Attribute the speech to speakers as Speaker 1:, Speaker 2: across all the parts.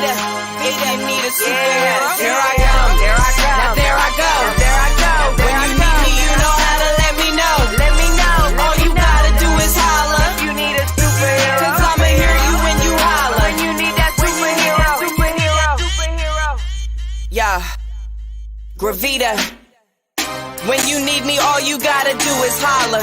Speaker 1: Gravita, if you need a superhero,
Speaker 2: here I come, here I come.
Speaker 1: now there I go.
Speaker 2: There I go.
Speaker 1: When you need me, you know how to let me know.
Speaker 2: Let me know.
Speaker 1: All you gotta do is holler,
Speaker 2: If you need a superhero.
Speaker 1: cause I'ma hear you when you holler.
Speaker 2: When you need that superhero.
Speaker 1: Yeah, Gravita. When you need me, all you gotta do is holler.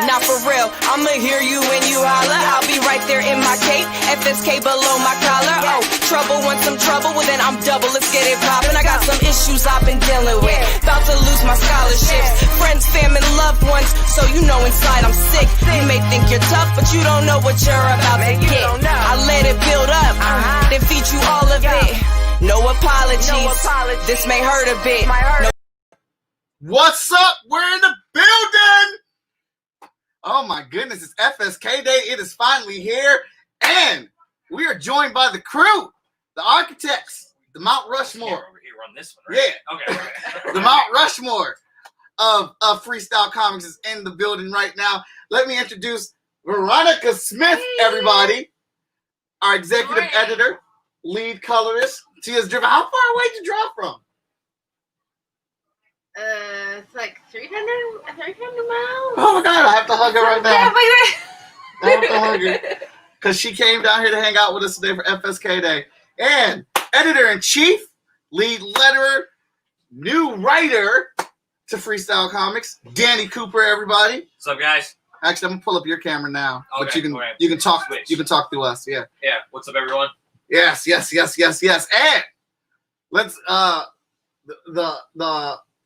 Speaker 1: Not for real, I'ma hear you when you holler. I'll be right there in my cape, FSK below my collar. Oh, trouble, want some trouble? Well then I'm double, let's get it poppin'. I got some issues I've been dealing with, about to lose my scholarships. Friends, family, loved ones, so you know inside I'm sick. You may think you're tough, but you don't know what you're about to get. I let it build up, then feed you all of it. No apologies, this may hurt a bit.
Speaker 3: What's up? We're in the building. Oh my goodness, it's FSK Day. It is finally here. And we are joined by the crew, the architects, the Mount Rushmore.
Speaker 4: Over here on this one, right?
Speaker 3: Yeah.
Speaker 4: Okay.
Speaker 3: The Mount Rushmore of Freestyle Comics is in the building right now. Let me introduce Veronica Smith, everybody. Our executive editor, lead colorist. She has driven. How far away did you drive from?
Speaker 5: It's like 300 miles.
Speaker 3: Oh my God, I have to hug her right now.
Speaker 5: Yeah, wait.
Speaker 3: I have to hug her. Because she came down here to hang out with us today for FSK Day. And editor-in-chief, lead letterer, new writer to Freestyle Comics, Danny Cooper, everybody.
Speaker 4: What's up, guys?
Speaker 3: Actually, I'm gonna pull up your camera now.
Speaker 4: Okay,
Speaker 3: but you can
Speaker 4: okay.
Speaker 3: you can talk
Speaker 4: Switch.
Speaker 3: you can talk through us, yeah.
Speaker 4: Yeah. What's up, everyone?
Speaker 3: Yes. And let's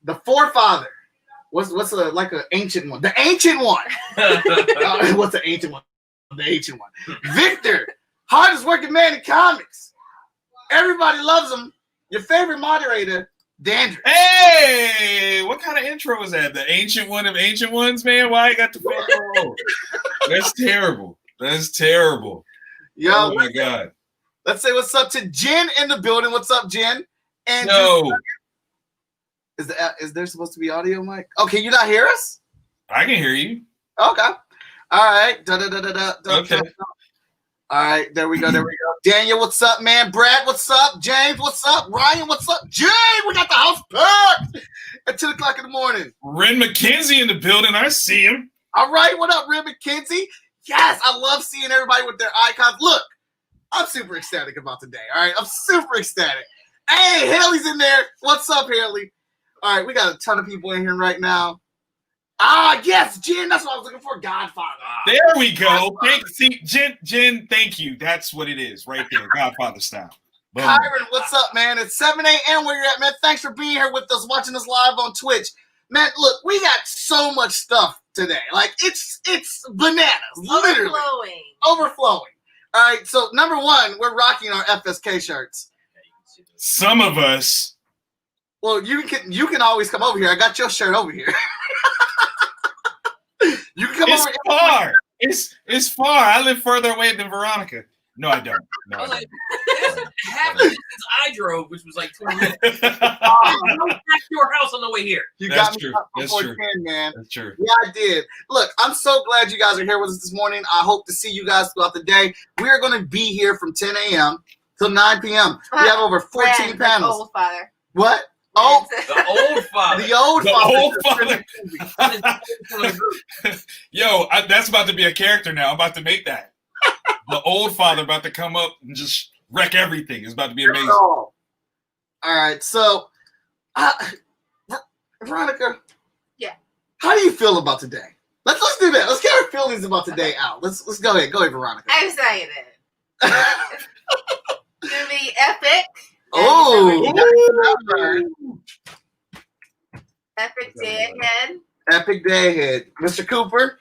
Speaker 3: the forefather. What's like an ancient one? The ancient one. What's the ancient one? The ancient one. Victor, hardest working man in comics. Everybody loves him. Your favorite moderator, Dandruff.
Speaker 6: Hey, what kind of intro was that? The ancient one of ancient ones, man? Why I got the fucking roll? That's terrible. That's terrible.
Speaker 3: Yo,
Speaker 6: oh my God.
Speaker 3: Let's say what's up to Jen in the building. What's up, Jen? And
Speaker 6: No.
Speaker 3: Is there supposed to be audio, Mike? Oh, can you not hear us?
Speaker 6: I can hear you.
Speaker 3: Okay. All right.
Speaker 6: Okay.
Speaker 3: All right. There we go. Daniel, what's up, man? Brad, what's up? James, what's up? Ryan, what's up? Jay, we got the house packed at 10 o'clock in the morning.
Speaker 6: Ren McKenzie in the building. I see him.
Speaker 3: All right. What up, Ren McKenzie? Yes, I love seeing everybody with their icons. Look, I'm super ecstatic about today. All right. I'm super ecstatic. Hey, Haley's in there. What's up, Haley? All right, we got a ton of people in here right now. Ah, yes, Jen, that's what I was looking for. Godfather.
Speaker 6: There we go. Jen, thank you. That's what it is right there. Godfather style. Boom.
Speaker 3: Kyron, what's up, man? It's 7 a.m. where you're at, man. Thanks for being here with us, watching us live on Twitch. Man, look, we got so much stuff today. Like, it's bananas. Literally. Overflowing. All right, so number one, we're rocking our FSK shirts.
Speaker 6: Some of us.
Speaker 3: Well, you can always come over here. I got your shirt over here. You can come
Speaker 6: It's
Speaker 3: over.
Speaker 6: far. It's far. I live further away than Veronica. No, I don't. No, I don't.
Speaker 4: Half the distance I drove, which was like 20 minutes. I drove back to your house on the way here.
Speaker 3: You
Speaker 6: That's
Speaker 3: got me
Speaker 6: true.
Speaker 3: up
Speaker 6: That's
Speaker 3: before
Speaker 6: true.
Speaker 3: 10, man.
Speaker 6: That's true.
Speaker 3: Yeah, I did. Look, I'm so glad you guys are here with us this morning. I hope to see you guys throughout the day. We are going to be here from 10 a.m. till 9 p.m. We have over 14 panels.
Speaker 5: Old father.
Speaker 3: What? Oh,
Speaker 4: The old father.
Speaker 3: the old
Speaker 6: The
Speaker 3: father.
Speaker 6: old father. Yo, that's about to be a character now. I'm about to make that. The old father about to come up and just wreck everything. It's about to be amazing.
Speaker 3: All right, so Veronica.
Speaker 5: Yeah.
Speaker 3: How do you feel about today? Let's do that. Let's get our feelings about today out. Let's go ahead. Go ahead, Veronica.
Speaker 5: I'm excited. It's gonna be epic.
Speaker 3: Oh,
Speaker 5: Epic day ahead.
Speaker 3: epic day ahead. Mr. Cooper.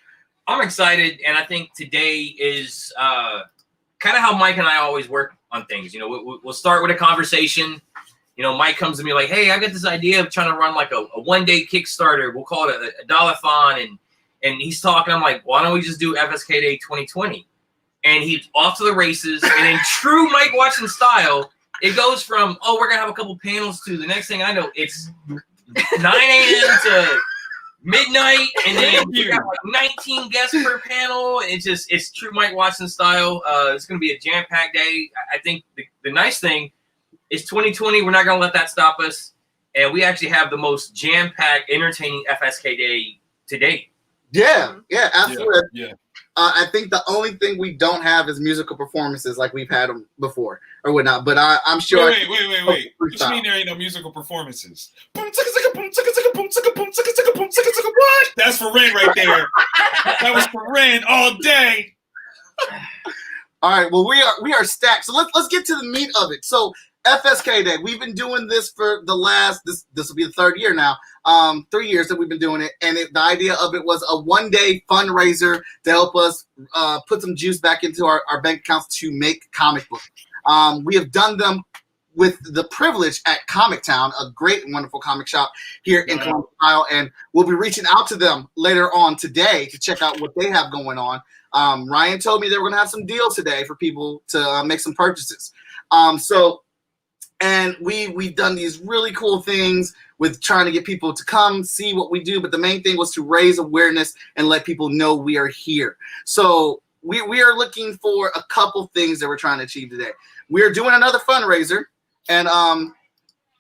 Speaker 4: I'm excited, and I think today is kind of how Mike and I always work on things. You know, we'll start with a conversation. You know, Mike comes to me like, hey, I got this idea of trying to run like a one-day Kickstarter. We'll call it a Dolla-Thon. And he's talking. I'm like, why don't we just do FSK Day 2020? And he's off to the races. And in true Mike Watson style, it goes from, oh, we're going to have a couple panels to the next thing I know, it's 9 a.m. to midnight, and then
Speaker 6: Thank
Speaker 4: we
Speaker 6: you.
Speaker 4: got like 19 guests per panel. It's true Mike Watson style. It's going to be a jam-packed day. I think the nice thing is 2020. We're not going to let that stop us, and we actually have the most jam-packed, entertaining FSK day to date.
Speaker 3: Yeah, absolutely.
Speaker 6: Yeah.
Speaker 3: I think the only thing we don't have is musical performances like we've had them before or whatnot. But I'm sure.
Speaker 6: Wait. What you mean there ain't no musical performances? Boom, chicka, chicka, boom, chicka, chicka, boom, chicka, boom, chicka, chicka, boom, chicka, chicka. What? That's for Ren right there. That was for Ren all day.
Speaker 3: All right. Well, we are stacked. So let's get to the meat of it. So FSK Day. We've been doing this for the last. This will be the third year now. 3 years that we've been doing it, and the idea of it was a one-day fundraiser to help us put some juice back into our bank accounts to make comic books. We have done them with the privilege at Comic Town, a great and wonderful comic shop here in Columbus, Ohio, and we'll be reaching out to them later on today to check out what they have going on. Ryan told me they were going to have some deals today for people to make some purchases. And we've done these really cool things with trying to get people to come see what we do. But the main thing was to raise awareness and let people know we are here. So we are looking for a couple things that we're trying to achieve today. We're doing another fundraiser. And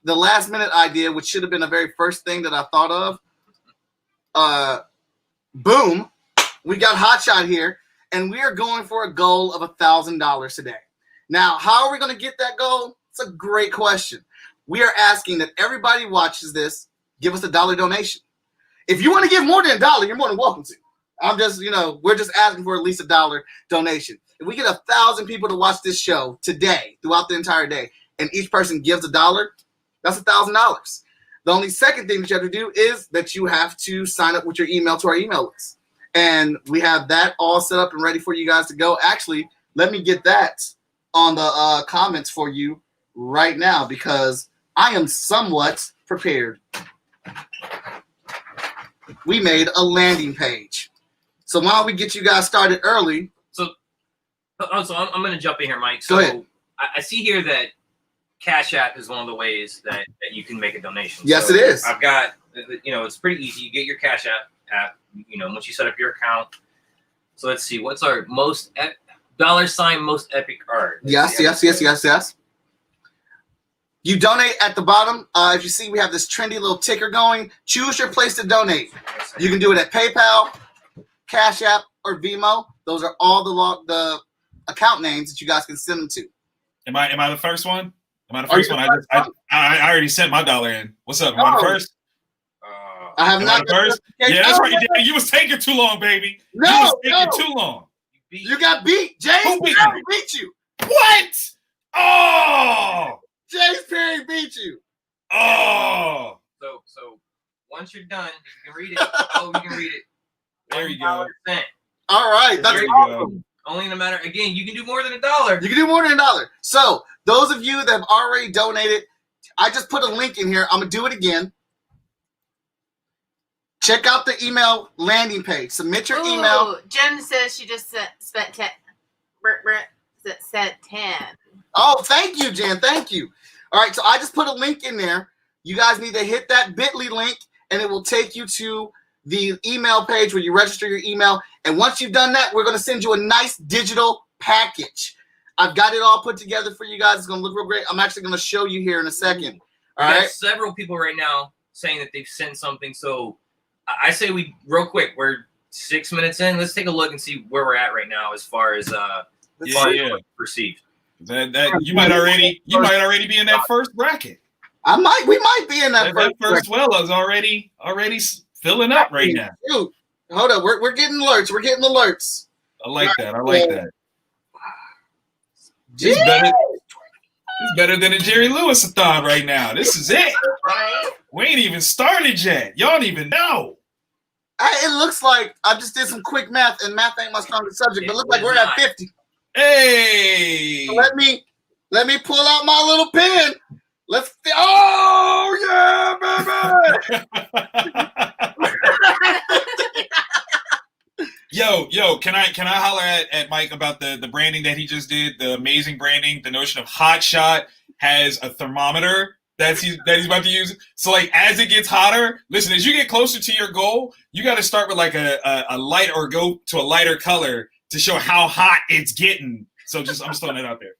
Speaker 3: the last minute idea, which should have been the very first thing that I thought of, boom, we got Hotshot here. And we are going for a goal of $1,000 today. Now, how are we going to get that goal? It's a great question. We are asking that everybody watches this, give us a $1 donation. If you want to give more than $1, you're more than welcome to. I'm just, we're just asking for at least a $1 donation. If we get 1,000 people to watch this show today, throughout the entire day, and each person gives $1, that's $1,000. The only second thing that you have to do is that you have to sign up with your email to our email list. And we have that all set up and ready for you guys to go. Actually, let me get that on the comments for you right now because I am somewhat prepared. We made a landing page. So why don't we get you guys started early?
Speaker 4: So I'm going to jump in here, Mike. So
Speaker 3: Go ahead.
Speaker 4: I see here that Cash App is one of the ways that you can make a donation.
Speaker 3: Yes,
Speaker 4: so
Speaker 3: it is.
Speaker 4: I've got, it's pretty easy. You get your Cash App, once you set up your account. So let's see, what's our most $ most epic art?
Speaker 3: Yes. You donate at the bottom. If you see, we have this trendy little ticker going. Choose your place to donate. You can do it at PayPal, Cash App, or Venmo. Those are all the account names that you guys can send them to.
Speaker 6: Am I the first one? Am I the first one? I already sent my $1 in. What's up? Am I the first?
Speaker 3: I have
Speaker 6: Am I
Speaker 3: not.
Speaker 6: the first? Yeah, that's right. You was taking too long, baby. You was taking too long.
Speaker 3: You got beat. James Perry beat you.
Speaker 6: What? Oh!
Speaker 3: James Perry beat you.
Speaker 6: Oh!
Speaker 4: So once you're done, you can read it. You can read it.
Speaker 6: There you go.
Speaker 3: All right. That's awesome.
Speaker 4: Only no matter, again, you can do more than $1.
Speaker 3: You can do more than $1. So those of you that have already donated, I just put a link in here. I'm going to do it again. Check out the email landing page. Submit your email.
Speaker 5: Jen says she just spent 10. Said 10.
Speaker 3: Oh, thank you, Jen. Thank you. All right, so I just put a link in there. You guys need to hit that bit.ly link, and it will take you to the email page where you register your email. And once you've done that, we're going to send you a nice digital package. I've got it all put together for you guys. It's going to look real great. I'm actually going to show you here in a second. All right.
Speaker 4: Several people right now saying that they've sent something. So I say real quick, we're 6 minutes in. Let's take a look and see where we're at right now as far as received.
Speaker 6: That you might already be in that first bracket.
Speaker 3: We might be in that
Speaker 6: first well is already filling up right now.
Speaker 3: Dude, hold up, we're getting alerts. We're getting alerts.
Speaker 6: I like that. He's better than a Jerry Lewis-a-thon right now. This is it.
Speaker 5: Right?
Speaker 6: We ain't even started yet. Y'all don't even know.
Speaker 3: It looks like I just did some quick math, and math ain't my strongest subject, but it looks like we're at 50.
Speaker 6: Hey!
Speaker 3: So let me pull out my little pen. Oh yeah, baby!
Speaker 6: Yo, can I holler at Mike about the branding that he just did? The amazing branding. The notion of Hot Shot has a thermometer that he's about to use. So like as it gets hotter, listen, as you get closer to your goal, you got to start with like a light or go to a lighter color to show how hot it's getting. So I'm just throwing it out there.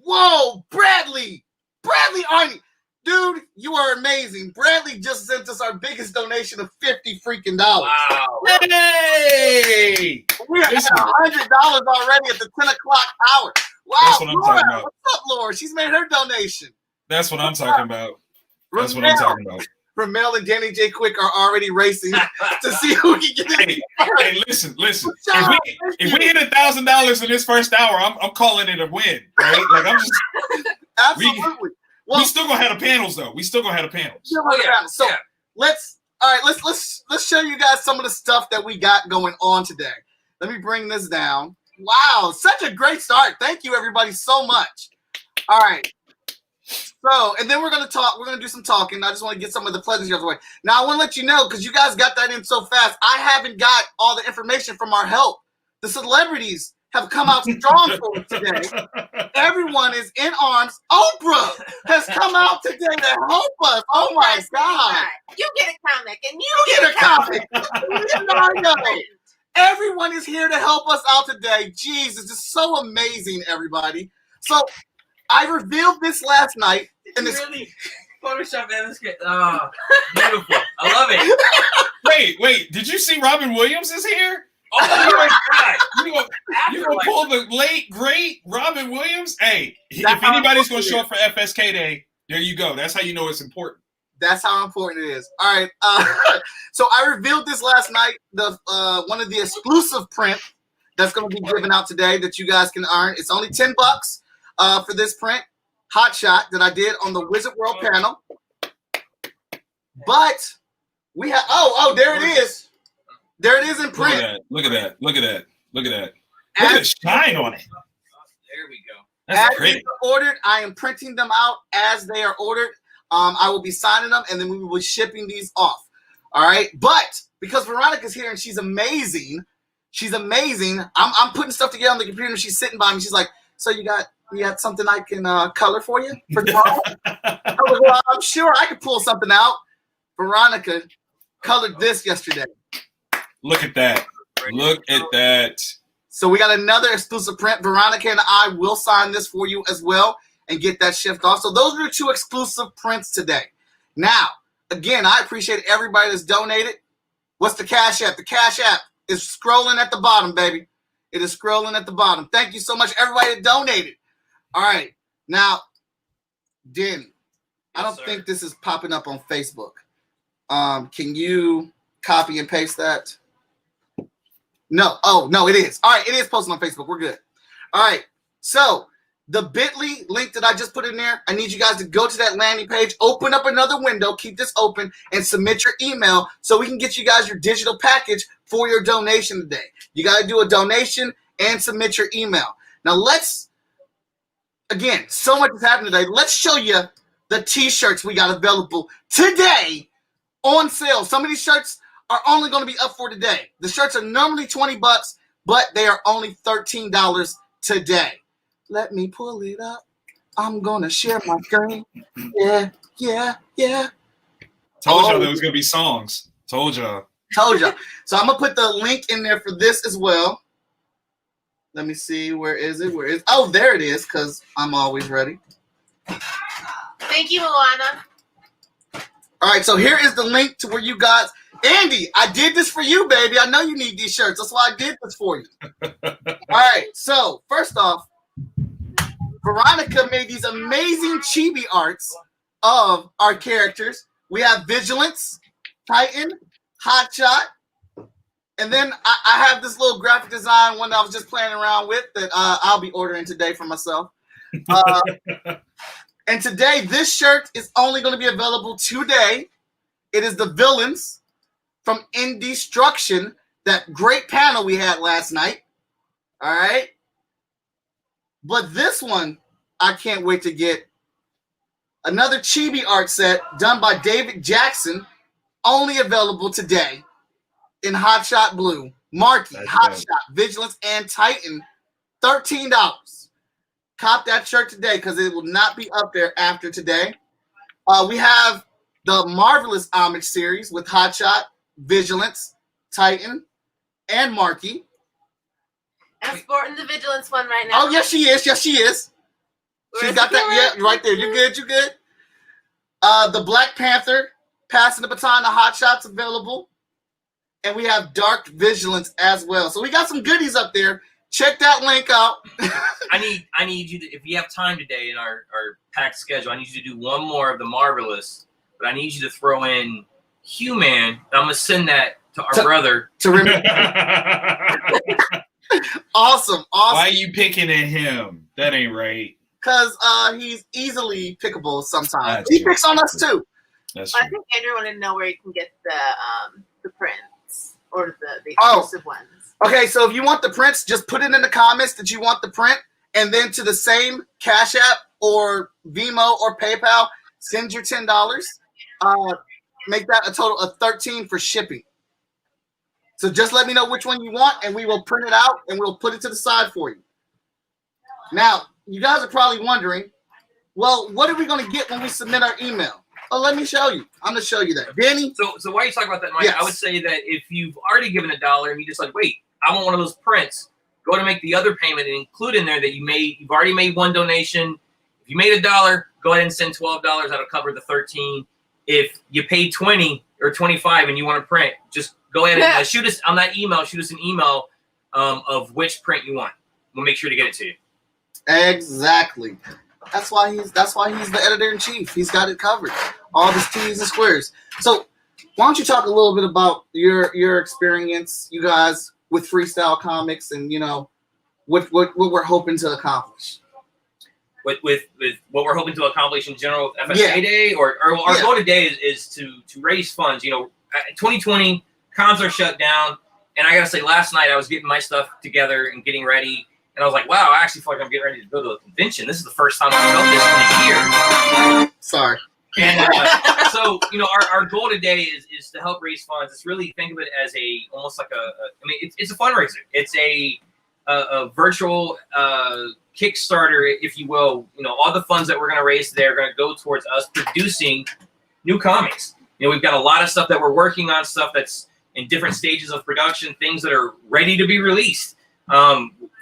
Speaker 3: Whoa, Bradley Arnie. Dude, you are amazing. Bradley just sent us our biggest donation of $50 freaking dollars.
Speaker 4: Wow.
Speaker 6: Hey!
Speaker 3: We're at $100 already at the 10 o'clock hour. Wow,
Speaker 6: That's what I'm
Speaker 3: Laura,
Speaker 6: talking about.
Speaker 3: what's up, Laura? She's made her donation.
Speaker 6: That's what I'm talking about. That's what I'm talking about.
Speaker 3: Ramel and Danny J. Quick are already racing to see who can get it.
Speaker 6: Hey, listen. If we hit $1,000 in this first hour, I'm calling it a win, right? Like I'm just
Speaker 3: Absolutely.
Speaker 6: we still gonna have the panels though. So
Speaker 4: Yeah.
Speaker 3: let's show you guys some of the stuff that we got going on today. Let me bring this down. Wow, such a great start. Thank you everybody so much. All right. So, and then we're going to do some talking. I just want to get some of the pleasantries out of the way. Now, I want to let you know, because you guys got that in so fast, I haven't got all the information from our help. The celebrities have come out strong for us today. Everyone is in arms. Oprah has come out today to help us. Oh, my God.
Speaker 5: You get a comic, and you
Speaker 3: Get a comic. I know. Everyone is here to help us out today. Jeez, it's just so amazing, everybody. So, I revealed this last night. And this
Speaker 4: Really? Photoshop FSK. Oh, beautiful. I love it.
Speaker 6: wait. Did you see Robin Williams is here?
Speaker 4: Oh my God.
Speaker 6: You gonna pull the late great Robin Williams? Hey,
Speaker 3: That's
Speaker 6: if anybody's gonna
Speaker 3: how
Speaker 6: show up for FSK Day, there you go. That's how you know it's important.
Speaker 3: That's how important it is. All right. So I revealed this last night. The one of the exclusive print that's going to be given out today that you guys can earn. It's only $10 for this print, Hot Shot, that I did on the Wizard World panel. But we have there it is. There it is in print.
Speaker 6: Look at that. Look at the shine on it.
Speaker 4: There we go.
Speaker 3: As
Speaker 6: That's
Speaker 3: these
Speaker 6: great.
Speaker 3: are ordered, I am printing them out as they are ordered. I will be signing them, and then we will be shipping these off. All right, but because Veronica's here and she's amazing. I'm putting stuff together on the computer, and she's sitting by me. She's like, "So you got something I can color for you for tomorrow?" I was like, "Well, I'm sure I could pull something out." Veronica colored this yesterday.
Speaker 6: Look at that. Look at that.
Speaker 3: So we got another exclusive print. Veronica and I will sign this for you as well and get that shipped off. So those are the two exclusive prints today. Now, again, I appreciate everybody that's donated. What's the Cash App? The Cash App is scrolling at the bottom, baby. It is scrolling at the bottom. Thank you so much, everybody that donated. All right. Now, Danny, I don't think this is popping up on Facebook. Can you copy and paste that? No. Oh, no, it is. All right, it is posted on Facebook. We're good. All right. So the bit.ly link that I just put in there, I need you guys to go to that landing page, open up another window, keep this open, and submit your email so we can get you guys your digital package for your donation today. You got to do a donation and submit your email. Now again, so much is happening today. Let's show you the t-shirts we got available today on sale. Some of these shirts are only going to be up for today. The shirts are normally $20, but they are only $13 today. Let me pull it up. I'm going to share my screen. Yeah.
Speaker 6: Told y'all there was going to be songs. Told y'all.
Speaker 3: So I'm going to put the link in there for this as well. Let me see. Where is it? Oh, there it is, because I'm always ready.
Speaker 5: Thank you, Luana.
Speaker 3: All right, so here is the link to where you guys... Andy, I did this for you, baby. I know you need these shirts. That's why I did this for you. All right, so first off, Veronica made these amazing chibi arts of our characters. We have Vigilance, Titan, Hotshot, and then I have this little graphic design one that I was just playing around with that I'll be ordering today for myself. And today, this shirt is only going to be available today. It is the Villains from Indestruction, that great panel we had last night. All right. But this one, I can't wait to get. Another chibi art set done by David Jackson, only available today in Hotshot Blue. Marky, Hotshot, Vigilance, and Titan, $13. Cop that shirt today because it will not be up there after today. We have the Marvelous Homage series with Hotshot, Vigilance, Titan, and Marky.
Speaker 5: I'm sporting the Vigilance one right now.
Speaker 3: Oh, yes, she is. Yes, she is. She's
Speaker 5: Where's
Speaker 3: got
Speaker 5: the
Speaker 3: that. Yeah, right there. You good? You good? The Black Panther, Passing the Baton to Hotshot's available. And we have Dark Vigilance as well. So we got some goodies up there. Check that link out.
Speaker 4: I need you to, if you have time today in our packed schedule, I need you to do one more of the Marvelous, but I need you to throw in Human. I'm gonna send that to our brother.
Speaker 3: To remember. Awesome.
Speaker 6: Why are you picking at him? That ain't right.
Speaker 3: Because he's easily pickable sometimes.
Speaker 6: That's
Speaker 3: He
Speaker 6: true.
Speaker 3: picks on us too.
Speaker 6: That's
Speaker 5: I
Speaker 6: true.
Speaker 5: think Andrew wanted to know where you can get the prints or the
Speaker 3: Oh.
Speaker 5: exclusive ones.
Speaker 3: Okay, so if you want the prints, just put it in the comments that you want the print, and then to the same Cash App or Venmo or PayPal, send your $10. Make that a total of $13 for shipping. So just let me know which one you want, and we will print it out, and we'll put it to the side for you. Now, you guys are probably wondering, well, what are we going to get when we submit our email? Oh, let me show you. I'm going to show you that. Danny?
Speaker 4: So while you talk about that, Mike,
Speaker 3: Yes.
Speaker 4: I would say that if you've already given $1 and you just like, wait, I want one of those prints, go to make the other payment and include in there that you've already made one donation. If you made $1, go ahead and send $12. That'll cover the 13. If you paid 20 or 25 and you want to print, just go ahead and shoot us on that email. Shoot us an email of which print you want. We'll make sure to get it to you.
Speaker 3: Exactly. That's why he's the editor-in-chief. He's got it covered. All the T's and squares. So why don't you talk a little bit about your experience, you guys, with Freestyle Comics, and what we're hoping to accomplish.
Speaker 4: With what we're hoping to accomplish in general with FSKDAY, or our goal today is to raise funds. 2020 cons are shut down, and I gotta say, last night I was getting my stuff together and getting ready, and I was like, wow, I actually feel like I'm getting ready to go to a convention. This is the first time I've felt this in a year.
Speaker 3: Sorry.
Speaker 4: And so, our goal today is to help raise funds. It's really, think of it as almost like it's a fundraiser. It's a virtual Kickstarter, if you will. All the funds that we're going to raise today are going to go towards us producing new comics. We've got a lot of stuff that we're working on, stuff that's in different stages of production, things that are ready to be released.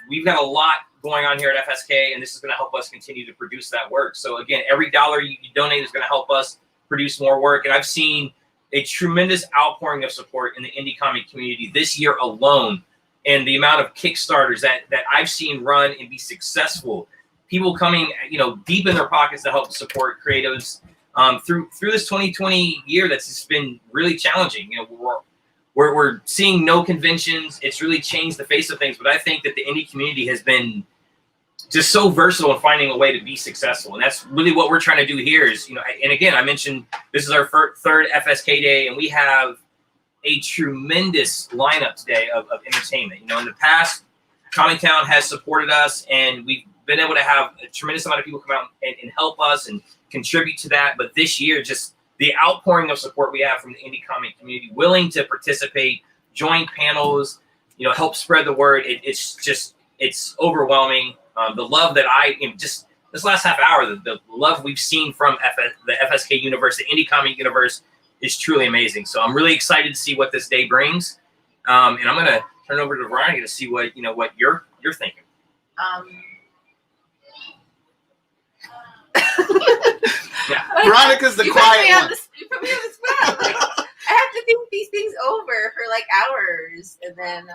Speaker 4: We've got a lot going on here at FSK, and this is going to help us continue to produce that work. So again, every dollar you donate is going to help us produce more work. And I've seen a tremendous outpouring of support in the indie comic community this year alone, and the amount of Kickstarters that I've seen run and be successful. People coming, deep in their pockets to help support creatives through this 2020 year that's just been really challenging. We're seeing no conventions. It's really changed the face of things. But I think that the indie community has been just so versatile in finding a way to be successful. And that's really what we're trying to do here is, and again, I mentioned this is our third FSKDAY, and we have a tremendous lineup today of entertainment. In the past, Comic Town has supported us, and we've been able to have a tremendous amount of people come out and help us and contribute to that. But this year, just the outpouring of support we have from the indie comic community, willing to participate, join panels, help spread the word. It's overwhelming. The love that just this last half hour, the love we've seen from the FSK universe, the indie comic universe, is truly amazing. So I'm really excited to see what this day brings. And I'm gonna turn it over to Veronica to see what what you're thinking. Yeah.
Speaker 3: Veronica's the quiet one.
Speaker 5: You put me on the spot. Like, I have to think these things over for like hours, and then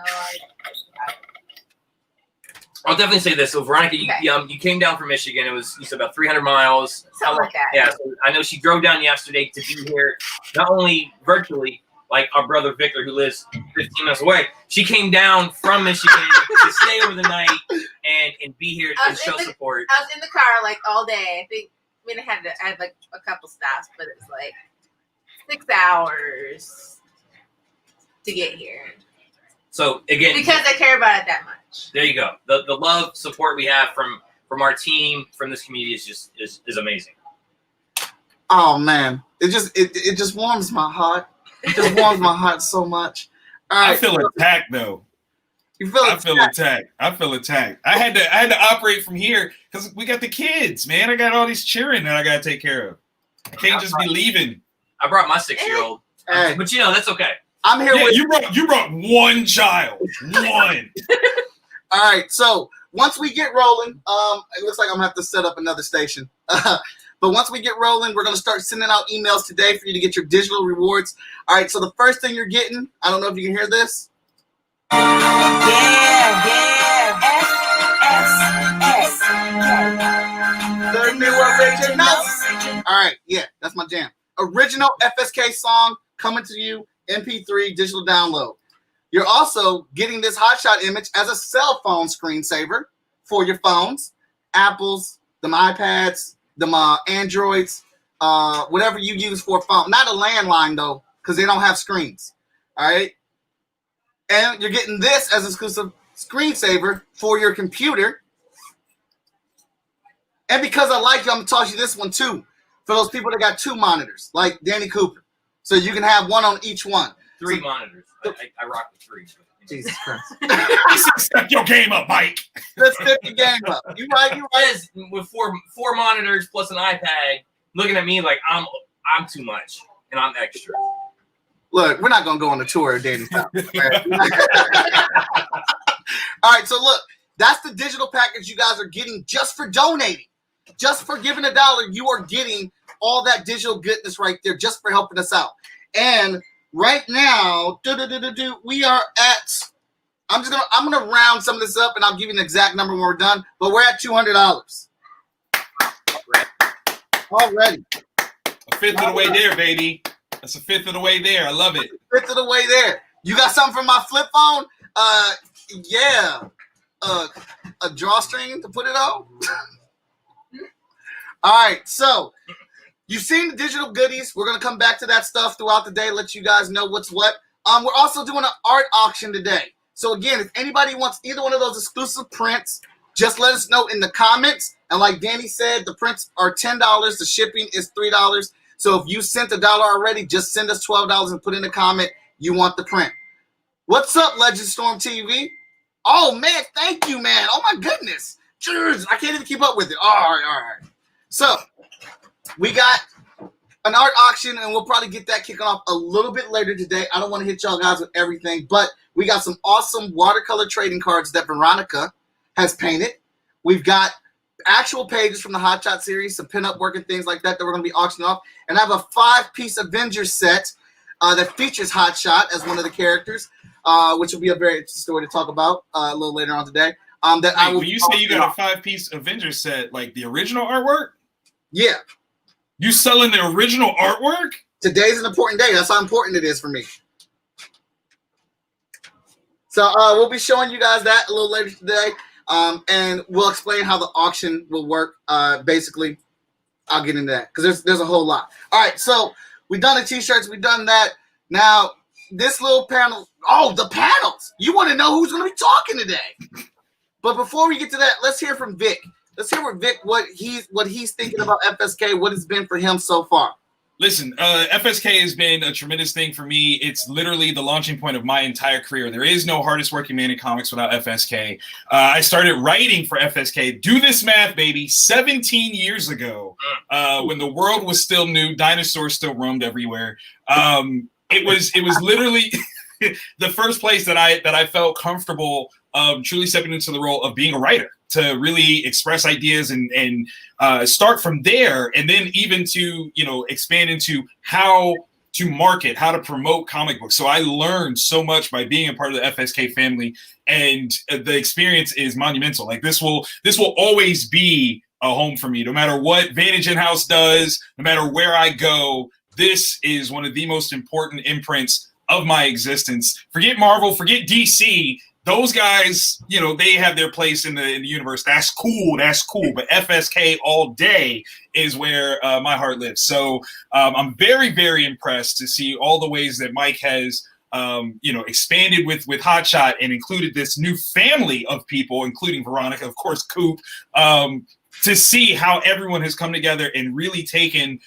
Speaker 4: I'll definitely say this. So Veronica, you came down from Michigan. You said about 300 miles.
Speaker 5: Something like that.
Speaker 4: Yeah. So I know she drove down yesterday to be here, not only virtually, like our brother Victor, who lives 15 minutes away. She came down from Michigan to stay over the night and be here and show support.
Speaker 5: I was in the car like all day. I had like a couple stops, but it's like 6 hours to get here.
Speaker 4: So again,
Speaker 5: because I care about it that much.
Speaker 4: There you go. The love, support we have from our team, from this community is amazing.
Speaker 3: Oh man, it just warms my heart. It just warms my heart so much. All right,
Speaker 6: I feel attacked though.
Speaker 3: You feel
Speaker 6: I feel attacked. I feel attacked. I had to operate from here because we got the kids, man. I got all these cheering that I got to take care of. I can't just be leaving.
Speaker 4: I brought my 6-year-old,
Speaker 3: Hey.
Speaker 4: but you know that's okay.
Speaker 3: I'm here
Speaker 6: Yeah,
Speaker 3: with
Speaker 6: you brought one child. One.
Speaker 3: All right, so once we get rolling, it looks like I'm gonna have to set up another station. But once we get rolling, we're gonna start sending out emails today for you to get your digital rewards. All right, so the first thing you're getting, I don't know if you can hear this. The new originals. All right, yeah, that's my jam. Original FSK song coming to you, MP3 digital download. You're also getting this hotshot image as a cell phone screensaver for your phones, Apples, them iPads, them Androids, whatever you use for a phone. Not a landline though, because they don't have screens. All right, and you're getting this as an exclusive screensaver for your computer. And because I like you, I'm gonna toss you this one too, for those people that got 2 monitors, like Danny Cooper, so you can have one on each one.
Speaker 4: 3 monitors. I rock the 3.
Speaker 3: Jesus Christ.
Speaker 6: Step your game up, Mike.
Speaker 3: Let's step the game up. You right.
Speaker 4: Yes, with four monitors plus an iPad, looking at me like I'm too much and I'm extra.
Speaker 3: Look, we're not gonna go on the tour of Danny's house. All right, so look, that's the digital package you guys are getting just for donating. Just for giving $1, you are getting all that digital goodness right there just for helping us out. And right now, we are at, I'm gonna round some of this up and I'll give you an exact number when we're done, but we're at $200. Already.
Speaker 6: A fifth of the way there, baby. That's a fifth of the way there. I love it.
Speaker 3: Fifth of the way there. You got something from my flip phone? Yeah. A drawstring to put it on? All right, so you've seen the digital goodies. We're going to come back to that stuff throughout the day, let you guys know what's what. We're also doing an art auction today. So again, if anybody wants either one of those exclusive prints, just let us know in the comments. And like Danny said, the prints are $10. The shipping is $3. So if you sent $1 already, just send us $12 and put in the comment you want the print. What's up, Legend Storm TV? Oh, man, thank you, man. Oh, my goodness. Cheers. I can't even keep up with it. All right. So we got an art auction, and we'll probably get that kicking off a little bit later today. I don't want to hit y'all guys with everything, but we got some awesome watercolor trading cards that Veronica has painted. We've got actual pages from the Hot Shot series, some pinup work and things like that we're going to be auctioning off. And I have a 5-piece Avengers set that features Hot Shot as one of the characters, which will be a very interesting story to talk about a little later on today.
Speaker 6: When you say you got a 5-piece Avengers set, like the original artwork?
Speaker 3: Yeah.
Speaker 6: You selling the original artwork?
Speaker 3: Today's an important day. That's how important it is for me. So we'll be showing you guys that a little later today. And we'll explain how the auction will work. Basically, I'll get into that because there's a whole lot. All right, so we've done the t-shirts. We've done that. Now, this little panel. Oh, the panels. You want to know who's going to be talking today. But before we get to that, let's hear from Vic. Let's hear from Vic what he's thinking about FSK, what it's been for him so far.
Speaker 6: Listen, FSK has been a tremendous thing for me. It's literally the launching point of my entire career. There is no hardest working man in comics without FSK. I started writing for FSK. Do this math, baby. 17 years ago, when the world was still new, dinosaurs still roamed everywhere. It was literally the first place that I felt comfortable truly stepping into the role of being a writer, to really express ideas and start from there, and then even to expand into how to market, how to promote comic books. So I learned so much by being a part of the FSK family, and the experience is monumental. Like this will always be a home for me, no matter what Vantage In-House does, no matter where I go. This is one of the most important imprints of my existence. Forget Marvel, forget DC. Those guys, they have their place in the universe. That's cool. But FSK all day is where my heart lives. So I'm very, very impressed to see all the ways that Mike has, expanded with Hotshot and included this new family of people, including Veronica, of course, Coop. to see how everyone has come together and really taken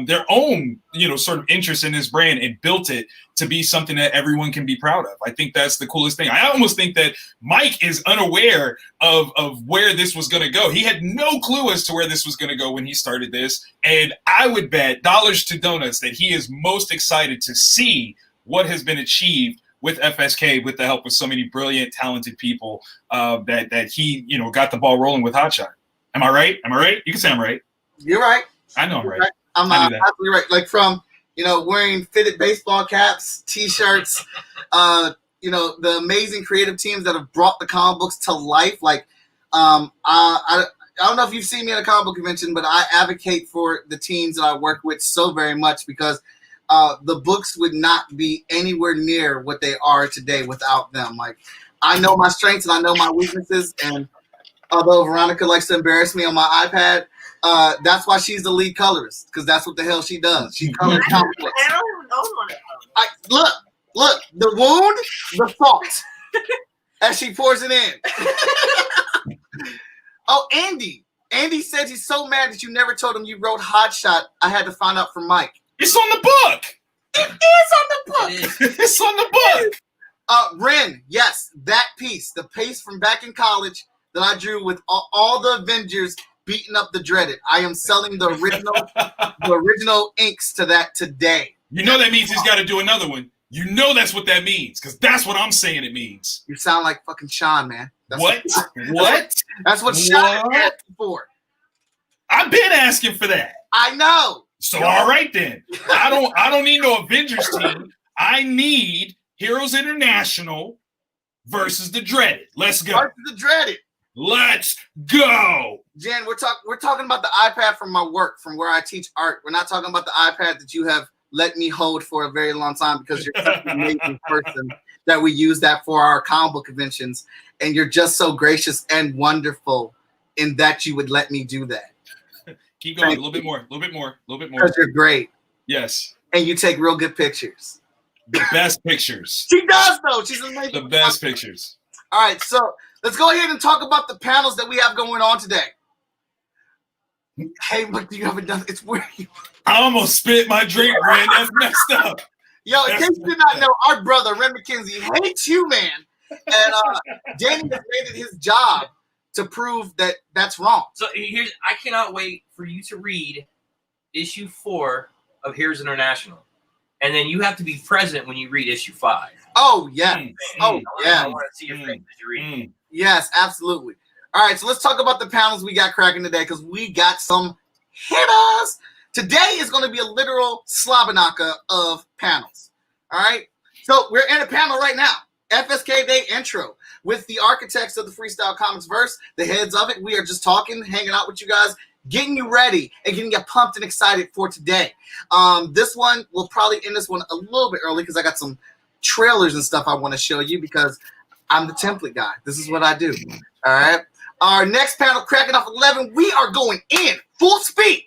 Speaker 6: their own, sort of interest in this brand and built it to be something that everyone can be proud of. I think that's the coolest thing. I almost think that Mike is unaware of where this was going to go. He had no clue as to where this was going to go when he started this. And I would bet dollars to donuts that he is most excited to see what has been achieved with FSK with the help of so many brilliant, talented people that he, got the ball rolling with Hotshot. Am I right? Am I right? You can say I'm right.
Speaker 3: You're right.
Speaker 6: I know I'm right.
Speaker 3: I'm absolutely right. Like from, wearing fitted baseball caps, T-shirts, the amazing creative teams that have brought the comic books to life. Like, I don't know if you've seen me at a comic book convention, but I advocate for the teams that I work with so very much because the books would not be anywhere near what they are today without them. Like, I know my strengths and I know my weaknesses, and although Veronica likes to embarrass me on my iPad, that's why she's the lead colorist, because that's what the hell she does. She colors comic books.
Speaker 5: I don't even own one of those.
Speaker 3: Look, the wound, the salt, as she pours it in. Oh, Andy. Andy says he's so mad that you never told him you wrote Hotshot. I had to find out from Mike.
Speaker 6: It's on the book.
Speaker 3: It is on the book.
Speaker 6: It's on the book.
Speaker 3: Ren, yes, that piece, the piece from back in college that I drew with all the Avengers beating up the Dreaded. I am selling the original inks to that today.
Speaker 6: That means he's got to do another one. That's what that means, because that's what I'm saying it means.
Speaker 3: You sound like fucking Sean, man. That's
Speaker 6: What?
Speaker 3: That's what Sean asked for.
Speaker 6: I've been asking for that.
Speaker 3: I know.
Speaker 6: So all right then. I don't need no Avengers team. I need Heroes International versus the Dreaded. Let's go.
Speaker 3: Versus the Dreaded.
Speaker 6: Let's go.
Speaker 3: Jen, we're talking about the iPad from my work, from where I teach art. We're not talking about the iPad that you have let me hold for a very long time because you're such an amazing person that we use that for our comic book conventions. And you're just so gracious and wonderful in that you would let me do that.
Speaker 6: Keep going. A little bit more.
Speaker 3: Because you're great.
Speaker 6: Yes.
Speaker 3: And you take real good pictures.
Speaker 6: The best pictures.
Speaker 3: She does, though. She's amazing.
Speaker 6: The best pictures.
Speaker 3: All right, so let's go ahead and talk about the panels that we have going on today. Hey, look, you haven't done it's weird.
Speaker 6: I almost spit my drink, Ren. That's messed up.
Speaker 3: Yo, in case you did not know, our brother, Ren McKenzie, hates you, man. And Danny has made it his job to prove that that's wrong.
Speaker 4: So I cannot wait for you to read issue 4 of Heroes International. And then you have to be present when you read issue 5.
Speaker 3: Oh, yeah. Oh, yeah.
Speaker 4: I want to see your face as you read.
Speaker 3: Yes, absolutely. All right, so let's talk about the panels we got cracking today because we got some hitters. Today is going to be a literal slobberknocker of panels. All right, so we're in a panel right now. FSKDAY intro with the architects of the Freestyle Comics verse, the heads of it. We are just talking, hanging out with you guys, getting you ready and getting you pumped and excited for today. This one, we'll probably end this one a little bit early because I got some trailers and stuff I want to show you because I'm the template guy. This is what I do. All right. Our next panel, cracking off 11, we are going in full speed.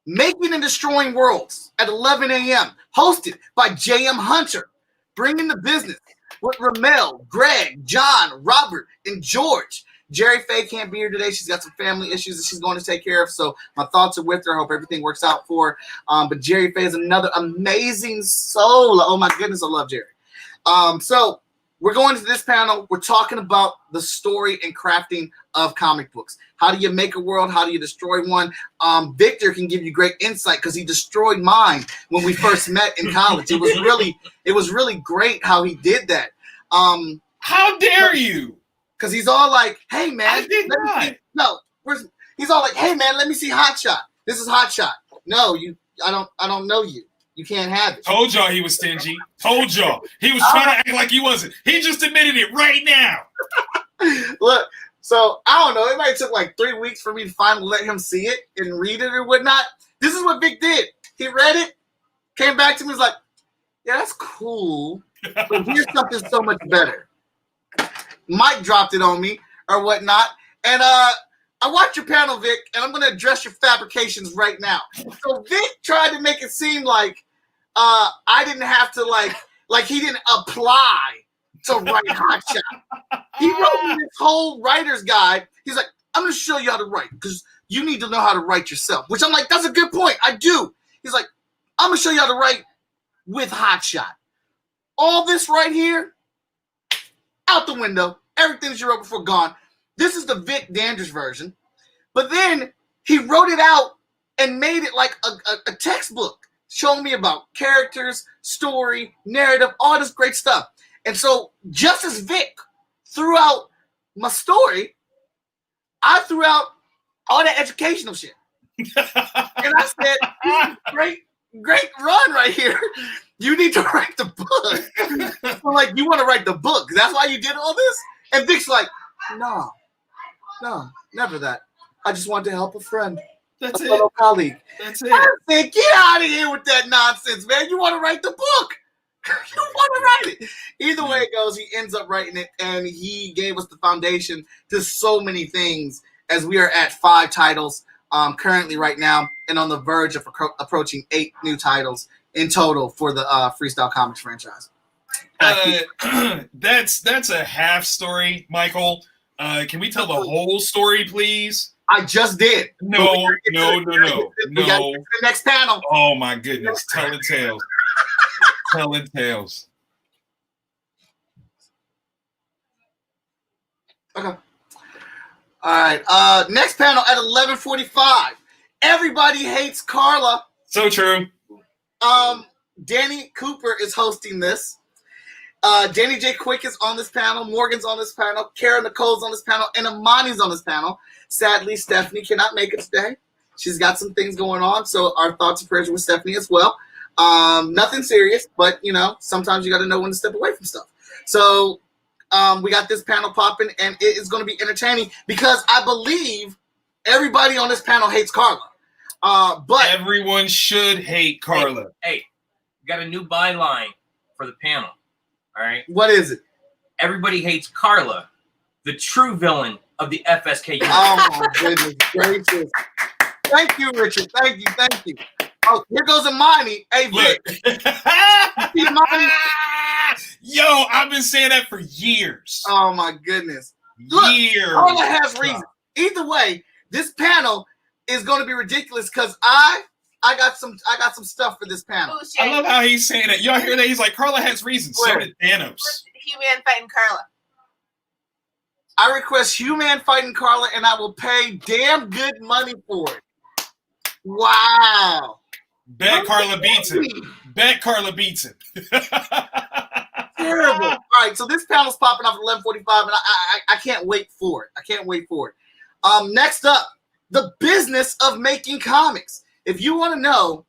Speaker 3: Making and Destroying Worlds at 11 a.m. Hosted by J.M. Hunter. Bringing the business with Ramel, Greg, John, Robert, and George. Jerry Faye can't be here today. She's got some family issues that she's going to take care of. So my thoughts are with her. I hope everything works out for her. But Jerry Faye is another amazing soul. Oh, my goodness. I love Jerry. So we're going to this panel. We're talking about the story and crafting of comic books. How do you make a world? How do you destroy one? Victor can give you great insight because he destroyed mine when we first met in college. It was really great how he did that.
Speaker 6: How dare you?
Speaker 3: Because he's all like, "Hey man,
Speaker 6: I did not.
Speaker 3: He's all like, "Hey man, let me see Hotshot. This is Hotshot." No, I don't know you. You can't have it.
Speaker 6: Told y'all he was stingy. Told y'all. He was trying to act like he wasn't. He just admitted it right now.
Speaker 3: Look, so I don't know. It might have took like 3 weeks for me to finally let him see it and read it or whatnot. This is what Vic did. He read it, came back to me, was like, "Yeah, that's cool. But here's something so much better." Mike dropped it on me or whatnot. And I watched your panel, Vic, and I'm going to address your fabrications right now. So Vic tried to make it seem like I didn't have to, like he didn't apply to write Hotshot. He wrote me this whole writer's guide. He's like, I'm going to show you how to write because you need to know how to write yourself. Which I'm like, that's a good point. I do. He's like, I'm going to show you how to write with Hotshot. All this right here, out the window. Everything that you wrote before gone. This is the Vic Dandridge version. But then he wrote it out and made it like a textbook, showing me about characters, story, narrative, all this great stuff. And so just as Vic threw out my story, I threw out all that educational shit. And I said, great run right here. You need to write the book. So like, you want to write the book. That's why you did all this? And Vic's like, no, never that. I just wanted to help a friend.
Speaker 6: That's
Speaker 3: a
Speaker 6: it.
Speaker 3: fellow colleague.
Speaker 6: That's it.
Speaker 3: I said, get out of here with that nonsense, man. You want to write the book. You want to write it. Either way it goes, he ends up writing it, and he gave us the foundation to so many things as we are at 5 titles currently right now and on the verge of approaching 8 new titles in total for the Freestyle Comics franchise.
Speaker 6: That's a half story, Michael. Can we tell the whole story, please?
Speaker 3: I just did.
Speaker 6: No.
Speaker 3: We gotta get to the next panel.
Speaker 6: Oh my goodness. Telling tales. Telling tales.
Speaker 3: Okay. All right. Next panel at 11:45. Everybody hates Carla.
Speaker 6: So true.
Speaker 3: Danny Cooper is hosting this. Danny J. Quick is on this panel. Morgan's on this panel. Kara Nicole's on this panel. And Imani's on this panel. Sadly, Stephanie cannot make it today. She's got some things going on. So our thoughts and prayers with Stephanie as well. Nothing serious, but, you know, sometimes you got to know when to step away from stuff. So we got this panel popping, and it is going to be entertaining because I believe everybody on this panel hates Carla. But
Speaker 6: everyone should hate Carla.
Speaker 4: Hey, we got a new byline for the panel. All right.
Speaker 3: What is it?
Speaker 4: Everybody hates Carla, the true villain of the FSK.
Speaker 3: Oh my goodness gracious! Thank you, Richard. Thank you. Oh, here goes Imani. Hey, Vic. Imani?
Speaker 6: Yo, I've been saying that for years.
Speaker 3: Oh my goodness. Look,
Speaker 6: years.
Speaker 3: Carla has reason. Either way, this panel is going to be ridiculous because I got some stuff for this panel.
Speaker 5: Ooh,
Speaker 6: I love how he's saying that. Y'all hear that? He's like, Carla has reasons. So did Thanos.
Speaker 5: He-Man fighting Carla.
Speaker 3: I request Human fighting Carla, and I will pay damn good money for it. Wow.
Speaker 6: Bet Carla beats him. Bet Carla beats him.
Speaker 3: Terrible. All right, so this panel's popping off at 11:45, and I can't wait for it. Next up, the business of making comics. If you want to know,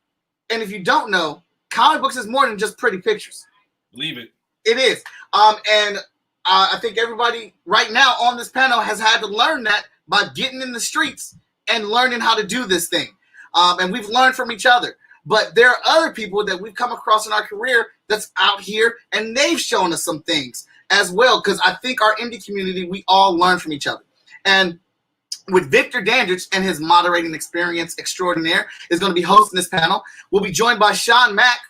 Speaker 3: and if you don't know, comic books is more than just pretty pictures.
Speaker 6: Believe it.
Speaker 3: It is. And I think everybody right now on this panel has had to learn that by getting in the streets and learning how to do this thing. And we've learned from each other. But there are other people that we've come across in our career that's out here, and they've shown us some things as well. Because I think our indie community, we all learn from each other. And with Victor Dandridge and his moderating experience extraordinaire is going to be hosting this panel. We'll be joined by Sean Mack,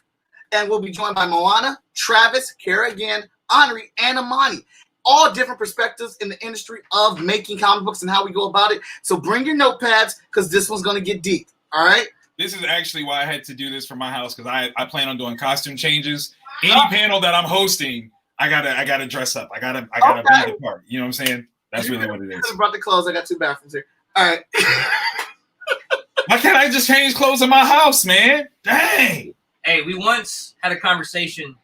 Speaker 3: and we'll be joined by Moana, Travis, Kara again, Henri, and Imani. All different perspectives in the industry of making comic books and how we go about it. So bring your notepads because this one's going to get deep. All right?
Speaker 6: This is actually why I had to do this for my house because I plan on doing costume changes. Any panel that I'm hosting, I gotta dress up. I gotta be the part. You know what I'm saying? That's really what it is.
Speaker 3: I brought the clothes. I got 2 bathrooms here. All right.
Speaker 6: Why can't I just change clothes in my house, man? Dang.
Speaker 4: Hey, we once had a conversation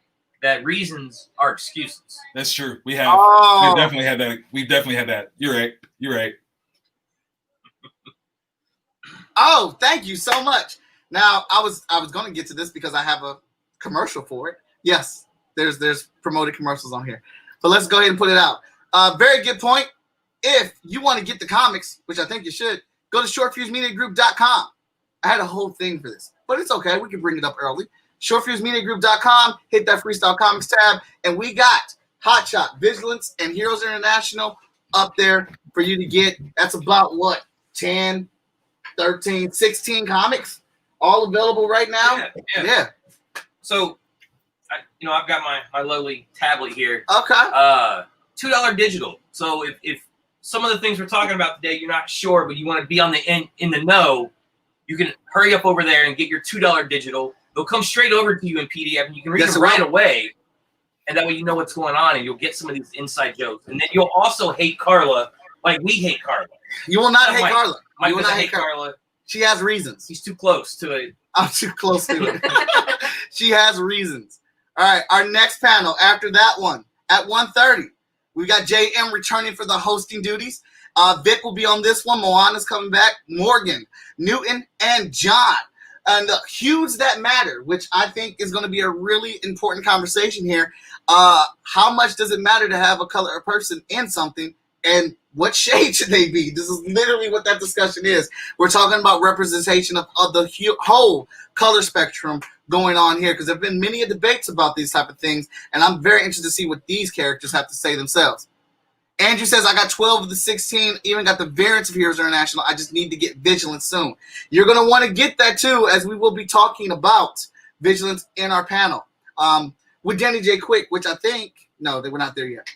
Speaker 4: that reasons are excuses.
Speaker 6: That's true. We have. We definitely had that. We've definitely had that. You're right.
Speaker 3: Oh, thank you so much. Now, I was going to get to this because I have a commercial for it. Yes, there's promoted commercials on here. But let's go ahead and put it out. Very good point. If you want to get the comics, which I think you should, go to shortfusemediagroup.com. I had a whole thing for this, but it's okay. We can bring it up early. Shortfusemediagroup.com, hit that Freestyle Comics tab, and we got Hotshot, Vigilance, and Heroes International up there for you to get. That's about, 10, 13, 16 comics all available right now? Yeah.
Speaker 4: So, I've got my lowly tablet here.
Speaker 3: Okay.
Speaker 4: $2 digital. So if some of the things we're talking about today, you're not sure, but you want to be on the in the know, you can hurry up over there and get your $2 digital. They'll come straight over to you in PDF, and you can read it right away. And that way you know what's going on, and you'll get some of these inside jokes. And then you'll also hate Carla like we hate Carla.
Speaker 3: You will not hate Carla.
Speaker 4: Mike
Speaker 3: You will
Speaker 4: doesn't
Speaker 3: not
Speaker 4: hate Carla.
Speaker 3: She has reasons.
Speaker 4: He's too close to it.
Speaker 3: I'm too close to it. She has reasons. All right, our next panel after that one at 1:30, we got JM returning for the hosting duties. Vic will be on this one. Moana's coming back. Morgan, Newton, and John. And the hues that matter, which I think is going to be a really important conversation here. How much does it matter to have a color person in something, and what shade should they be? This is literally what that discussion is. We're talking about representation of the whole color spectrum going on here, because there have been many debates about these type of things, and I'm very interested to see what these characters have to say themselves. Andrew says, I got 12 of the 16, even got the variants of Heroes International. I just need to get Vigilance soon. You're going to want to get that too, as we will be talking about Vigilance in our panel. With Danny J. Quick, which I think, no, they were not there yet.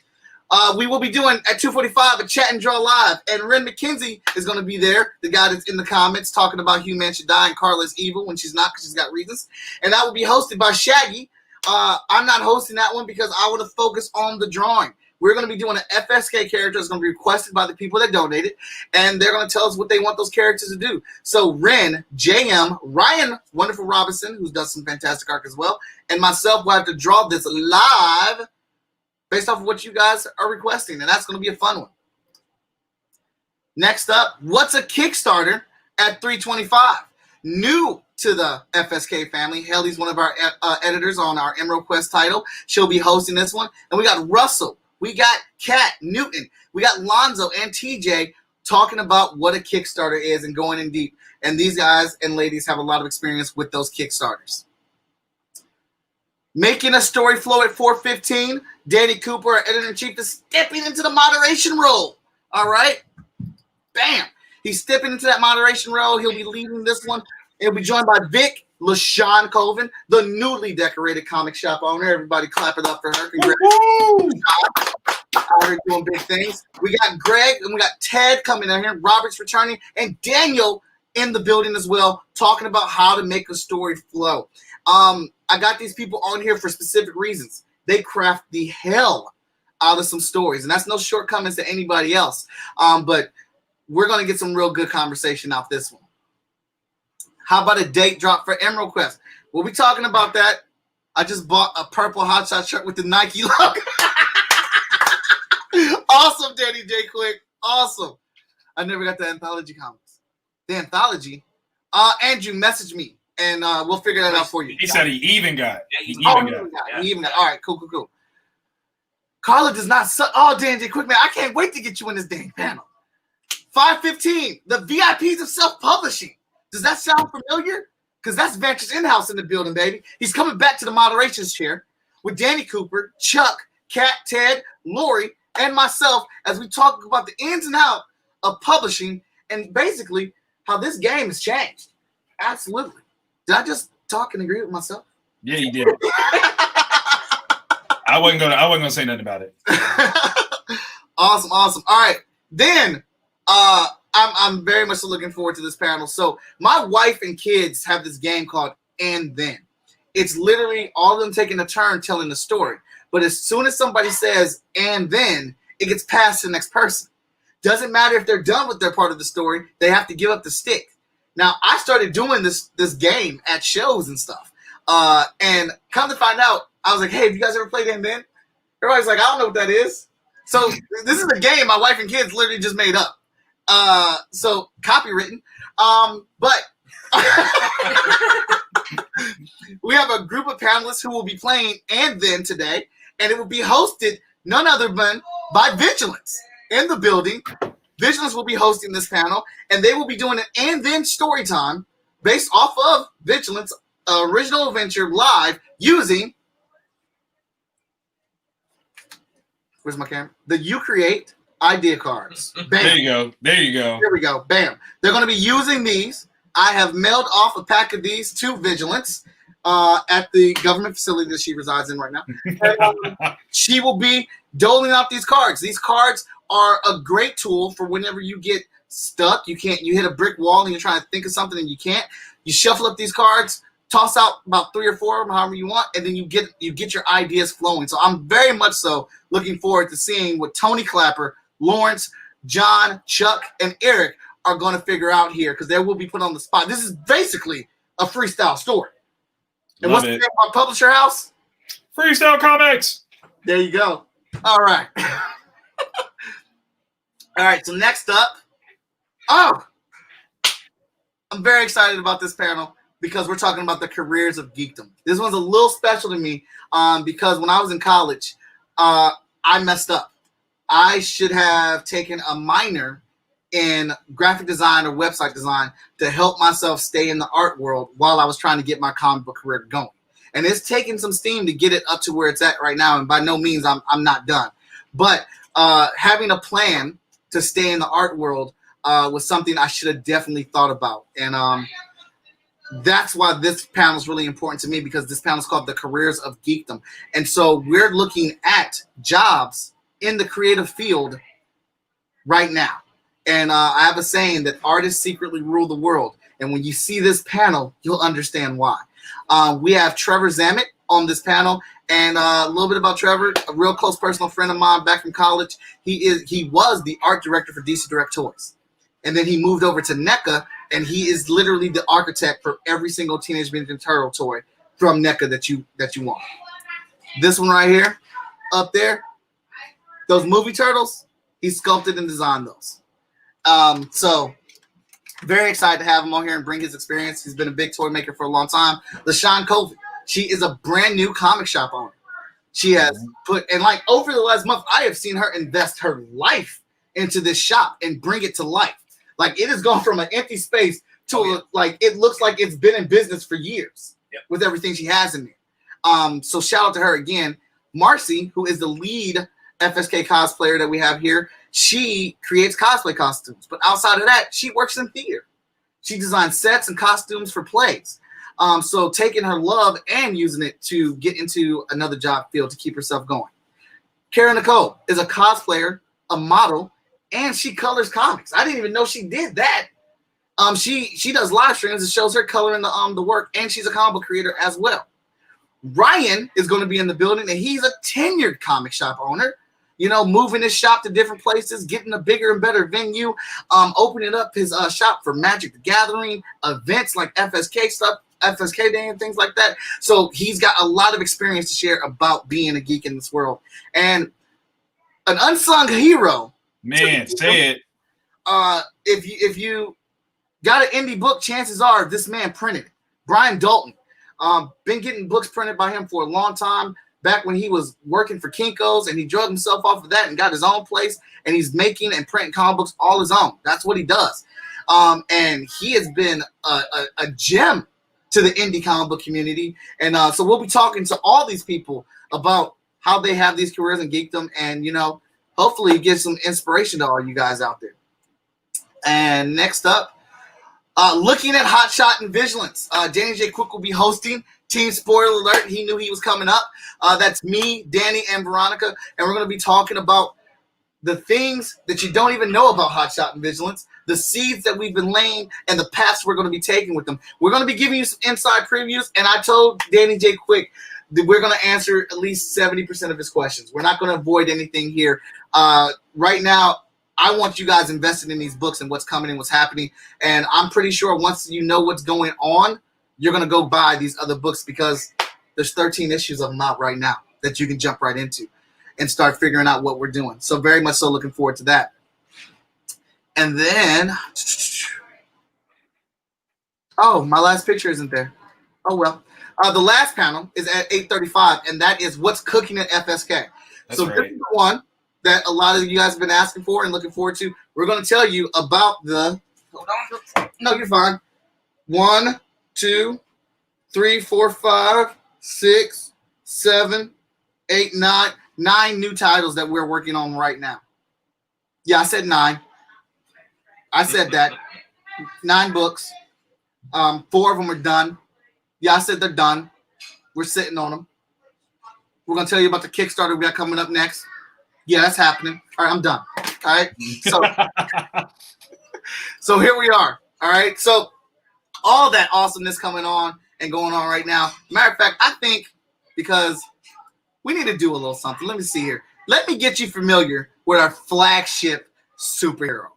Speaker 3: We will be doing at 2:45 a Chat and Draw Live, and Ren McKenzie is going to be there, the guy that's in the comments talking about Hugh Man should die and Carla's evil when she's not, because she's got reasons. And that will be hosted by Shaggy. I'm not hosting that one because I want to focus on the drawing. We're going to be doing an FSK character that's going to be requested by the people that donated, and they're going to tell us what they want those characters to do. So Ren, JM, Ryan Wonderful Robinson, who does some fantastic art as well, and myself will have to draw this live based off of what you guys are requesting, and that's going to be a fun one. Next up, what's a Kickstarter at 3:25? New to the FSK family, Haley's one of our editors on our Emerald Quest title. She'll be hosting this one. And we got Russell, we got Kat, Newton, we got Lonzo and TJ talking about what a Kickstarter is and going in deep. And these guys and ladies have a lot of experience with those Kickstarters. Making a story flow at 4:15. Danny Cooper, our editor-in-chief, is stepping into the moderation role. All right? Bam. He's stepping into that moderation role. He'll be leading this one. He'll be joined by Vic LaShawn Colvin, the newly decorated comic shop owner. Everybody clap it up for her. Congratulations. Her doing big things. We got Greg and we got Ted coming in here. Robert's returning. And Daniel in the building as well, talking about how to make a story flow. I got these people on here for specific reasons. They craft the hell out of some stories, and that's no shortcomings to anybody else. But we're going to get some real good conversation off this one. How about a date drop for Emerald Quest? We'll be talking about that. I just bought a purple hotshot shirt with the Nike logo. Awesome, Danny J. Quick. Awesome. I never got the anthology comics. The anthology? Andrew, message me, and we'll figure that out for you.
Speaker 6: He said he even got it.
Speaker 4: Yeah,
Speaker 6: He
Speaker 4: even
Speaker 6: got it.
Speaker 3: All right, cool. Carla does not suck. Oh, Danny J. Quick, man, I can't wait to get you in this dang panel. 5:15, the VIPs of self-publishing. Does that sound familiar? Because that's Ventures in-house in the building, baby. He's coming back to the moderations chair with Danny Cooper, Chuck, Kat, Ted, Lori, and myself as we talk about the ins and outs of publishing and basically how this game has changed. Absolutely. Did I just talk and agree with myself?
Speaker 6: Yeah, you did. I wasn't gonna say nothing about it.
Speaker 3: Awesome. All right. Then I'm very much looking forward to this panel. So my wife and kids have this game called And Then. It's literally all of them taking a turn telling the story. But as soon as somebody says and then, it gets passed to the next person. Doesn't matter if they're done with their part of the story, they have to give up the stick. Now, I started doing this game at shows and stuff. And come to find out, I was like, hey, have you guys ever played And Then? Everybody's like, I don't know what that is. So this is a game my wife and kids literally just made up. So copywritten. But we have a group of panelists who will be playing And Then today, and it will be hosted none other than by Vigilance in the building. Vigilance will be hosting this panel, and they will be doing an And Then story time based off of Vigilance original adventure live using, where's my camera? The You Create idea cards. Bam.
Speaker 6: There you go.
Speaker 3: There we go. Bam. They're going to be using these. I have mailed off a pack of these to Vigilance at the government facility that she resides in right now. And, she will be doling out these cards. These cards are a great tool for whenever you get stuck. You hit a brick wall and you're trying to think of something and you can't. You shuffle up these cards, toss out about 3 or 4 of them, however you want, and then you get your ideas flowing. So I'm very much so looking forward to seeing what Tony Clapper, Lawrence, John, Chuck, and Eric are going to figure out here, because they will be put on the spot. This is basically a freestyle story. And
Speaker 6: Love
Speaker 3: what's the
Speaker 6: it.
Speaker 3: name of our publisher house?
Speaker 6: Freestyle Comics.
Speaker 3: There you go. All right. All right, so next up, I'm very excited about this panel because we're talking about the careers of geekdom. This one's a little special to me because when I was in college, I messed up. I should have taken a minor in graphic design or website design to help myself stay in the art world while I was trying to get my comic book career going. And it's taken some steam to get it up to where it's at right now, and by no means I'm not done. But having a plan to stay in the art world was something I should have definitely thought about. And that's why this panel is really important to me, because this panel is called The Careers of Geekdom. And so we're looking at jobs in the creative field right now. And I have a saying that artists secretly rule the world. And when you see this panel, you'll understand why. We have Trevor Zammit on this panel. And a little bit about Trevor, a real close personal friend of mine back from college. He was the art director for DC Direct Toys. And then he moved over to NECA, and he is literally the architect for every single Teenage Mutant Ninja Turtle toy from NECA that you want. This one right here, up there, those movie turtles, he sculpted and designed those. So very excited to have him on here and bring his experience. He's been a big toy maker for a long time. LaShawn Colvin, she is a brand new comic shop owner. She has put, and like over the last month, I have seen her invest her life into this shop and bring it to life. Like it has gone from an empty space to like it looks like it's been in business for years with everything she has in there. So shout out to her again. Marcy, who is the lead FSK cosplayer that we have here, she creates cosplay costumes. But outside of that, she works in theater. She designs sets and costumes for plays. So taking her love and using it to get into another job field to keep herself going. Kara Nicole is a cosplayer, a model, and she colors comics. I didn't even know she did that. She does live streams and shows her coloring the work, and she's a comic book creator as well. Ryan is going to be in the building, and he's a tenured comic shop owner. You know, moving his shop to different places, getting a bigger and better venue, opening up his shop for Magic the Gathering, events like FSK stuff, FSKDAY and things like that. So he's got a lot of experience to share about being a geek in this world. And an unsung hero.
Speaker 6: Man, say it.
Speaker 3: If you got an indie book, chances are this man printed it. Brian Dalton. Been getting books printed by him for a long time. Back when he was working for Kinko's, and he drug himself off of that and got his own place, and he's making and printing comic books all his own. That's what he does. And he has been a gem to the indie comic book community. And so we'll be talking to all these people about how they have these careers in geekdom, and, you know, hopefully give some inspiration to all you guys out there. And next up, looking at Hotshot and Vigilance. Danny J. Quick will be hosting. Team spoiler alert, he knew he was coming up. That's me, Danny, and Veronica. And we're going to be talking about the things that you don't even know about Hotshot and Vigilance, the seeds that we've been laying, and the paths we're going to be taking with them. We're going to be giving you some inside previews, and I told Danny J. Quick that we're going to answer at least 70% of his questions. We're not going to avoid anything here. Right now, I want you guys invested in these books and what's coming and what's happening. And I'm pretty sure once you know what's going on, you're going to go buy these other books, because there's 13 issues of them out right now that you can jump right into and start figuring out what we're doing. So very much so looking forward to that. And then, oh, my last picture isn't there. Oh, well. The last panel is at 8:35, and that is what's cooking at FSK.
Speaker 6: That's
Speaker 3: so
Speaker 6: right.
Speaker 3: This is the one that a lot of you guys have been asking for and looking forward to. We're going to tell you about the, hold on. No, you're fine. 1, 2, 3, 4, 5, 6, 7, 8, 9 new titles that we're working on right now. Yeah, I said 9. I said that. 9 books. 4 of them are done. Yeah, I said they're done. We're sitting on them. We're going to tell you about the Kickstarter we got coming up next. Yeah, that's happening. All right, I'm done. All right. So here we are. All right. So all that awesomeness coming on and going on right now. Matter of fact, I think because we need to do a little something. Let me see here. Let me get you familiar with our flagship superhero.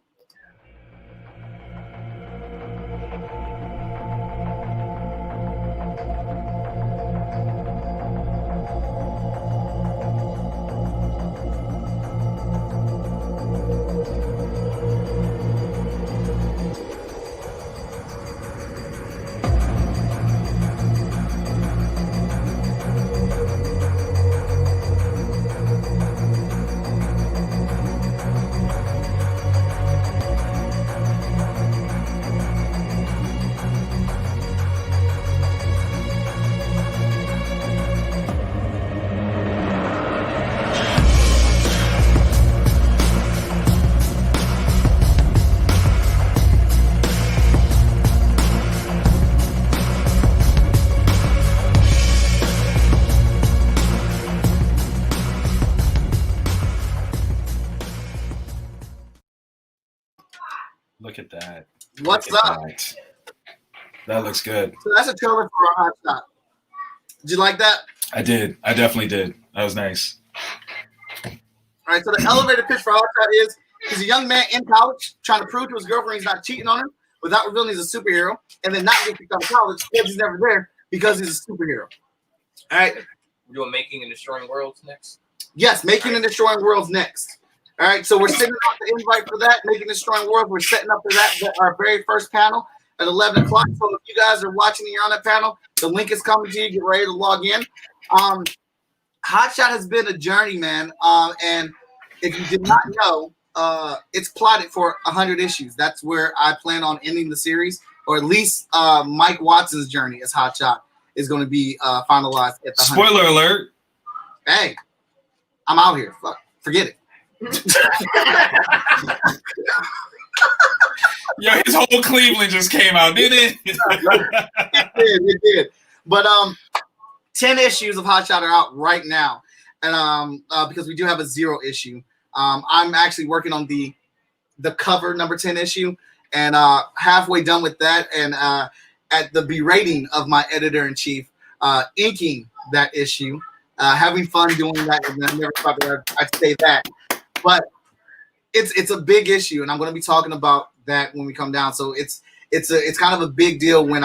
Speaker 6: Look at that.
Speaker 3: What's
Speaker 6: Look at
Speaker 3: up?
Speaker 6: That looks good.
Speaker 3: So that's a trailer for our hot shot. Did you like that?
Speaker 6: I did. I definitely did. That was nice.
Speaker 3: All right. So the elevator pitch for hot shot is he's a young man in college trying to prove to his girlfriend he's not cheating on her without revealing he's a superhero, and then not get kicked out of college because he's never there because he's a superhero. All right.
Speaker 4: We're doing Making and Destroying Worlds next.
Speaker 3: Yes, Making and Destroying Worlds next. All right, so we're sending out the invite for that, Making and Destroying Worlds. We're setting up for that, our very first panel at 11 o'clock. So if you guys are watching and you're on that panel, the link is coming to you. Get ready to log in. Hotshot has been a journey, man. And if you did not know, it's plotted for 100 issues. That's where I plan on ending the series, or at least Mike Watson's journey as Hotshot is going to be finalized at the 100.
Speaker 6: Spoiler alert.
Speaker 3: Hey, I'm out here. Fuck, forget it.
Speaker 6: Yo, his whole Cleveland just came out, didn't it?
Speaker 3: It did. But 10 issues of Hotshot are out right now, and because we do have a 0 issue. I'm actually working on the cover number 10 issue, and halfway done with that, and at the berating of my editor-in-chief, inking that issue, having fun doing that, and I never thought that I'd say that. But it's a big issue, and I'm going to be talking about that when we come down. So it's kind of a big deal when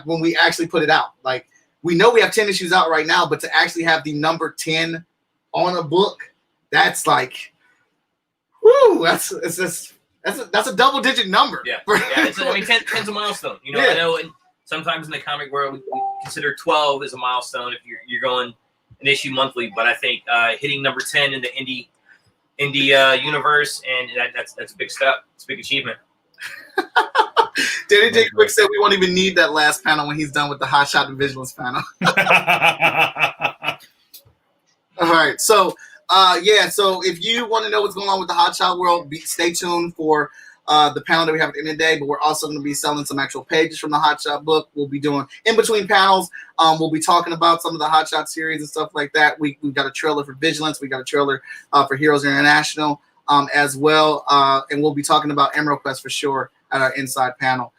Speaker 3: when we actually put it out. Like, we know we have 10 issues out right now, but to actually have the number 10 on a book, that's like, whoo, that's a double-digit number.
Speaker 4: Yeah, yeah. 10's a milestone. You know,
Speaker 3: Yeah.
Speaker 4: I know, and sometimes in the comic world, we consider 12 as a milestone if you're going an issue monthly. But I think hitting number 10 in the indie universe, and that's a big step. It's a big achievement.
Speaker 3: Danny J. Quick said we won't even need that last panel when he's done with the Hotshot and Vigilance panel. All right, so so if you want to know what's going on with the Hotshot world, stay tuned for the panel that we have at the end of the day. But we're also going to be selling some actual pages from the Hotshot book. We'll be doing in between panels. We'll be talking about some of the Hotshot series and stuff like that. We've got a trailer for Vigilance. We got a trailer for Heroes International as well, and we'll be talking about Emerald Quest for sure at our inside panel.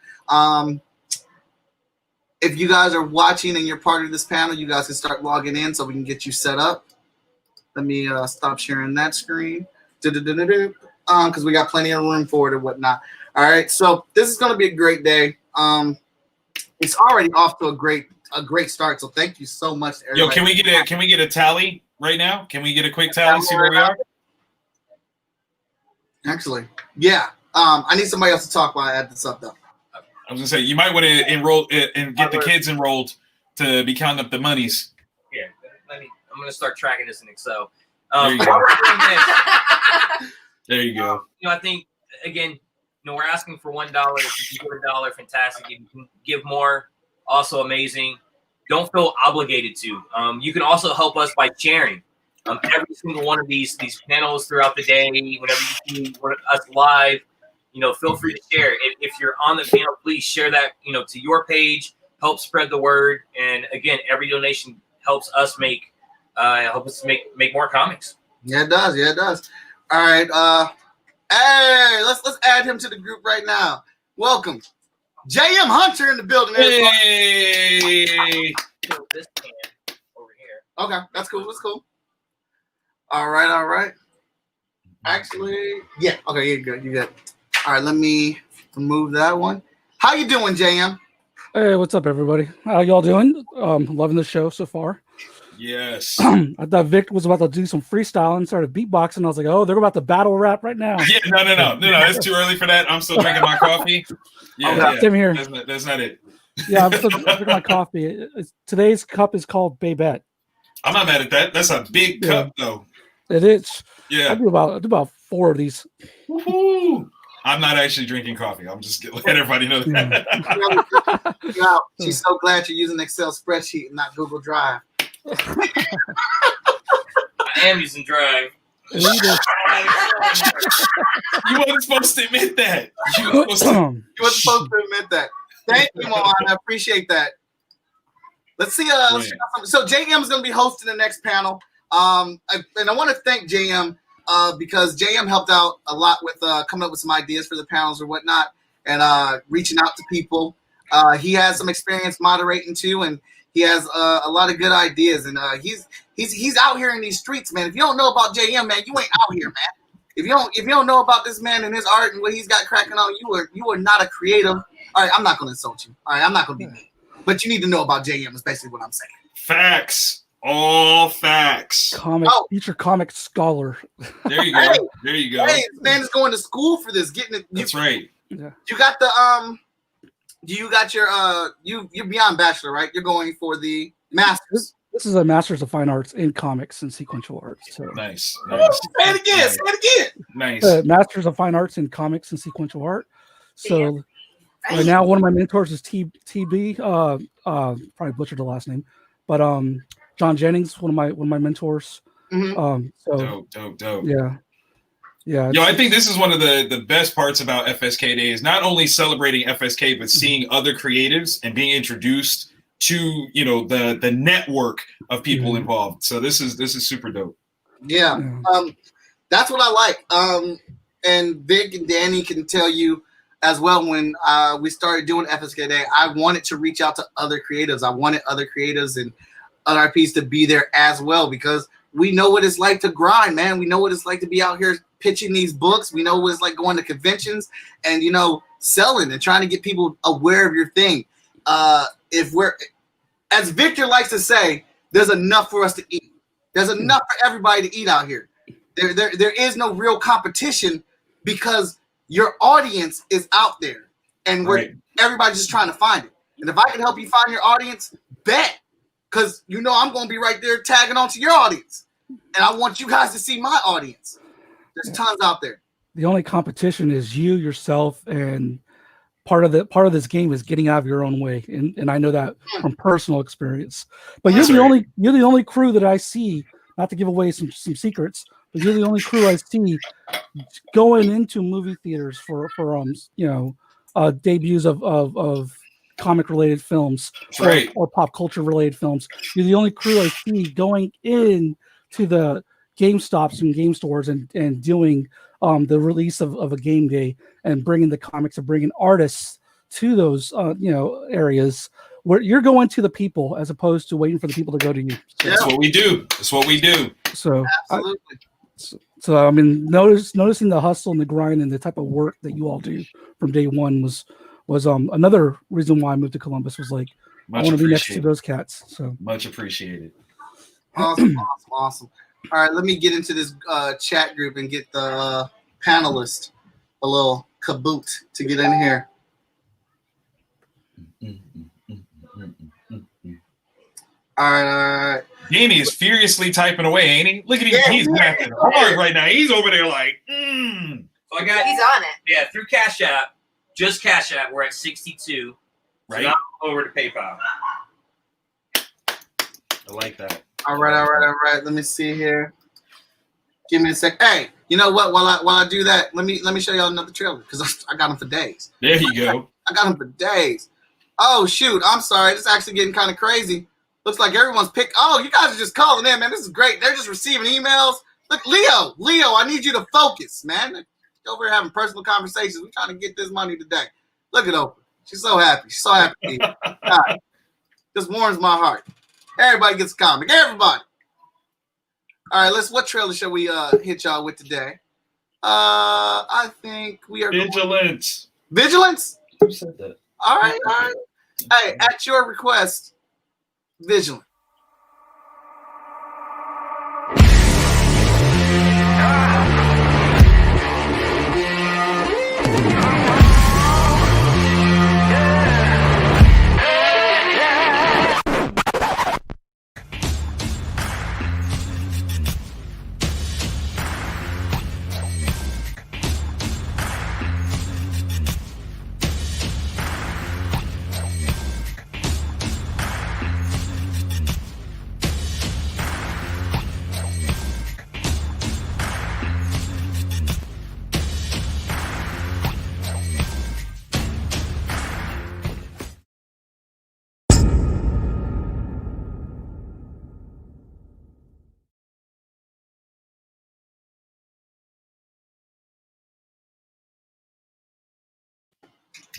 Speaker 3: If you guys are watching and you're part of this panel, you guys can start logging in so we can get you set up. Let me stop sharing that screen. Because we got plenty of room for it and whatnot. All right, so this is going to be a great day. It's already off to a great start. So thank you so much to everybody.
Speaker 6: Yo, can we get a tally right now? Can we get a quick tally? See where we are.
Speaker 3: Actually, yeah. I need somebody else to talk while I add this up, though.
Speaker 6: I was gonna say you might want to enroll and get the kids enrolled to be counting up the monies.
Speaker 4: Yeah, I'm gonna start tracking this in Excel.
Speaker 6: There you go. There you go.
Speaker 4: You know, I think again, we're asking for $1. If you give $1, fantastic. If you can give more, also amazing. Don't feel obligated to. You can also help us by sharing every single one of these panels throughout the day. Whenever you see us live, feel free to share. If you're on the panel, please share that, to your page. Help spread the word. And again, every donation helps us make more comics.
Speaker 3: Yeah, it does. All right. Hey, let's add him to the group right now. Welcome, JM Hunter in the building.
Speaker 6: Hey.
Speaker 4: So this can over here.
Speaker 3: Okay, that's cool. That's cool. All right. Actually, yeah. Okay, you're good. You're good. All right, let me remove that one. How you doing, JM?
Speaker 7: Hey, what's up, everybody? How y'all doing? Loving the show so far.
Speaker 6: Yes.
Speaker 7: I thought Vic was about to do some freestyle and started beatboxing. I was like, oh, they're about to battle rap right now.
Speaker 6: Yeah, no. It's too early for that. I'm still drinking my coffee. Yeah,
Speaker 7: Same here.
Speaker 6: That's not it.
Speaker 7: Yeah, I'm still drinking my coffee. Today's cup is called Babette.
Speaker 6: I'm not mad at that. That's a big cup, though.
Speaker 7: It is.
Speaker 6: Yeah.
Speaker 7: I do about 4 of these.
Speaker 6: Woo-hoo. I'm not actually drinking coffee. I'm just letting everybody know that.
Speaker 3: No, she's so glad you're using Excel spreadsheet and not Google Drive.
Speaker 4: I am using Drive.
Speaker 7: It is.
Speaker 6: You weren't supposed to admit that. You were supposed to.
Speaker 3: You weren't supposed to admit that. Thank you, Moana. I appreciate that. Let's see. So JM is going to be hosting the next panel. And I want to thank JM because JM helped out a lot with coming up with some ideas for the panels or whatnot, and reaching out to people. He has some experience moderating too, and he has a lot of good ideas. And he's out here in these streets, man. If you don't know about JM, man, you ain't out here, man. If you don't know about this man and his art and what he's got cracking on, you are not a creative. All right, I'm not going to insult you. All right, I'm not going to be mean. But you need to know about JM is basically what I'm saying.
Speaker 6: Facts. All facts.
Speaker 7: Future comic scholar.
Speaker 6: There you go. There you go.
Speaker 3: Hey, this man is going to school for this. Getting it.
Speaker 6: That's right.
Speaker 7: Yeah.
Speaker 3: You got the you got your you're beyond bachelor, right? You're going for the master's.
Speaker 7: This is a master's of fine arts in comics and sequential art. So
Speaker 6: Nice.
Speaker 3: Say it again. Say it again.
Speaker 6: Nice.
Speaker 7: master's of fine arts in comics and sequential art. So right now, one of my mentors is TB. Probably butchered the last name, but John Jennings, one of my mentors.
Speaker 3: Mm-hmm.
Speaker 7: So
Speaker 6: Dope.
Speaker 7: yeah.
Speaker 6: Yo, I think this is one of the best parts about FSK Day is not only celebrating FSK, but seeing other creatives and being introduced to the network of people involved. So this is super dope.
Speaker 3: Yeah. That's what I like. And Vic and Danny can tell you as well. When we started doing FSK Day, I wanted to reach out to other creatives. I wanted other creatives and other RPs to be there as well, because we know what it's like to grind, man. We know what it's like to be out here pitching these books. We know what it's like going to conventions and, selling and trying to get people aware of your thing. As Victor likes to say, there's enough for us to eat. There's enough for everybody to eat out here. There is no real competition because your audience is out there and everybody's just trying to find it. And if I can help you find your audience, bet. Because I'm going to be right there tagging onto your audience. And I want you guys to see my audience. There's tons out there.
Speaker 7: The only competition is you, yourself, and part of this game is getting out of your own way. And I know that from personal experience. But you're the only crew that I see, not to give away some secrets, but you're the only crew I see going into movie theaters for debuts of comic related films or pop culture related films. You're the only crew I see going in to the GameStops and game stores and doing the release of a game day and bringing the comics and bringing artists to those areas where you're going to the people as opposed to waiting for the people to go to you. So,
Speaker 6: that's what we do. That's what we do.
Speaker 7: So
Speaker 3: absolutely.
Speaker 7: So I mean, noticing the hustle and the grind and the type of work that you all do from day one was another reason why I moved to Columbus. Was like I want to be next to those cats. So
Speaker 6: much appreciated.
Speaker 3: Awesome. All right, let me get into this chat group and get the panelist a little kaboot to get in here. All right.
Speaker 6: Danny is furiously typing away, ain't he? Look at him. He's mapping hard right now. He's over there like,
Speaker 4: So I got
Speaker 5: he's on it.
Speaker 4: Yeah, through Cash App, just Cash App, we're at 62.
Speaker 6: Right.
Speaker 4: So now over to PayPal.
Speaker 6: I like that.
Speaker 3: All right. Let me see here. Give me a sec. Hey, you know what? While I do that, let me show y'all another trailer because I got them for days.
Speaker 6: There you go.
Speaker 3: I got them for days. Oh shoot! I'm sorry. This is actually getting kind of crazy. Looks like everyone's picked. Oh, you guys are just calling in, man. This is great. They're just receiving emails. Look, Leo, I need you to focus, man. Over here having personal conversations. We're trying to get this money today. Look at Oprah. She's so happy. She's so happy. God, just warms my heart. Everybody gets a comic. Everybody. All right, what trailer shall we hit y'all with today? I think we are
Speaker 6: Vigilance.
Speaker 3: Vigilance?
Speaker 6: Who said that?
Speaker 3: All right. Hey, at your request, Vigilance.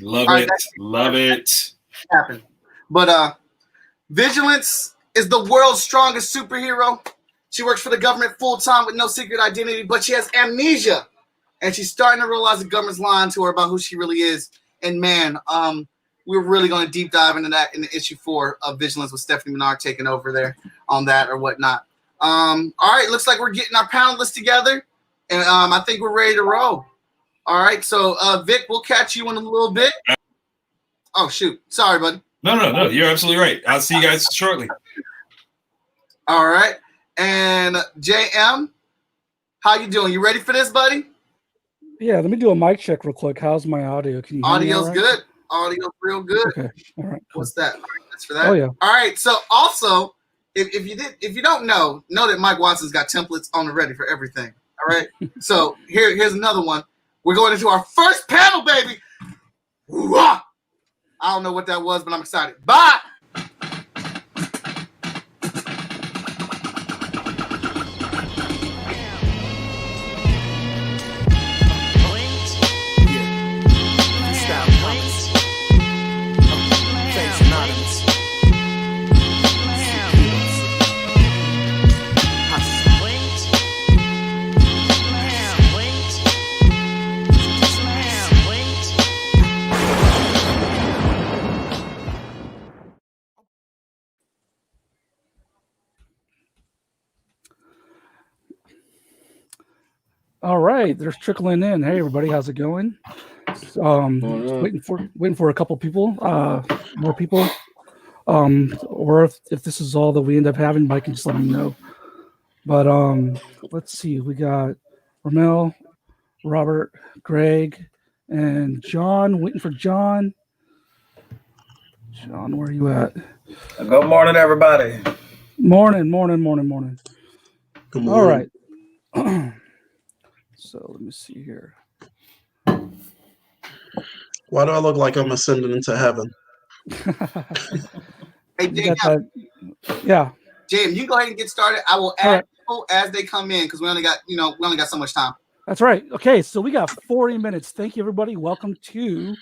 Speaker 6: Love
Speaker 3: All
Speaker 6: it.
Speaker 3: right,
Speaker 6: Love it.
Speaker 3: Happen. But Vigilance is the world's strongest superhero. She works for the government full time with no secret identity, but she has amnesia, and she's starting to realize the government's lying to her about who she really is. And man, we're really going to deep dive into that in the issue 4 of Vigilance with Stephanie Menard taking over there on that or whatnot. All right, looks like we're getting our panelists together, and I think we're ready to roll. All right, so Vic, we'll catch you in a little bit. Oh shoot, sorry, buddy.
Speaker 6: No. You're absolutely right. I'll see you guys shortly.
Speaker 3: All right, and JM, how you doing? You ready for this, buddy?
Speaker 7: Yeah, let me do a mic check real quick. How's my audio? Can you hear me all
Speaker 3: Audio's
Speaker 7: right?
Speaker 3: good. Audio's real good.
Speaker 7: Okay. All right. Cool.
Speaker 3: What's that? All right, that's for that.
Speaker 7: Oh yeah.
Speaker 3: All right. So also, if you don't know that Mike Watson's got templates on the ready for everything. All right. So here's another one. We're going into our first panel, baby. Woo-ah! I don't know what that was, but I'm excited. Bye.
Speaker 8: FREESTYLE KOMICS. Thanks, Anonymous.
Speaker 7: All right, there's trickling in. Hey everybody, how's it going? Waiting for a couple people, more people. Or if this is all that we end up having, Mike can just let me know. But let's see, we got Ramel, Robert, Greg, and John. Waiting for John. John, where are you at?
Speaker 9: Good morning, everybody.
Speaker 7: Morning.
Speaker 8: Good morning.
Speaker 7: All right. So let me see here.
Speaker 8: Why do I look like I'm ascending into heaven?
Speaker 3: Hey,
Speaker 7: You got
Speaker 3: JM,
Speaker 7: that? Yeah.
Speaker 3: you can go ahead and get started. I will
Speaker 7: All
Speaker 3: add
Speaker 7: right.
Speaker 3: people as they come in because we only got so much time.
Speaker 7: That's right. Okay, so we got 40 minutes. Thank you, everybody. Welcome to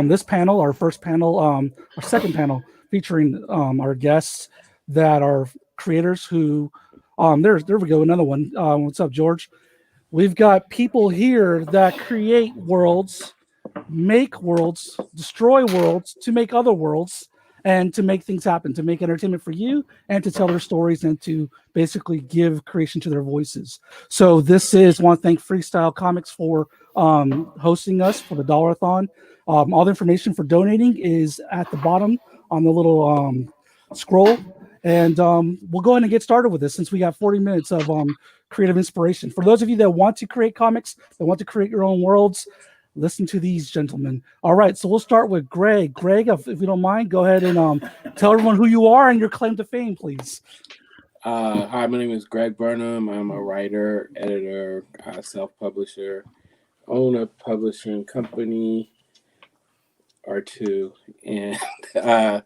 Speaker 7: this panel, our first panel, our second panel, featuring our guests that are creators who, there we go, another one. What's up, George? We've got people here that create worlds, make worlds, destroy worlds to make other worlds, and to make things happen, to make entertainment for you, and to tell their stories, and to basically give creation to their voices. So this is, I want to thank FREESTYLE KOMICS for hosting us for the Dolla-Thon. All the information for donating is at the bottom on the little scroll. And we'll go ahead and get started with this since we got 40 minutes of creative inspiration. For those of you that want to create comics, that want to create your own worlds, listen to these gentlemen. All right, so we'll start with Greg. Greg, if you don't mind, go ahead and tell everyone who you are and your claim to fame, please.
Speaker 10: Hi, my name is Greg Burnham. I'm a writer, editor, self-publisher, own a publishing company or two, and I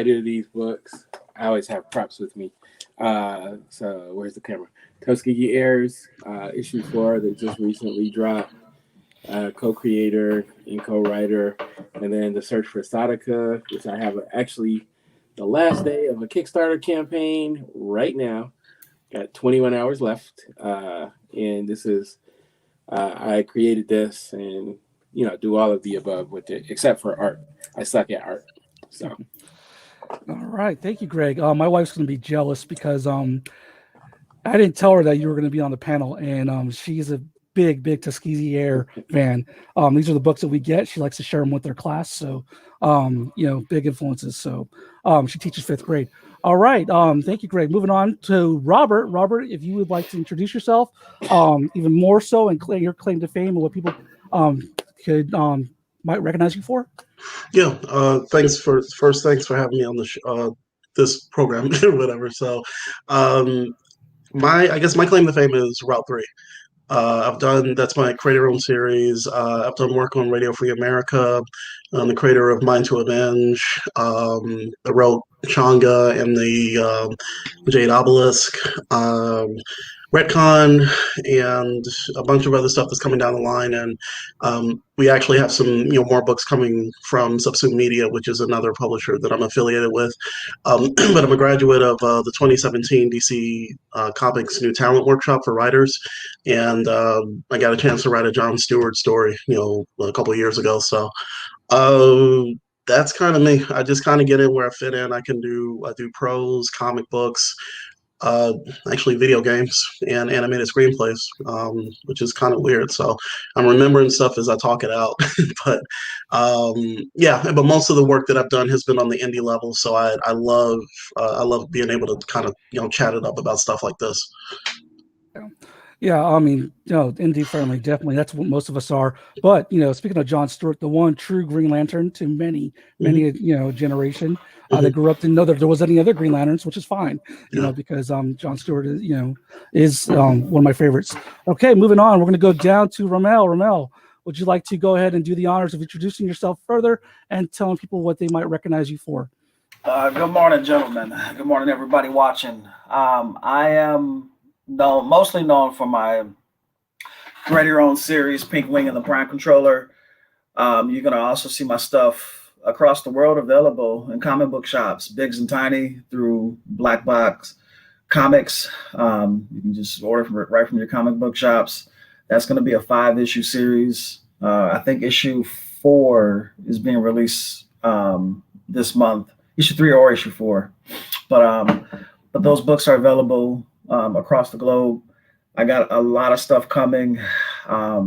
Speaker 10: do these books. I always have props with me. So where's the camera? Tuskegee Airs, issue 4 that just recently dropped. Co-creator and co-writer, and then The Search for Sadaka, which I have actually the last day of a Kickstarter campaign right now. Got 21 hours left, and this is I created this and do all of the above with it except for art. I suck at art. So
Speaker 7: all right, thank you, Greg. My wife's going to be jealous because I didn't tell her that you were going to be on the panel, and she's a big Tuskegee Air fan. These are the books that we get. She likes to share them with her class, so big influences. So she teaches 5th grade. All right, thank you, Greg. Moving on to Robert. Robert, if you would like to introduce yourself even more so and your claim to fame and what people might recognize you for.
Speaker 8: Yeah, thanks for having me on the this program or whatever. So I guess my claim to fame is Route 3. That's my creator-owned series. I've done work on Radio Free America. I'm the creator of Mind to Avenge. I wrote Changa and the Jade Obelisk, Retcon, and a bunch of other stuff that's coming down the line. And we actually have some more books coming from Subsume Media, which is another publisher that I'm affiliated with. But I'm a graduate of the 2017 DC Comics New Talent Workshop for writers, and I got a chance to write a John Stewart story, a couple of years ago. So that's kind of me. I just kind of get in where I fit in. I do prose, comic books, actually video games and animated screenplays, which is kind of weird. So I'm remembering stuff as I talk it out. But but most of the work that I've done has been on the indie level. So I love being able to kind of chat it up about stuff like this.
Speaker 7: Yeah, I mean, indie friendly, definitely. That's what most of us are. But speaking of John Stewart, the one true Green Lantern to many generation that grew up didn't know that there was any other Green Lanterns, which is fine, because John Stewart is one of my favorites. Okay, moving on, we're going to go down to Ramel. Ramel, would you like to go ahead and do the honors of introducing yourself further and telling people what they might recognize you for?
Speaker 9: Good morning, gentlemen. Good morning, everybody watching. I am mostly known for my creator-owned series, Pink Wing and the Prime Controller. You're going to also see my stuff across the world available in comic book shops, Bigs and Tiny, through Black Box Comics. You can just order right from your comic book shops. That's going to be a 5-issue series. I think issue 4 is being released this month. Issue 3 or issue 4. But those books are available across the globe. I got a lot of stuff coming. But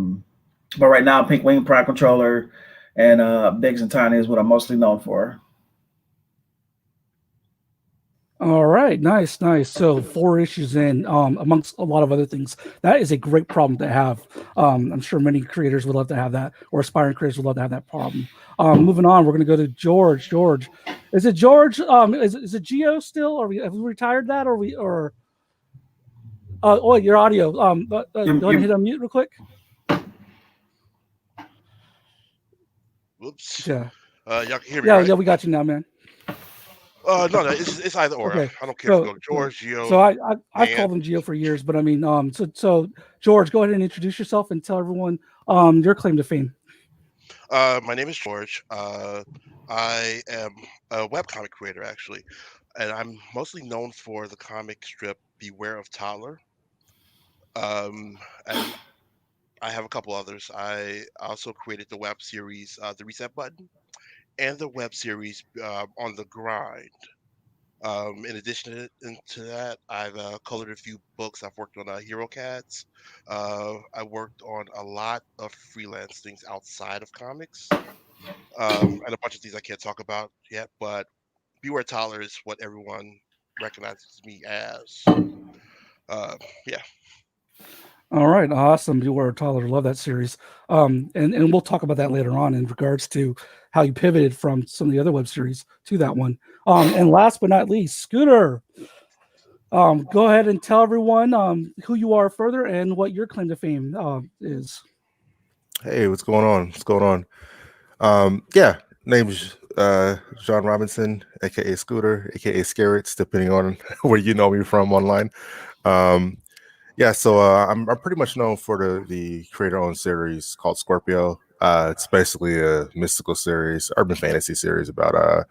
Speaker 9: right now, Pink Wing, Prime Controller, and Bigs and Tiny is what I'm mostly known for.
Speaker 7: All right, nice. So 4 issues in, amongst a lot of other things. That is a great problem to have. I'm sure many creators would love to have that, or aspiring creators would love to have that problem. Moving on, we're going to go to George. George, is it George? Is it Geo still? Or have we retired that? Or your audio. Go ahead and hit unmute real quick.
Speaker 11: Whoops.
Speaker 7: Yeah.
Speaker 11: Y'all can hear me,
Speaker 7: Yeah,
Speaker 11: right?
Speaker 7: yeah, we got you now, man.
Speaker 11: No, it's either or.
Speaker 7: Okay.
Speaker 11: I don't care if you go to George, Geo.
Speaker 7: So I've called him Geo for years, but I mean, so George, go ahead and introduce yourself and tell everyone your claim to fame.
Speaker 11: My name is George. I am a webcomic creator, actually, and I'm mostly known for the comic strip Beware of Toddler. And I have a couple others. I also created the web series The Reset Button and the web series On the Grind. In addition to that, I've colored a few books. I've worked on Hero Cats. I worked on a lot of freelance things outside of comics, and a bunch of things I can't talk about yet. But Beware Toddler is what everyone recognizes me as. Yeah.
Speaker 7: All right, awesome. Beware Toddler, love that series. And we'll talk about that later on in regards to how you pivoted from some of the other web series to that one. And last but not least, Scooter. Go ahead and tell everyone who you are further and what your claim to fame is.
Speaker 12: Hey, what's going on? What's going on? Yeah, name's John Robinson, aka Scooter, aka Scarrets, depending on where you know me from online. Yeah, so I'm pretty much known for the creator-owned series called Scorpio. It's basically a mystical series, urban fantasy series about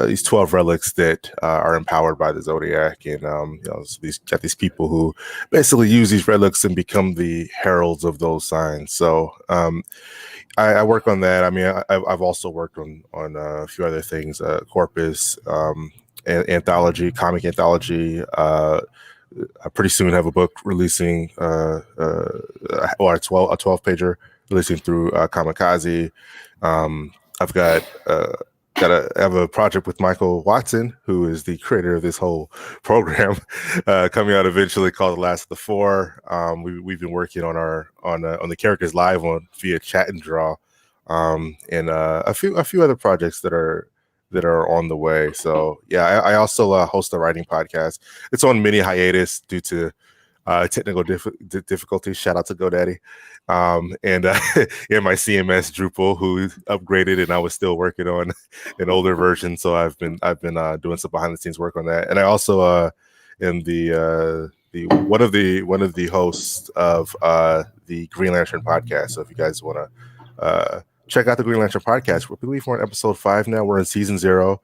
Speaker 12: these 12 relics that are empowered by the zodiac, and so these people who basically use these relics and become the heralds of those signs. So I work on that. I mean, I've also worked on a few other things, Corpus, anthology, comic anthology. I pretty soon have a book releasing, or a 12 pager releasing through Kamikaze. I've got I have a project with Michael Watson, who is the creator of this whole program, coming out eventually, called The Last of the Four. We've been working on on the characters live via chat and draw, and a few other projects that are on the way. So yeah, I also host a writing podcast. It's on mini hiatus due to technical difficulties. Shout out to GoDaddy, and yeah, my CMS Drupal, who upgraded, and I was still working on an older version. So I've been doing some behind the scenes work on that, and I also am the one of the hosts of the Green Lantern podcast. So if you guys want to check out the Green Lantern podcast, we believe we're on episode 5 now. We're in season 0.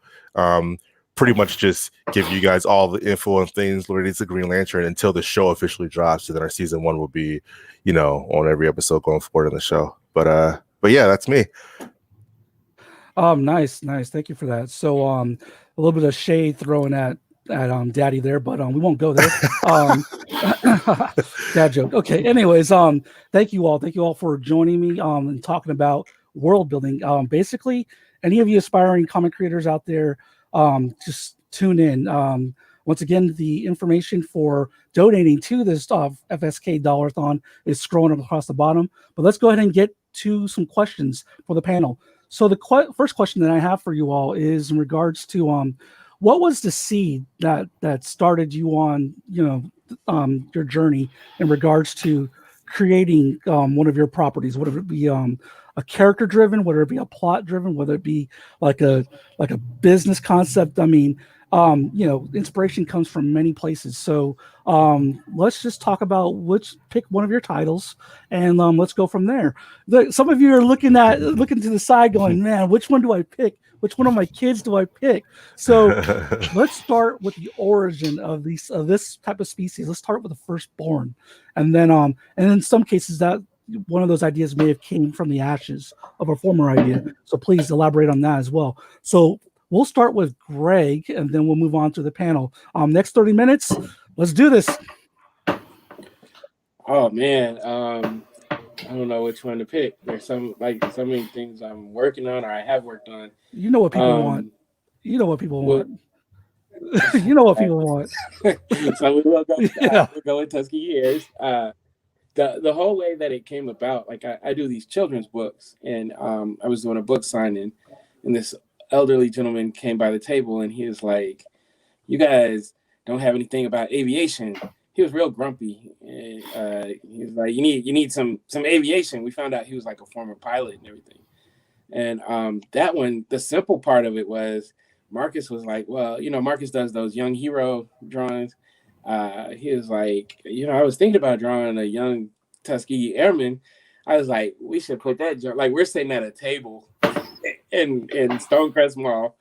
Speaker 12: Pretty much just give you guys all the info and things related to Green Lantern until the show officially drops. So then our season 1 will be, on every episode going forward on the show. But yeah, that's me.
Speaker 7: Nice. Thank you for that. So a little bit of shade thrown at Daddy there, but we won't go there. Dad joke. Okay. Anyways, thank you all for joining me and talking about world building. Basically, any of you aspiring comic creators out there, just tune in. Once again, the information for donating to this FSK Dolla-Thon is scrolling across the bottom. But let's go ahead and get to some questions for the panel. So the first question that I have for you all is in regards to what was the seed that started you on your journey in regards to creating one of your properties, whether it be a character driven, whether it be a plot driven, whether it be like a business concept. I mean, inspiration comes from many places. So let's just talk about pick one of your titles and let's go from there. Some of you are looking to the side going, man, which one do I pick? Which one of my kids do I pick? So let's start with the origin of this type of species. Let's start with the firstborn, and then in some cases that one of those ideas may have came from the ashes of a former idea. So please elaborate on that as well. So we'll start with Greg, and then we'll move on to the panel. Next 30 minutes, let's do this.
Speaker 10: Oh man, I don't know which one to pick. There's so many things I'm working on or I have worked on.
Speaker 7: You know what people want. You know what people want. You know what people want.
Speaker 10: So we will go. We'll go with Tusky Years. The whole way that it came about, like I do these children's books, and I was doing a book signing, and this elderly gentleman came by the table, and he was like, "You guys don't have anything about aviation." He was real grumpy. And, he was like, "You need some aviation." We found out he was like a former pilot and everything. And that one, the simple part of it was Marcus was like, well, Marcus does those young hero drawings. He was like, I was thinking about drawing a young Tuskegee Airman. I was like, we should put that, like we're sitting at a table in Stonecrest Mall.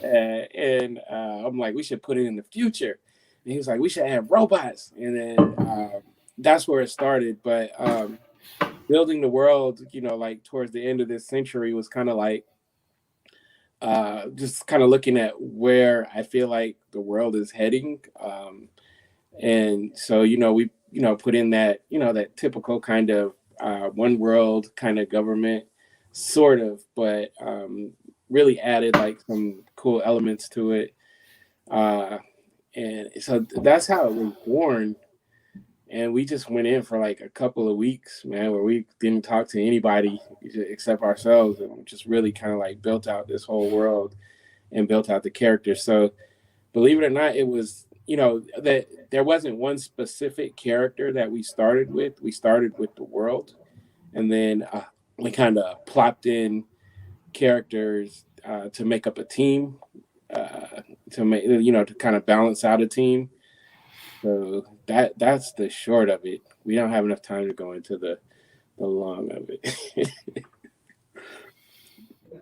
Speaker 10: And I'm like, we should put it in the future. And he was like, we should have robots. And then that's where it started. But building the world, like towards the end of this century was kind of like just kind of looking at where I feel like the world is heading. And so, we, put in that, that typical kind of one world kind of government, sort of, but really added like some cool elements to it. And so that's how it was born. And we just went in for like a couple of weeks, man, where we didn't talk to anybody except ourselves, and just really kind of like built out this whole world and built out the characters. So believe it or not, it was, that there wasn't one specific character that we started with. We started with the world, and then we kind of plopped in characters to make up a team, to make to kind of balance out a team. So that's the short of it. We don't have enough time to go into the long of it.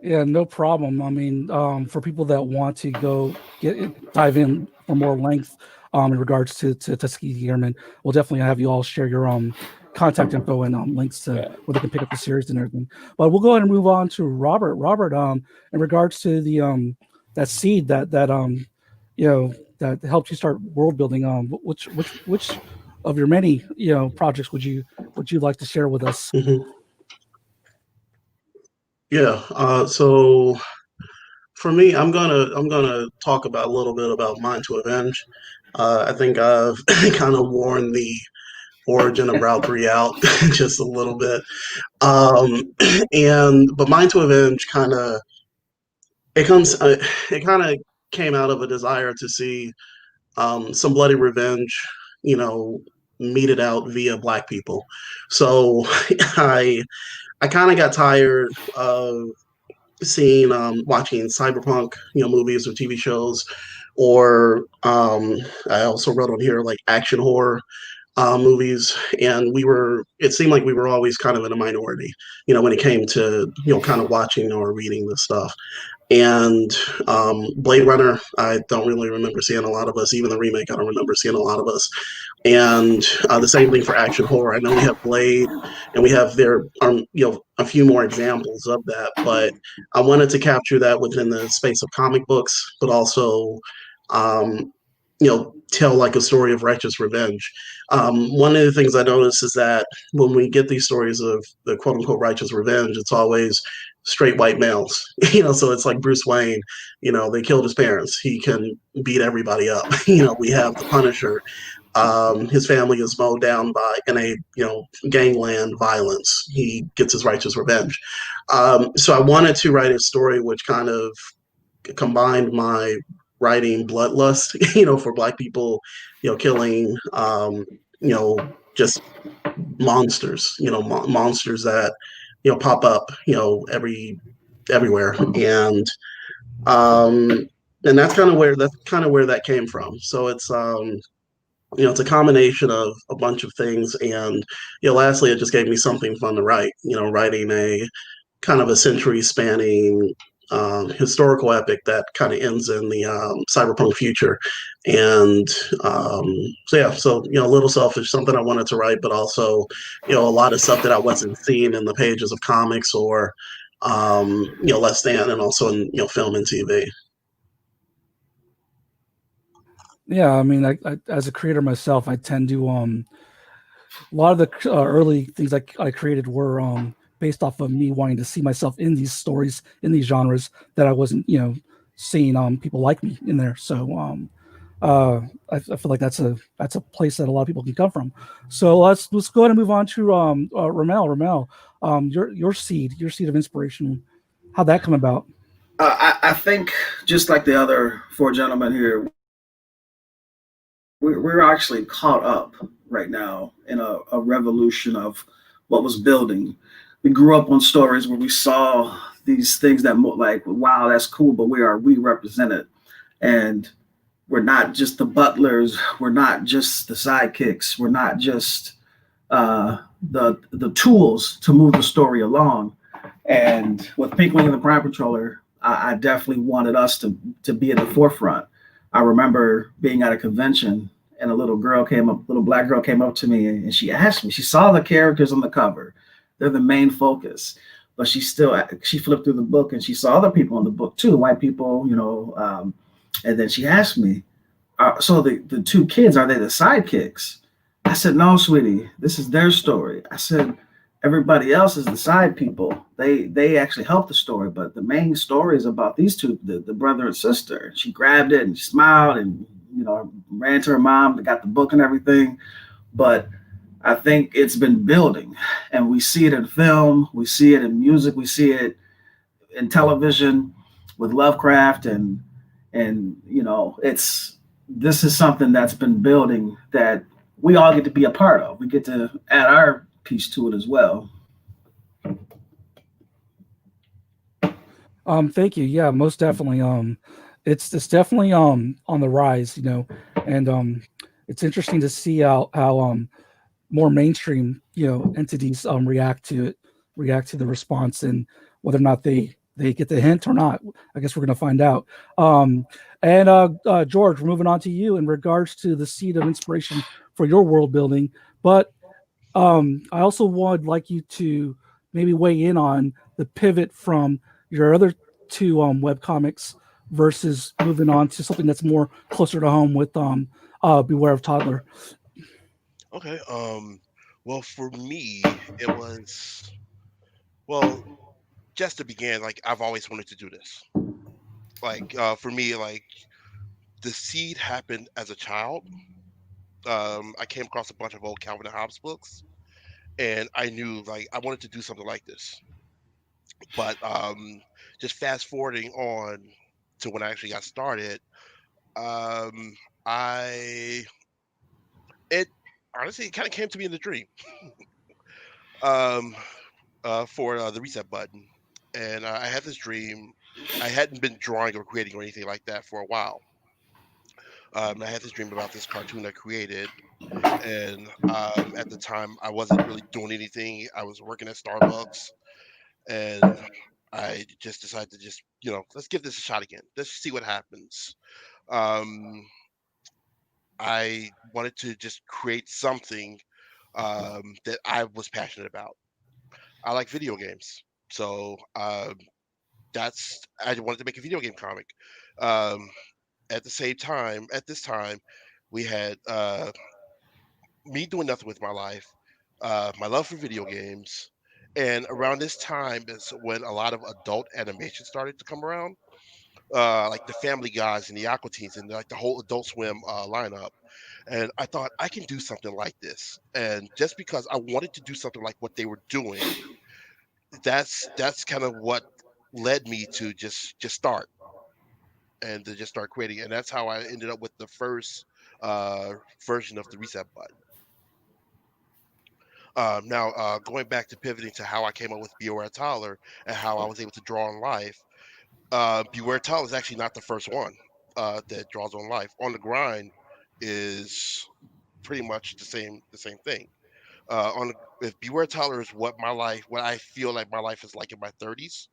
Speaker 7: Yeah, no problem. I mean, for people that want to go dive in for more length in regards to Tuskegee Airmen, we'll definitely have you all share your contact info and links to where they can pick up the series and everything. But we'll go ahead and move on to Robert. Robert, in regards to the that seed that that helped you start world building, which of your many projects would you like to share with us?
Speaker 8: Yeah. So for me, I'm gonna talk about a little bit about Mind to Avenge. I think I've kind of worn the origin of Route 3 out just a little bit. But Mind to Avenge it kind of came out of a desire to see some bloody revenge, meted out via Black people. So I kind of got tired of watching cyberpunk, movies or TV shows, or I also wrote on here like action horror movies, and it seemed like we were always kind of in a minority, when it came to, kind of watching or reading this stuff. And Blade Runner, I don't really remember seeing a lot of us. Even the remake, I don't remember seeing a lot of us. And the same thing for action horror. I know we have Blade, and we have a few more examples of that. But I wanted to capture that within the space of comic books, but also, tell like a story of righteous revenge. One of the things I noticed is that when we get these stories of the quote unquote righteous revenge, it's always straight white males, so it's like Bruce Wayne, they killed his parents. He can beat everybody up. We have the Punisher. His family is mowed down in a gangland violence. He gets his righteous revenge. So I wanted to write a story which kind of combined my writing bloodlust, for Black people, killing, just monsters, monsters that pop up, everywhere, and that's kind of where that came from. So it's it's a combination of a bunch of things, and lastly, it just gave me something fun to write. Writing a kind of a century spanning historical epic that kind of ends in the cyberpunk future. And so a little selfish, something I wanted to write, but also a lot of stuff that I wasn't seeing in the pages of comics or less than, and also in film and TV.
Speaker 7: Yeah, I mean, I as a creator myself, I tend to a lot of the early things I created were based off of me wanting to see myself in these stories, in these genres that I wasn't, seeing people like me in there. So I feel like that's a place that a lot of people can come from. So let's go ahead and move on to Ramel. Ramel, your seed of inspiration, how'd that come about?
Speaker 9: I think just like the other four gentlemen here, we're actually caught up right now in a revolution of what was building. We grew up on stories where we saw these things that like, wow, that's cool, but where are we represented? And we're not just the butlers. We're not just the sidekicks. We're not just the tools to move the story along. And with Pink Wing and the Prime Controller, I definitely wanted us to be at the forefront. I remember being at a convention and a little black girl came up to me and she asked me, she saw the characters on the cover. They're the main focus, but she flipped through the book and she saw other people in the book too, white people, and then she asked me, so the two kids, are they the sidekicks? I said, no, sweetie, this is their story. I said, everybody else is the side people. They actually help the story, but the main story is about these two, the brother and sister. She grabbed it and she smiled and ran to her mom, got the book and everything. But I think it's been building, and we see it in film, we see it in music, we see it in television with Lovecraft, and this is something that's been building that we all get to be a part of. We get to add our piece to it as well.
Speaker 7: Thank you. Yeah, most definitely. It's definitely on the rise, and it's interesting to see how more mainstream entities react to the response, and whether or not they get the hint or not. I guess we're going to find out. And George, we're moving on to you in regards to the seed of inspiration for your world building. But I also would like you to maybe weigh in on the pivot from your other two web comics versus moving on to something that's more closer to home with Beware of Toddler.
Speaker 11: Okay. Well, for me, it was well just to begin. Like I've always wanted to do this. Like for me, like the seed happened as a child. I came across a bunch of old Calvin and Hobbes books, and I knew like I wanted to do something like this. But just fast forwarding on to when I actually got started, um, I it honestly kind of came to me in the dream. um, for the reset button, and I had this dream. I hadn't been drawing or creating or anything like that for a while. I had this dream about this cartoon I created, and at the time I wasn't really doing anything. I was working at Starbucks, and I just decided to just let's give this a shot again. Let's see what happens. Um, I wanted to just create something that I was passionate about. I like video games, so that's I wanted to make a video game comic. Um, at the same time, at this time, we had me doing nothing with my life, my love for video games, and around this time is when a lot of adult animation started to come around, like the Family Guys and the Aqua Teens and like the whole Adult Swim lineup. And I thought I can do something like this. And just because I wanted to do something like what they were doing, that's kind of what led me to just start and to just start creating. And that's how I ended up with the first version of the reset button. Now, going back to pivoting to how I came up with Beware Toddler and how I was able to draw on life, Beware Toddler is actually not the first one that draws on life. On the Grind is pretty much the same thing. If Beware Toddler is what I feel like my life is like in my 30s,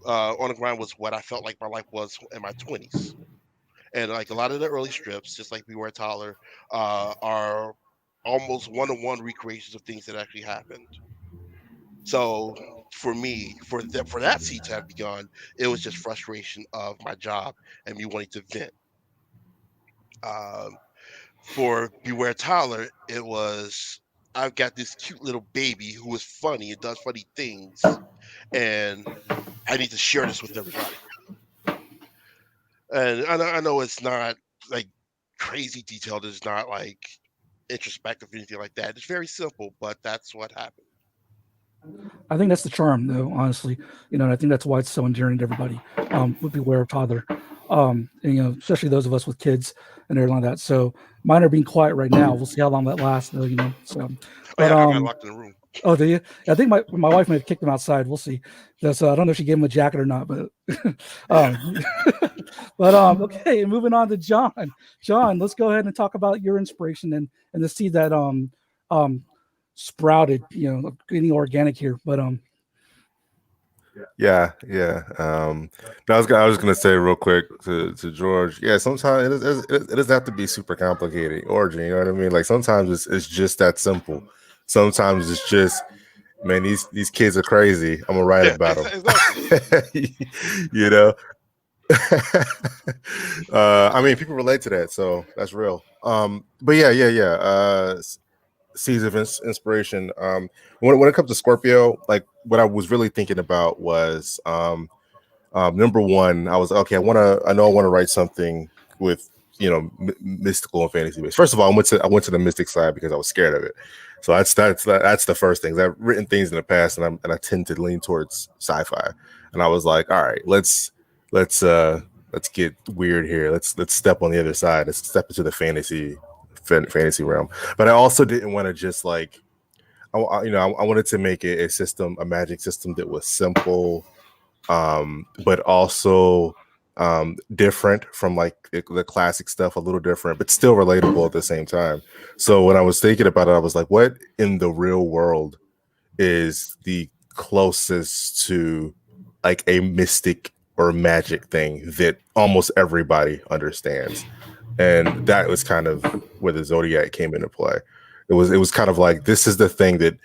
Speaker 11: On the Grind was what I felt like my life was in my 20s. And like a lot of the early strips, just like Beware Toddler, are almost one-to-one recreations of things that actually happened. So for me, for that seed to have begun, it was just frustration of my job and me wanting to vent. Um, for Beware Toddler, it was I've got this cute little baby who is funny and does funny things, and I need to share this with everybody. And I know it's not like crazy detailed. It's not like introspective or anything like that. It's very simple, but that's what happened.
Speaker 7: I think that's the charm, though. Honestly, and I think that's why it's so endearing to everybody. Would Beware of Toddler, and, especially those of us with kids and everything like that. So mine are being quiet right now. We'll see how long that lasts, though. So,
Speaker 11: Oh
Speaker 7: but
Speaker 11: yeah, I got mine locked in the room.
Speaker 7: oh, do you? I think my wife may have kicked him outside. We'll see. So I don't know if she gave him a jacket or not, but okay. Moving on to John. John, let's go ahead and talk about your inspiration and the seed that sprouted. Getting organic here, but
Speaker 12: Yeah. I was gonna say real quick to George. Yeah, sometimes it doesn't have to be super complicated origin. You know what I mean? Like sometimes it's just that simple. Sometimes it's just, man, these kids are crazy. I'm gonna write about them.
Speaker 11: Exactly.
Speaker 12: you know. I mean, people relate to that, so that's real. But yeah. Seeds of inspiration. When it comes to Scorpio, like what I was really thinking about was number one, I was okay. I know I want to write something with mystical and fantasy based. First of all, I went to the mystic side because I was scared of it. So that's the first thing. I've written things in the past, and I tend to lean towards sci-fi. And I was like, all right, let's get weird here. Let's step on the other side. Let's step into the fantasy realm. But I also didn't want to just like I wanted to make a magic system that was simple, but also different from like the classic stuff, a little different, but still relatable at the same time. So when I was thinking about it, I was like, what in the real world is the closest to like a mystic or magic thing that almost everybody understands? And that was kind of where the Zodiac came into play. It was kind of like, this is the thing that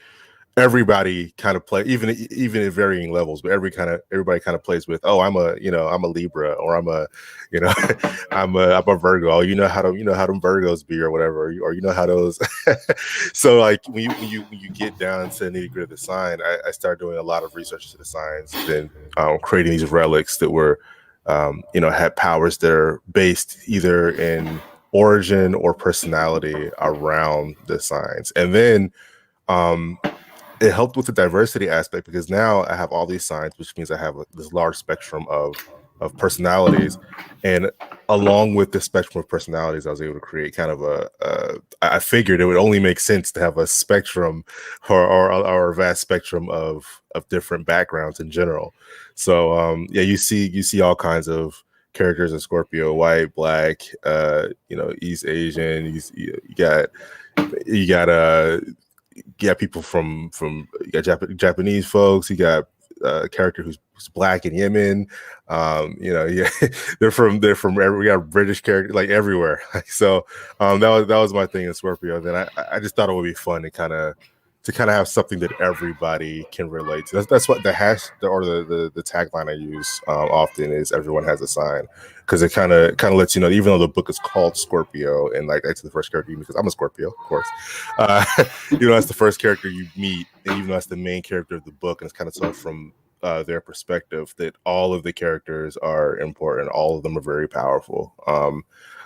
Speaker 12: everybody kind of play, even at varying levels, but everybody kind of plays with. Oh, I'm a Libra, or I'm a I'm a Virgo. Oh, you know how them Virgos be, or whatever, or you know how those. So like when you get down to the nitty gritty of the sign, I started doing a lot of research to the signs, then creating these relics that were had powers that are based either in origin or personality around the signs. And then it helped with the diversity aspect, because now I have all these signs, which means I have this large spectrum of personalities. And along with the spectrum of personalities, I was able to create kind of I figured it would only make sense to have a spectrum or a vast spectrum of different backgrounds in general. So you see all kinds of characters in Scorpio: white, black, East Asian. You got people from you got Japanese folks. You got a character who's black in Yemen. They're from we got British characters like everywhere. So that was my thing in Scorpio. Then I just thought it would be fun to kind of have something that everybody can relate to. That's what the tagline I use often is: everyone has a sign, because it kind of lets you know, even though the book is called Scorpio, and like that's the first character you meet, because I'm a Scorpio, of course. That's the first character you meet, and even though that's the main character of the book, and it's kind of told from their perspective, that all of the characters are important, all of them are very powerful.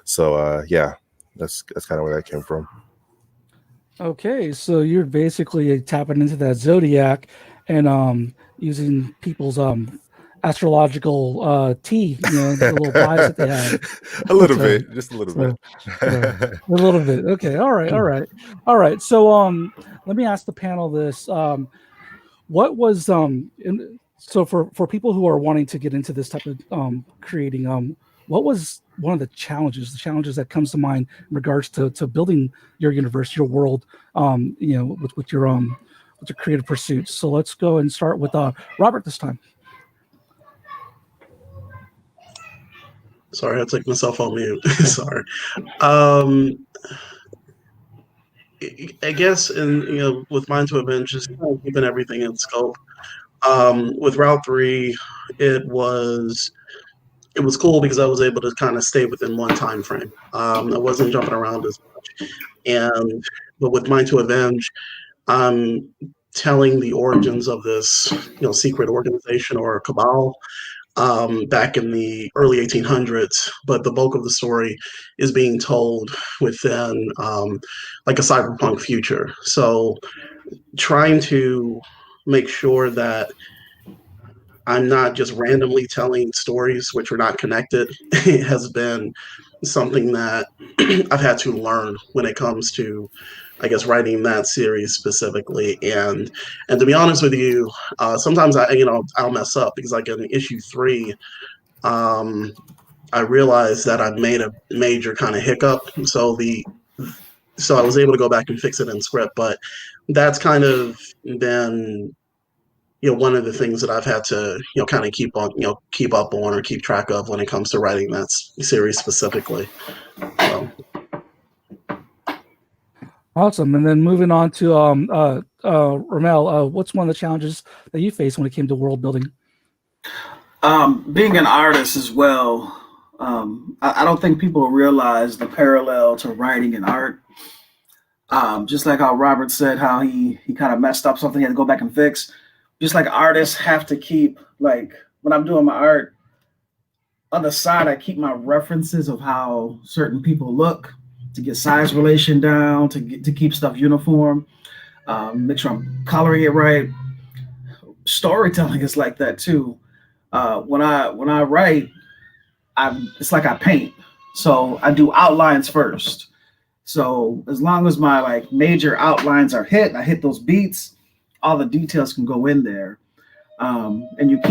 Speaker 12: That's kind of where that came from.
Speaker 7: Okay, so you're basically tapping into that zodiac and using people's astrological tea, the little bias that they have.
Speaker 12: A little bit, just a little bit.
Speaker 7: A little bit. Okay, all right. So let me ask the panel this: what was so for people who are wanting to get into this type of creating, what was one of the challenges that comes to mind in regards to building your universe, your world, with your creative pursuits? So let's go and start with Robert this time.
Speaker 8: Sorry, I took myself on mute. Sorry. I guess with Mind to Avenge, just keeping everything in scope. With Route 3, it was cool because I was able to kind of stay within one time frame. I wasn't jumping around as much. But with Mind to Avenge, I'm telling the origins of this, secret organization or cabal back in the early 1800s. But the bulk of the story is being told within like a cyberpunk future. So trying to make sure that I'm not just randomly telling stories which are not connected has been something that I've had to learn when it comes to, I guess, writing that series specifically. And to be honest with you, sometimes I'll mess up, because like in issue 3, I realized that I'd made a major kind of hiccup. So I was able to go back and fix it in script, but that's kind of been one of the things that I've had to, kind of keep up on or keep track of when it comes to writing that series specifically. So.
Speaker 7: Awesome. And then moving on to Ramel, what's one of the challenges that you faced when it came to world building?
Speaker 9: Being an artist as well, I don't think people realize the parallel to writing and art. Just like how Robert said, how he kind of messed up something he had to go back and fix. Just like artists have to keep, like when I'm doing my art, on the side, I keep my references of how certain people look to get size relation down, to keep stuff uniform, make sure I'm coloring it right. Storytelling is like that too. When I write, it's like I paint. So I do outlines first. So as long as my like major outlines are hit, I hit those beats, all the details can go in there. And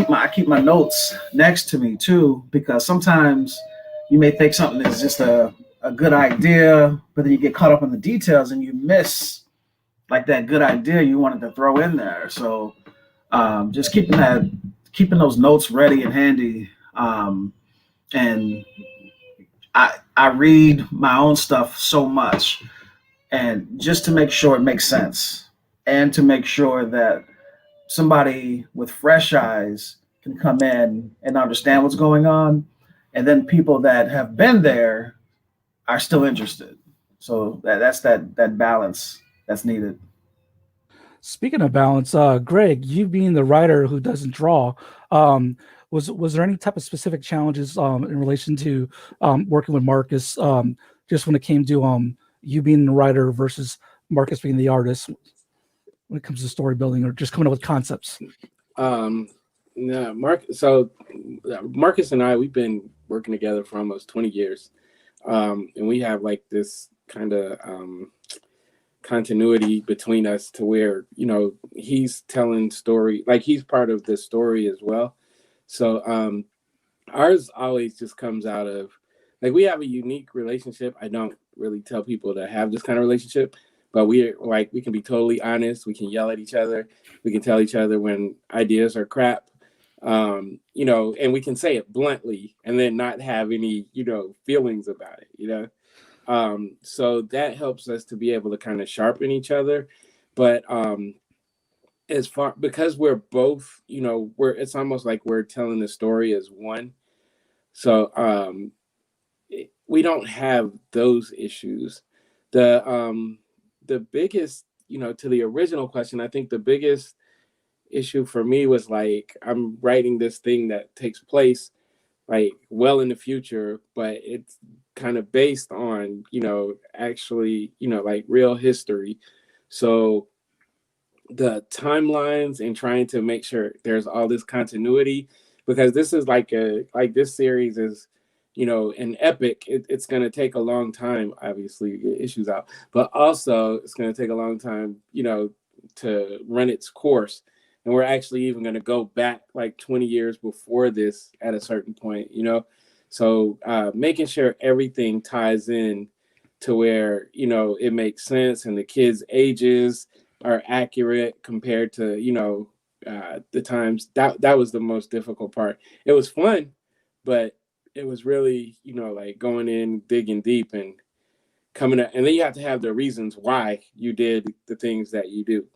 Speaker 9: I keep my notes next to me too, because sometimes you may think something is just a good idea, but then you get caught up in the details and you miss like that good idea you wanted to throw in there. So just keeping those notes ready and handy. And I read my own stuff so much, and just to make sure it makes sense, and to make sure that somebody with fresh eyes can come in and understand what's going on, and then people that have been there are still interested. So that's that balance that's needed.
Speaker 7: Speaking of balance, Greg, you being the writer who doesn't draw, um, was there any type of specific challenges in relation to working with Marcus, just when it came to you being the writer versus Marcus being the artist when it comes to story building or just coming up with concepts?
Speaker 10: No, So Marcus and I, we've been working together for almost 20 years, and we have like this kind of continuity between us to where he's telling story, like he's part of the story as well. So ours always just comes out of, like, we have a unique relationship. I don't really tell people to have this kind of relationship, but we can be totally honest. We can yell at each other. We can tell each other when ideas are crap, and we can say it bluntly and then not have any feelings about it. So that helps us to be able to kind of sharpen each other. But as far, because we're both, it's almost like we're telling the story as one. So we don't have those issues. The biggest, to the original question, I think the biggest issue for me was like, I'm writing this thing that takes place like well in the future, but it's kind of based on actually like real history. So the timelines and trying to make sure there's all this continuity, because this is like this series is an epic. It's going to take a long time, obviously, to get issues out, but also it's going to take a long time to run its course. And we're actually even going to go back like 20 years before this at a certain point, so making sure everything ties in to where it makes sense and the kids' ages are accurate compared to the times. That was the most difficult part. It was fun, but it was really like going in, digging deep, and coming up, and then you have to have the reasons why you did the things that you do,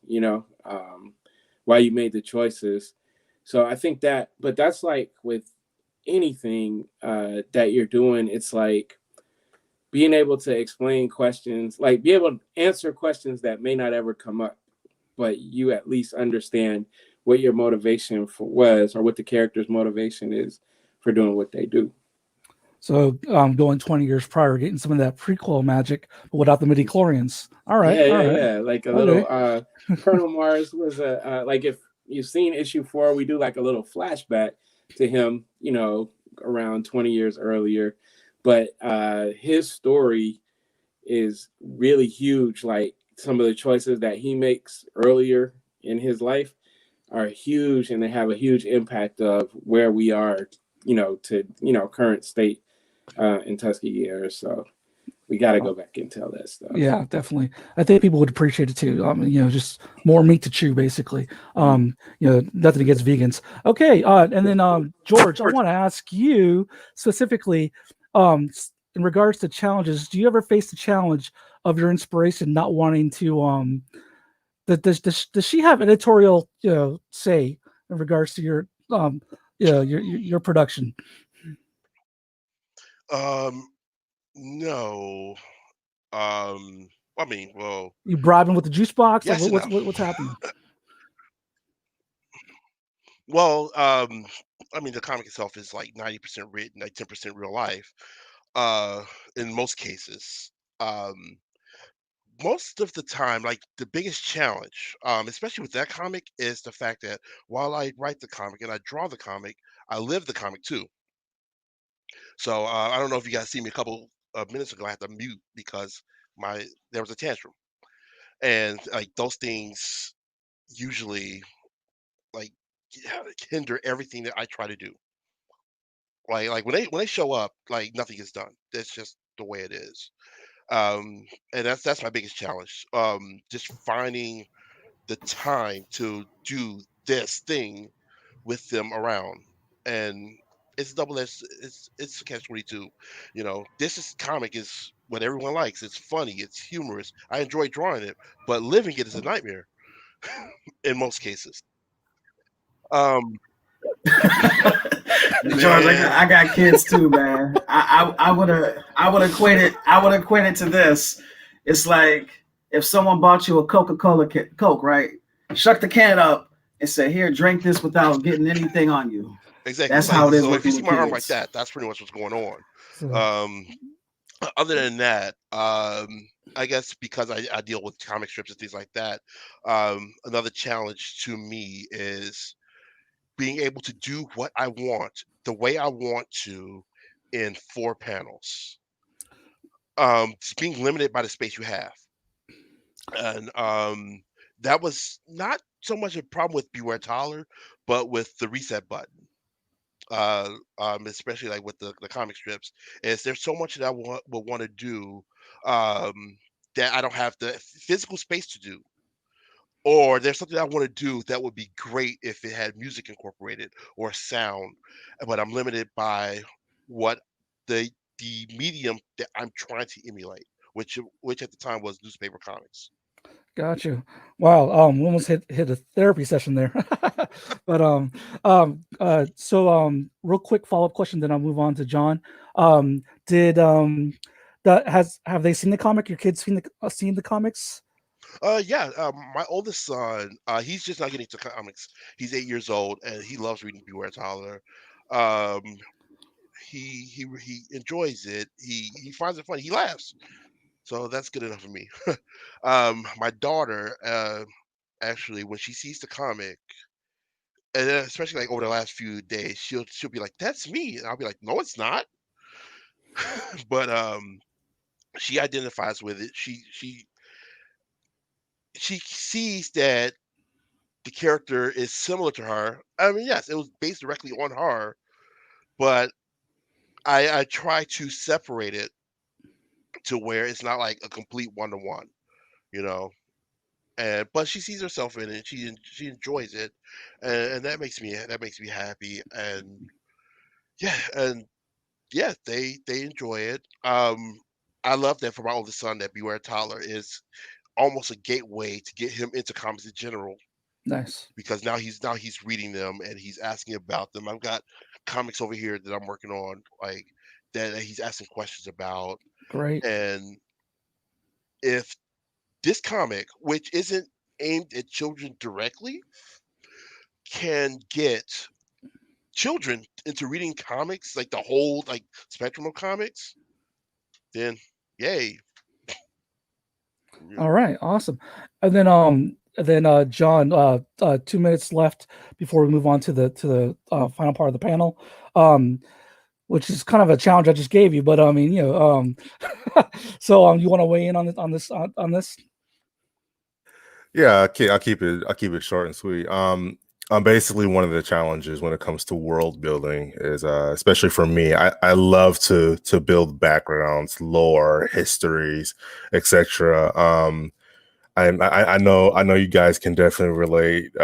Speaker 10: why you made the choices. So I think that, but that's like with anything that you're doing, it's like being able to explain questions, like be able to answer questions that may not ever come up, but you at least understand what your motivation was, or what the character's motivation is for doing what they do.
Speaker 7: So going 20 years prior, getting some of that prequel magic, but without the midi-chlorians. All right.
Speaker 10: Yeah. Like a little Colonel Mars was like, if you've seen issue 4, we do like a little flashback to him, around 20 years earlier. But his story is really huge. Like some of the choices that he makes earlier in his life are huge, and they have a huge impact of where we are, to current state in Tuskegee era. So we got to go back and tell that stuff.
Speaker 7: Yeah, definitely. I think people would appreciate it too. Just more meat to chew, basically. Nothing against vegans. Okay, and then George, I want to ask you specifically, in regards to challenges. Do you ever face the challenge of your inspiration not wanting to? Does she have editorial say in regards to your your production?
Speaker 11: No. I mean, well,
Speaker 7: You bribe him with the juice box?
Speaker 11: yes
Speaker 7: Like,
Speaker 11: and no.
Speaker 7: what's happening?
Speaker 11: Well, I mean, the comic itself is like 90% written, like 10% real life. In most cases, most of the time, like the biggest challenge, especially with that comic, is the fact that while I write the comic and I draw the comic, I live the comic too. So I don't know if you guys see me a couple of minutes ago. I had to mute because there was a tantrum, and like those things usually like hinder everything that I try to do. Like when they show up, like nothing is done. That's just the way it is. And that's my biggest challenge. Just finding the time to do this thing with them around, and it's double edged. It's catch-22. You know, this is comic is what everyone likes. It's funny. It's humorous. I enjoy drawing it, but living it is a nightmare in most cases. Um,
Speaker 9: George, I got kids too, man. I would equate it to this. It's like if someone bought you a Coca-Cola Coke, right? Shut the can up and say, "Here, drink this without getting anything on you."
Speaker 11: exactly.
Speaker 9: That's how it is
Speaker 11: So if you see
Speaker 9: working with
Speaker 11: my arm like
Speaker 9: kids.
Speaker 11: that, that's pretty much what's going on.
Speaker 7: So,
Speaker 11: Other than that, I guess because I deal with comic strips and things like that, another challenge to me is being able to do what I want the way I want to in 4 panels. Just being limited by the space you have. And that was not so much a problem with Beware Toddler, but with the reset button. Especially like with the comic strips, is there's so much that I would want to do that I don't have the physical space to do. Or there's something I want to do that would be great if it had music incorporated or sound, but I'm limited by what the medium that I'm trying to emulate, which at the time was newspaper comics.
Speaker 7: got you. Wow. We almost hit a therapy session there. But real quick follow up question, then I'll move on to John. Did have they seen the comic? Your kids seen the comics?
Speaker 11: Yeah, my oldest son, he's just not getting into comics. He's 8 years old and he loves reading Beware Toddler. Um, he enjoys it. He finds it funny. He laughs. So that's good enough for me. My daughter, actually, when she sees the comic, and then especially like over the last few days, she'll be like, "That's me," and I'll be like, "No, it's not." But she identifies with it. She sees that the character is similar to her. I mean, yes, it was based directly on her, but I try to separate it to where it's not like a complete one-to-one, you know. And but she sees herself in it. She enjoys it, and that makes me happy. And yeah, they enjoy it. I love that for my oldest son that Beware Toddler is almost a gateway to get him into comics in general
Speaker 7: Nice.
Speaker 11: because now he's reading them and he's asking about them. I've got comics over here that I'm working on, like that he's asking questions about.
Speaker 7: Great.
Speaker 11: And if this comic, which isn't aimed at children directly, can get children into reading comics, like the whole like spectrum of comics, then yay.
Speaker 7: All right, awesome. And then John, 2 minutes left before we move on to the final part of the panel. Which is kind of a challenge I just gave you, but I mean, so you want to weigh in on this?
Speaker 12: Yeah, I'll keep it short and sweet. Basically one of the challenges when it comes to world building is, especially for me, I love to build backgrounds, lore, histories, etc. I know you guys can definitely relate,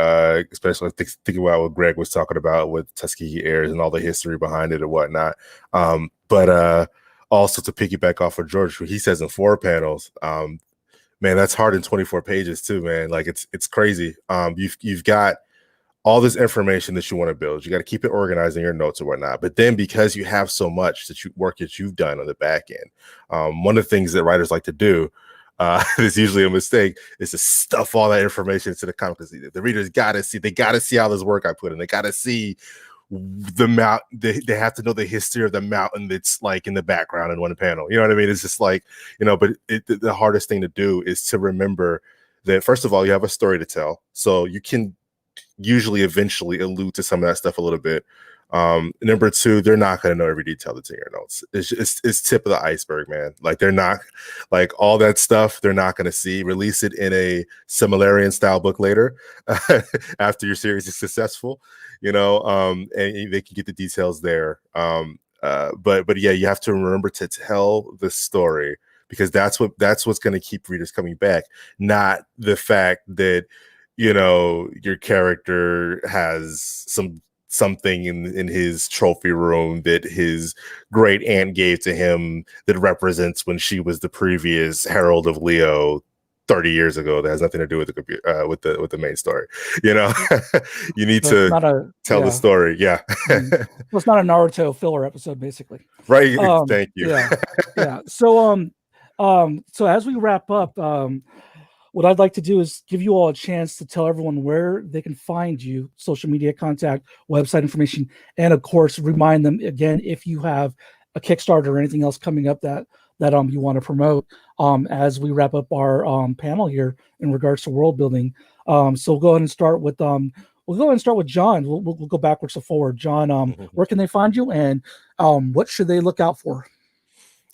Speaker 12: especially thinking about what Greg was talking about with Tuskegee Airs and all the history behind it and whatnot. But also to piggyback off of George, he says in 4 panels, man, that's hard in 24 pages too, man. Like it's crazy. You've got all this information that you want to build. You got to keep it organized in your notes or whatnot. But then because you have so much that you've done on the back end, one of the things that writers like to do, it's usually a mistake, is to stuff all that information into the comic. The readers they gotta see all this work I put in. They gotta see the mountain. They have to know the history of the mountain that's like in the background in one panel. You know what I mean? It's just like, but the hardest thing to do is to remember that, first of all, you have a story to tell. So you can usually eventually allude to some of that stuff a little bit. Number two, they're not going to know every detail that's in your notes. It's tip of the iceberg, man. Like they're not like all that stuff. They're not going to see. Release it in a Similarian style book later after your series is successful, and they can get the details there. But yeah, you have to remember to tell the story because that's what's going to keep readers coming back, not the fact that your character has something in his trophy room that his great aunt gave to him that represents when she was the previous Herald of Leo 30 years ago. That has nothing to do with the with the main story. You need to tell the story. Yeah.
Speaker 7: Well, it's not a Naruto filler episode, basically.
Speaker 12: Right. Thank you.
Speaker 7: Yeah. So as we wrap up, what I'd like to do is give you all a chance to tell everyone where they can find you, social media contact, website information, and of course, remind them again if you have a Kickstarter or anything else coming up that you want to promote as we wrap up our panel here in regards to world building. So we'll go ahead and start with John. We'll go backwards to forward. John, where can they find you, and what should they look out for?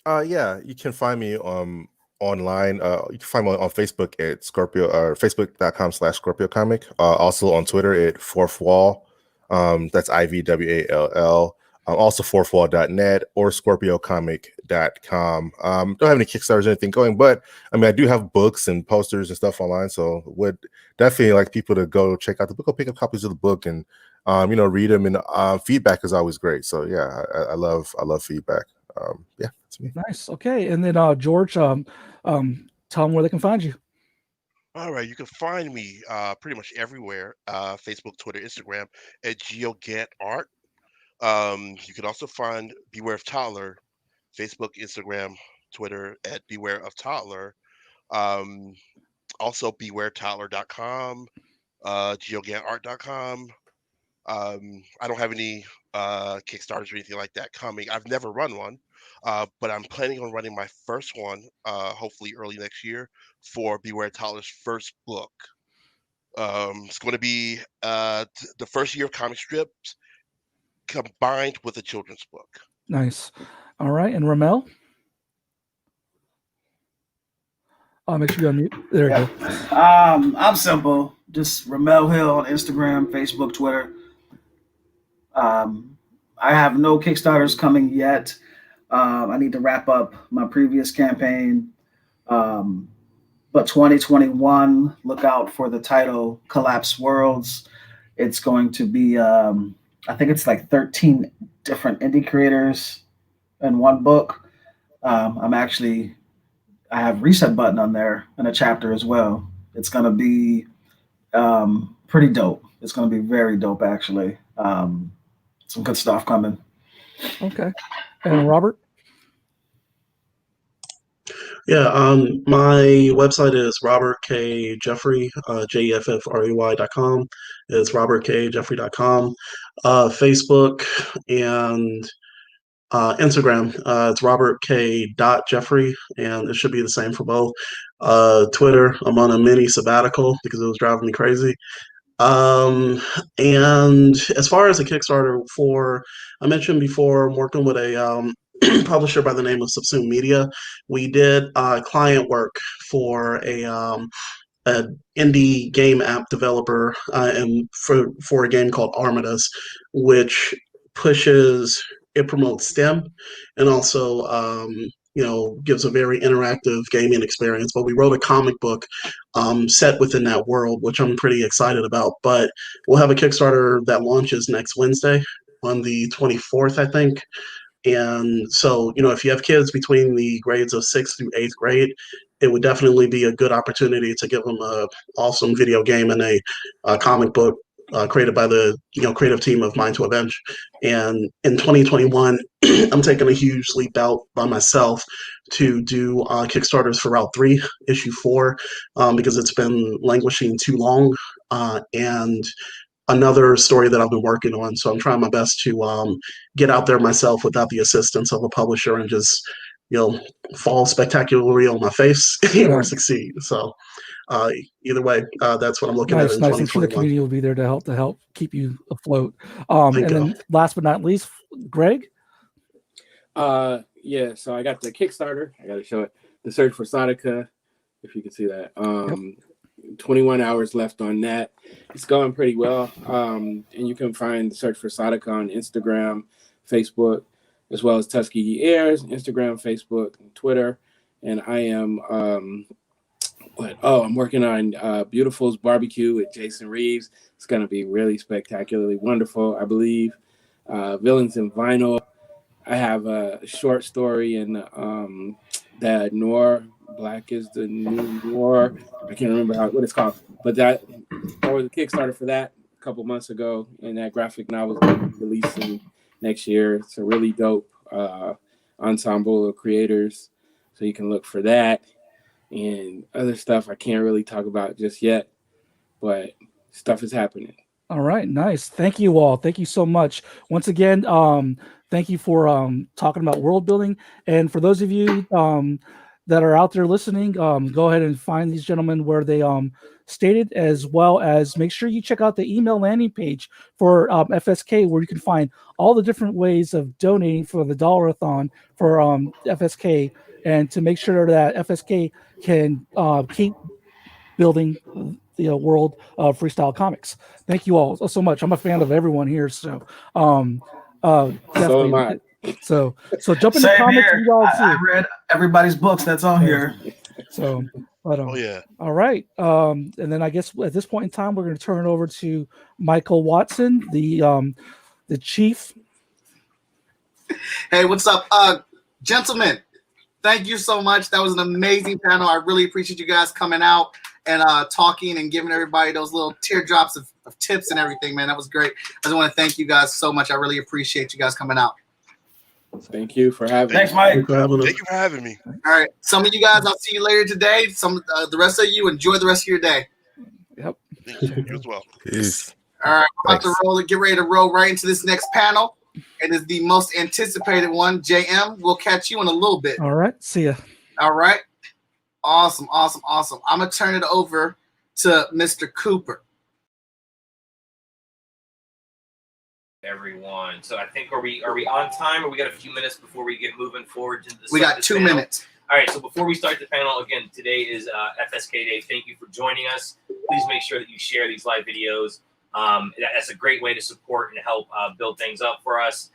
Speaker 12: Yeah, you can find me online. You can find me on Facebook at Scorpio, Facebook.com/Scorpio Comic. Also on Twitter at Fourth Wall. That's IVWALL. Also fourthwall.net or ScorpioComic.com. Don't have any Kickstarters or anything going, but I do have books and posters and stuff online. So would definitely like people to go check out the book, go pick up copies of the book and read them. And feedback is always great. So yeah, I love feedback. Yeah, that's me.
Speaker 7: Nice. Okay, and then George, tell them where they can find you.
Speaker 11: All right, you can find me pretty much everywhere: Facebook, Twitter, Instagram at GeoGantArt. You can also find Beware of Toddler, Facebook, Instagram, Twitter at Beware of Toddler. Also BewareToddler.com, GeoGantArt.com. I don't have any Kickstarters or anything like that coming. I've never run one, but I'm planning on running my first one, hopefully early next year, for Beware Toddler's first book. It's going to be the first year of comic strips combined with a children's book.
Speaker 7: Nice. All right, and Ramel? Make sure you unmute. There you go.
Speaker 9: I'm simple. Just Ramel Hill on Instagram, Facebook, Twitter. I have no Kickstarters coming yet. I need to wrap up my previous campaign. But 2021, look out for the title Collapse Worlds. It's going to be, I think it's like 13 different indie creators in one book. I have Reset Button on there and a chapter as well. It's going to be pretty dope. It's going to be very dope, actually. Some good stuff coming.
Speaker 7: Okay. And Robert?
Speaker 8: Yeah, my website is Robert K. Jeffrey, JEFFREY.com. It's robertkjeffrey.com. Facebook and Instagram, it's Robert K. Jeffrey, and it should be the same for both. Twitter, I'm on a mini sabbatical because it was driving me crazy. And as far as a Kickstarter I mentioned before, I'm working with a publisher by the name of Subsume Media. We did client work for an indie game app developer and for a game called Armidas, which promotes STEM and also gives a very interactive gaming experience. But we wrote a comic book set within that world, which I'm pretty excited about. But we'll have a Kickstarter that launches next Wednesday on the 24th, I think. And so, if you have kids between the grades of 6th through 8th grade, it would definitely be a good opportunity to give them an awesome video game and a comic book created by the creative team of Mind to Avenge. And in 2021, I'm taking a huge leap out by myself to do Kickstarters for Route 3, Issue 4, because it's been languishing too long. And another story that I've been working on. So I'm trying my best to get out there myself without the assistance of a publisher and just, fall spectacularly on my face or succeed. So Either way, that's what I'm looking at in
Speaker 7: Nice. I'm sure the
Speaker 8: 2021.
Speaker 7: community will be there to help keep you afloat.
Speaker 8: Thank
Speaker 7: And then
Speaker 8: you.
Speaker 7: last but not least, Greg.
Speaker 10: Yeah, so I got the Kickstarter. I got to show it. The Search for Sadaka, if you can see that. 21 hours left on that. It's going pretty well. And you can find the Search for Sadaka on Instagram, Facebook, as well as Tuskegee Airs, Instagram, Facebook, and Twitter. And I am I'm working on Beautiful's Barbecue with Jason Reeves. It's going to be really spectacularly wonderful, I believe. Villains in Vinyl. I have a short story in that Noir, Black is the New Noir. I can't remember what it's called, but that was a Kickstarter for that a couple months ago, and that graphic novel is going to be releasing next year. It's a really dope ensemble of creators, so you can look for that and other stuff I can't really talk about just yet, but stuff is happening.
Speaker 7: All right, nice. Thank you all. Thank you so much. Once again, thank you for talking about world building. And for those of you that are out there listening, go ahead and find these gentlemen where they stated, as well as make sure you check out the email landing page for FSK, where you can find all the different ways of donating for the Dolla-Thon for FSK, and to make sure that FSK can keep building the world of freestyle comics. Thank you all so much. I'm a fan of everyone here, so definitely. So jump in the comments. You all too.
Speaker 9: I read everybody's books that's on here.
Speaker 7: So, but
Speaker 11: yeah.
Speaker 7: All right. And then I guess at this point in time, we're going to turn it over to Michael Watson, the chief.
Speaker 3: Hey, what's up, gentlemen? Thank you so much. That was an amazing panel. I really appreciate you guys coming out and talking and giving everybody those little teardrops of tips and everything, man. That was great. I just want to thank you guys so much. I really appreciate you guys coming out.
Speaker 10: Thank you for having
Speaker 9: Thanks,
Speaker 10: me.
Speaker 9: Mike.
Speaker 11: Thank you for having me.
Speaker 3: All right. Some of you guys, I'll see you later today. The rest of you, enjoy the rest of your day.
Speaker 7: Yep.
Speaker 11: Thank you. You as well.
Speaker 12: Peace.
Speaker 3: All right. We're about to roll it. Get ready to roll right into this next panel. It is the most anticipated one. JM, we'll catch you in a little bit.
Speaker 7: All right. See ya.
Speaker 3: All right. Awesome. I'm going to turn it over to Mr. Cooper.
Speaker 4: Everyone. So I think are we on time, or we got a few minutes before we get moving forward to
Speaker 3: We got 2
Speaker 4: panel?
Speaker 3: minutes.
Speaker 4: All right, so before we start the panel, again, today is FSK Day. Thank you for joining us. Please make sure that you share these live videos. That's a great way to support and help build things up for us.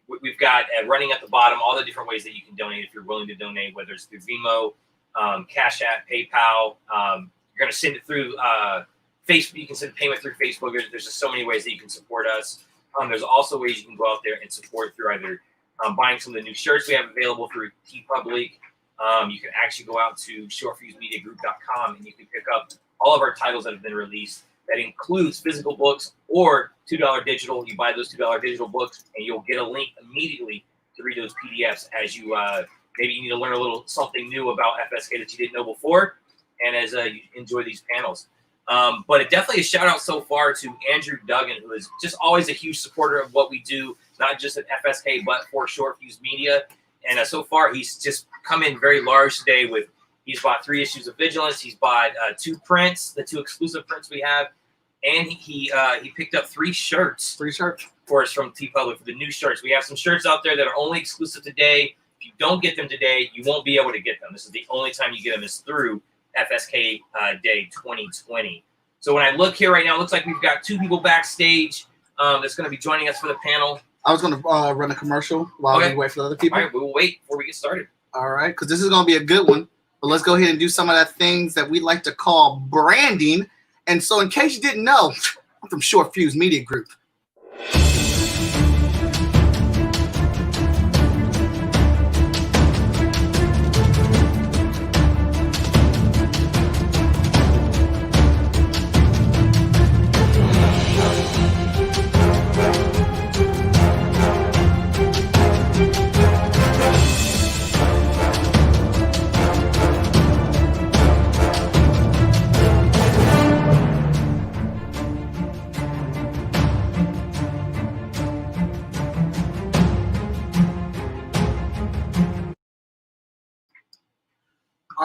Speaker 4: We've got running at the bottom all the different ways that you can donate if you're willing to donate, whether it's through Venmo, Cash App, PayPal. You're going to send it through Facebook. You can send payment through Facebook. There's just so many ways that you can support us. There's also ways you can go out there and support through either buying some of the new shirts we have available through TeePublic. You can actually go out to shortfusemediagroup.com and you can pick up all of our titles that have been released. That includes physical books or $2 digital. You buy those $2 digital books and you'll get a link immediately to read those PDFs as you maybe you need to learn a little something new about FSK that you didn't know before, and as you enjoy these panels. But it definitely a shout out so far to Andrew Duggan, who is just always a huge supporter of what we do, not just at FSK, but for Short Fuse Media. And so far, he's just come in very large today with, he's bought 3 issues of Vigilance. He's bought 2 prints, the 2 exclusive prints we have. And he picked up 3 shirts.
Speaker 3: 3 shirts
Speaker 4: for us from TeePublic for the new shirts. We have some shirts out there that are only exclusive today. If you don't get them today, you won't be able to get them. This is the only time you get them is through FSK Day 2020. So when I look here right now, it looks like we've got 2 people backstage that's going to be joining us for the panel.
Speaker 3: I was going to run a commercial while we wait for the other people.
Speaker 4: All right, we'll wait before we get started.
Speaker 3: All right, because this is going to be a good one. But let's go ahead and do some of that things that we like to call branding. And so in case you didn't know, I'm from Short Fuse Media Group.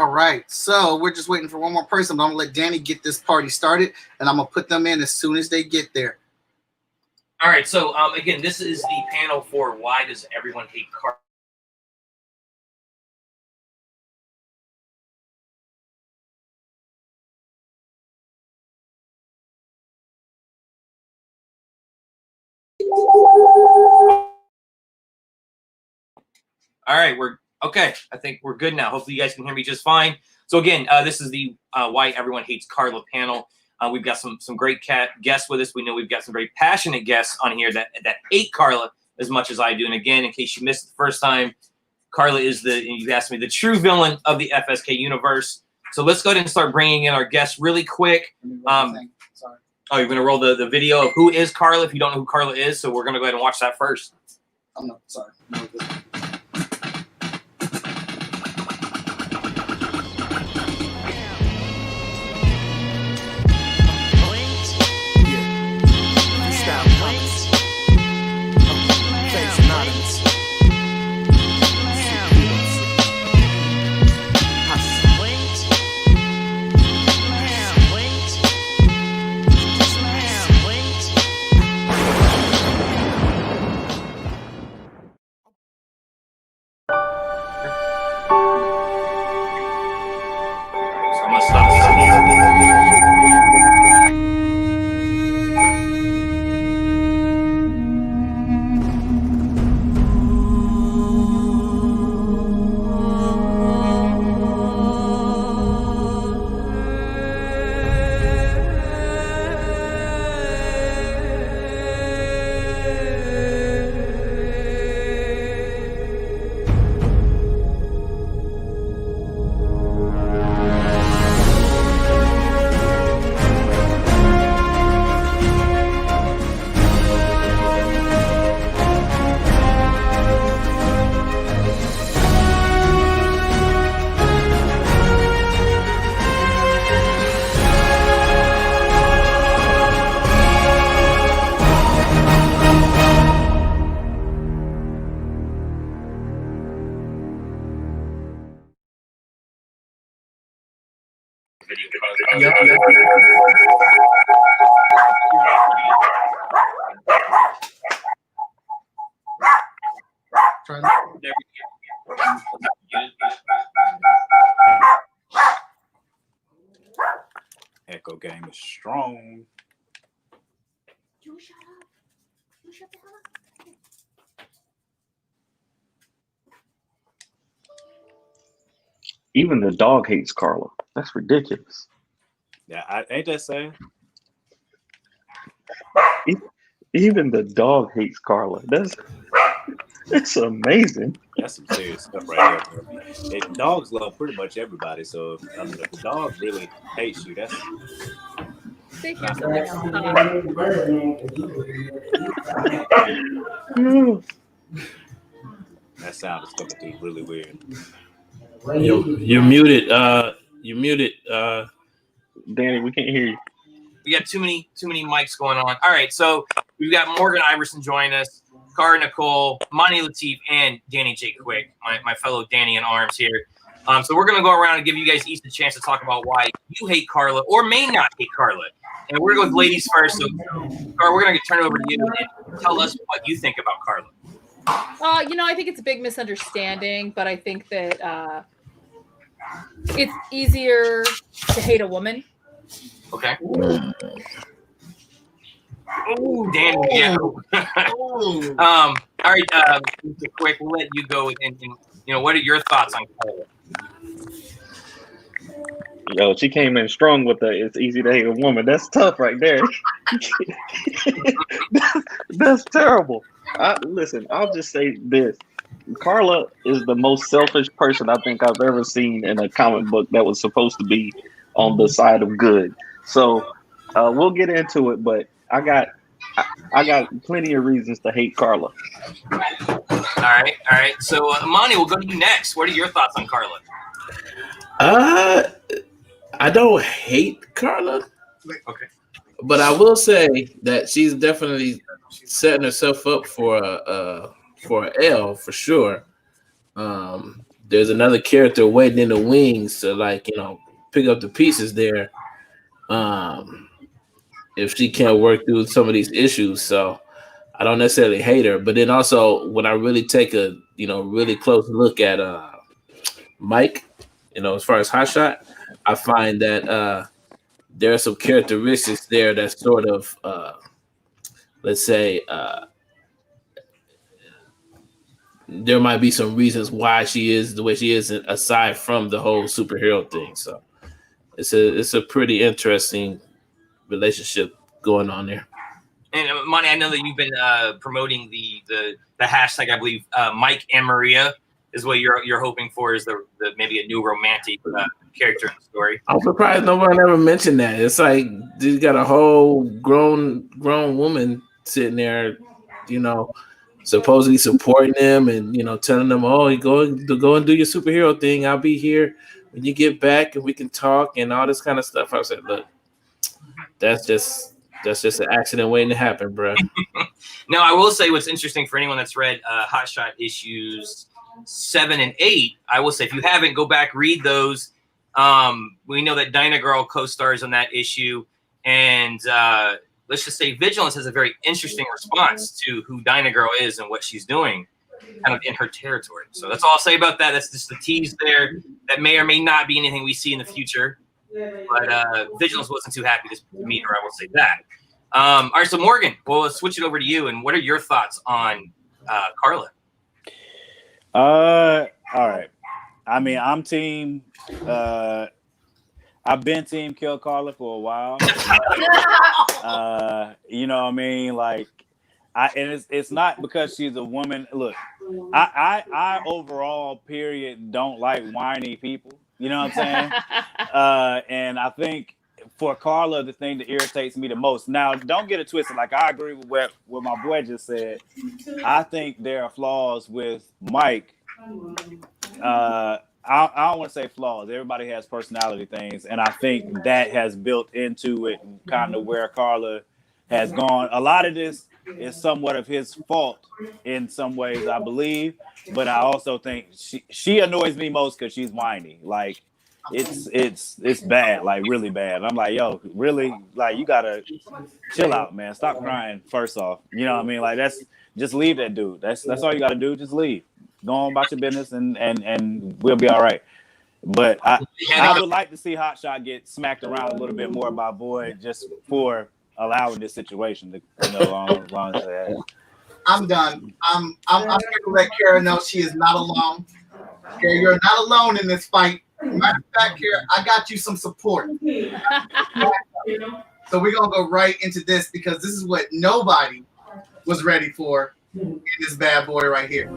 Speaker 3: All right, so we're just waiting for one more person, but I'm gonna let Danny get this party started, and I'm gonna put them in as soon as they get there.
Speaker 4: All right, so again, this is the panel for why does everyone hate Carla? All right, we're okay. I think we're good now. Hopefully, you guys can hear me just fine. So again, this is the why everyone hates Carla panel. We've got some great guests with us. We know we've got some very passionate guests on here that hate Carla as much as I do. And again, in case you missed it the first time, Carla is you asked me, the true villain of the FSK universe. So let's go ahead and start bringing in our guests really quick.
Speaker 3: Sorry.
Speaker 4: Oh, you're going to roll the video of who is Carla if you don't know who Carla is. So we're going to go ahead and watch that first.
Speaker 3: I'm not sorry.
Speaker 4: So I'm going to stop this here.
Speaker 3: Try
Speaker 4: There we go.
Speaker 13: Echo game is strong.
Speaker 5: You shut up. You shut the hell up.
Speaker 14: Even the dog hates Carla. That's ridiculous.
Speaker 13: Yeah, ain't that sad?
Speaker 14: Even the dog hates Carla. That's amazing.
Speaker 13: That's some serious stuff right there. Dogs love pretty much everybody, so if the dog really hates you, that's.
Speaker 5: See, here's something else.
Speaker 13: That sound is coming through really weird.
Speaker 15: You're muted. You muted.
Speaker 14: Danny, we can't hear you.
Speaker 4: We got too many mics going on. All right, so we've got Morgan Iverson joining us, Cara Nicole, Monty Latif, and Danny J. Quick, my fellow Danny in arms here. So we're gonna go around and give you guys each a chance to talk about why you hate Carla or may not hate Carla. And we're gonna go with ladies first. So, Cara, we're gonna turn it over to you and tell us what you think about Carla.
Speaker 16: I think it's a big misunderstanding, but I think that it's easier to hate a woman.
Speaker 4: Okay. Oh, Danny. Yeah. All right, Mr. Quick, we'll let you go. And what are your thoughts on Carla?
Speaker 14: Yo, she came in strong with the "it's easy to hate a woman." That's tough right there. That's terrible. Listen, I'll just say this. Carla is the most selfish person I think I've ever seen in a comic book that was supposed to be on the side of good. So we'll get into it, but I got plenty of reasons to hate Carla.
Speaker 4: All right. So, Monty, we'll go to you next. What are your thoughts on Carla?
Speaker 15: I don't hate Carla.
Speaker 4: Okay.
Speaker 15: But I will say that she's definitely setting herself up for a L for sure. there's another character waiting in the wings to, like, you know, pick up the pieces there. If she can't work through some of these issues. So I don't necessarily hate her, but then also when I really take a, you know, really close look at Mike, you know, as far as Hotshot, I find that there are some characteristics there that sort of let's say there might be some reasons why she is the way she is, aside from the whole superhero thing. So it's a pretty interesting relationship going on there.
Speaker 4: And Monty, I know that you've been promoting the hashtag. I believe Mike and Maria is what you're hoping for, is the maybe a new romantic character in the story.
Speaker 15: I'm surprised no one ever mentioned that. It's like you got a whole grown woman sitting there, you know, supposedly supporting them and, you know, telling them, "Oh, you go and do your superhero thing. I'll be here when you get back and we can talk," and all this kind of stuff. I said, look, that's just an accident waiting to happen, bro.
Speaker 4: Now, I will say what's interesting for anyone that's read Hotshot issues 7 and 8. I will say, if you haven't, go back, read those. We know that Dyna Girl co-stars on that issue, and let's just say Vigilance has a very interesting response to who Dyna Girl is and what she's doing kind of in her territory. So that's all I'll say about that. That's just the tease there. That may or may not be anything we see in the future. But Vigilance wasn't too happy to meet her, I will say that. All right, so Morgan, we'll switch it over to you. And what are your thoughts on Carla?
Speaker 17: All right. I mean, I'm team. I've been team Kill Carla for a while. You know what I mean? Like, and it's not because she's a woman. Look, I overall period don't like whiny people. You know what I'm saying? And I think for Carla, the thing that irritates me the most. Now, don't get it twisted. Like, I agree with what my boy just said. I think there are flaws with Mike. I don't want to say flaws. Everybody has personality things, and I think that has built into it kind of where Carla has gone. A lot of this is somewhat of his fault in some ways, I believe, but I also think she annoys me most because she's whiny. Like, it's bad, like really bad. I'm like, yo, really? Like, you gotta chill out, man. Stop crying. First off, you know what I mean? Like, just leave that dude. That's all you gotta do. Just leave. Go on about your business, and we'll be all right. But I would like to see Hotshot get smacked around a little bit more by Boyd just for allowing this situation to, you know, long as that.
Speaker 3: I'm done. I'm here to let Kara know she is not alone. Kara, you're not alone in this fight. Matter of fact, Kara, I got you some support. So we're gonna go right into this because this is what nobody was ready for in this bad boy right here.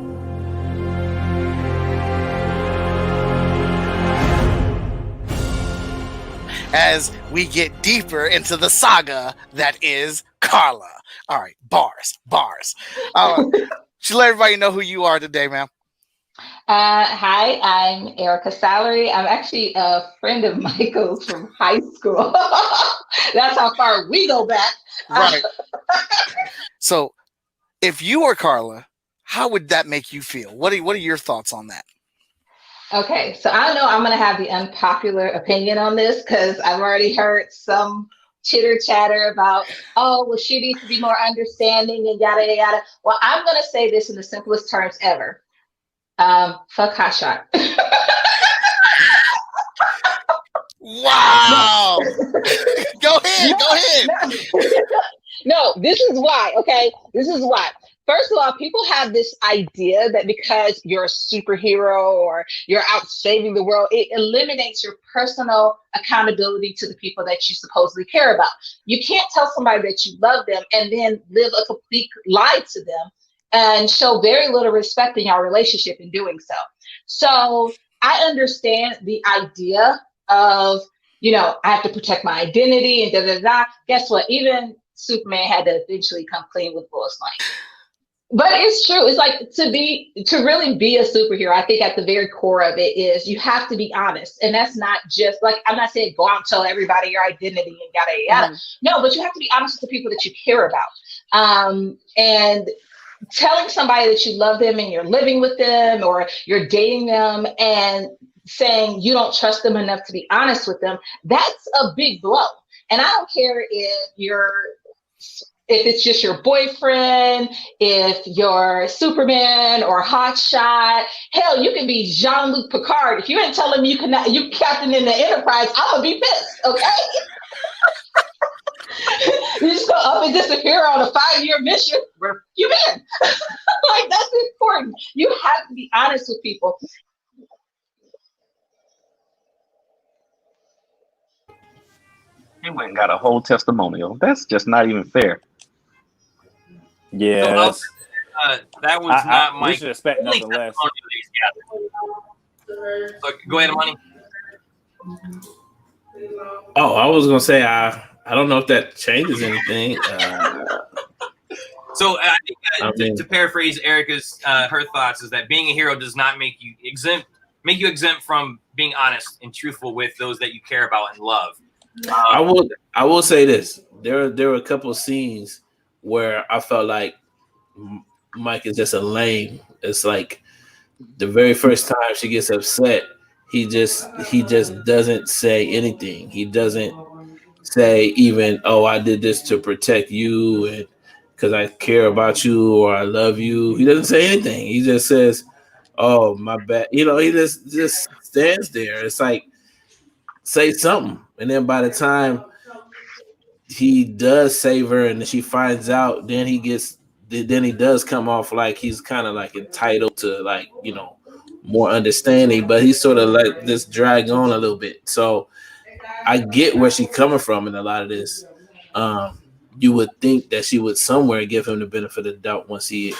Speaker 3: As we get deeper into the saga that is Carla. All right, bars. Should let everybody know who you are today, ma'am.
Speaker 18: Hi, I'm Erica Salary. I'm actually a friend of Michael's from high school. That's how far we go back.
Speaker 3: Right. So, if you were Carla, how would that make you feel? What are your thoughts on that?
Speaker 18: Okay, so I know I'm going to have the unpopular opinion on this because I've already heard some chitter chatter about, oh, well, she needs to be more understanding and yada, yada, yada. Well, I'm going to say this in the simplest terms ever. Fuck Hotshot.
Speaker 3: Wow. Go ahead.
Speaker 18: No, this is why, okay? This is why. First of all, people have this idea that because you're a superhero or you're out saving the world, it eliminates your personal accountability to the people that you supposedly care about. You can't tell somebody that you love them and then live a complete lie to them and show very little respect in your relationship in doing so. So I understand the idea of, you know, I have to protect my identity and da-da-da. Guess what? Even Superman had to eventually come clean with Lois Lane. But it's true. It's like to really be a superhero, I think at the very core of it is you have to be honest. And that's not just like, I'm not saying go out and tell everybody your identity and yada, yada. No, but you have to be honest with the people that you care about. And telling somebody that you love them and you're living with them or you're dating them and saying you don't trust them enough to be honest with them, that's a big blow. And I don't care if it's just your boyfriend, if you're Superman or Hotshot. Hell, you can be Jean-Luc Picard. If you ain't telling me you captain in the Enterprise, I'm gonna be pissed, okay? You just go up and disappear on a 5-year mission. Where you been? Like, that's important. You have to be honest with people.
Speaker 14: He went and got a whole testimonial. That's just not even fair.
Speaker 17: Yeah,
Speaker 4: So that was not my.
Speaker 17: We should expect nothing less.
Speaker 4: So go ahead, Money.
Speaker 15: Oh, I was gonna say I don't know if that changes anything.
Speaker 4: So I think to paraphrase Erica's her thoughts is that being a hero does not make you exempt from being honest and truthful with those that you care about and love.
Speaker 15: I will say this: there were a couple of scenes where I felt like Mike is just a lame. It's like the very first time she gets upset, he just doesn't say anything. He doesn't say even, "Oh, I did this to protect you and because I care about you or I love you." He doesn't say anything. He just says, "Oh, my bad." He just stands there. It's like, say something. And then by the time he does save her and she finds out, then he does come off like he's kind of like entitled to, like, more understanding, but he's sort of like this drag on a little bit. So I get where she's coming from in a lot of this. You would think that she would somewhere give him the benefit of the doubt once he,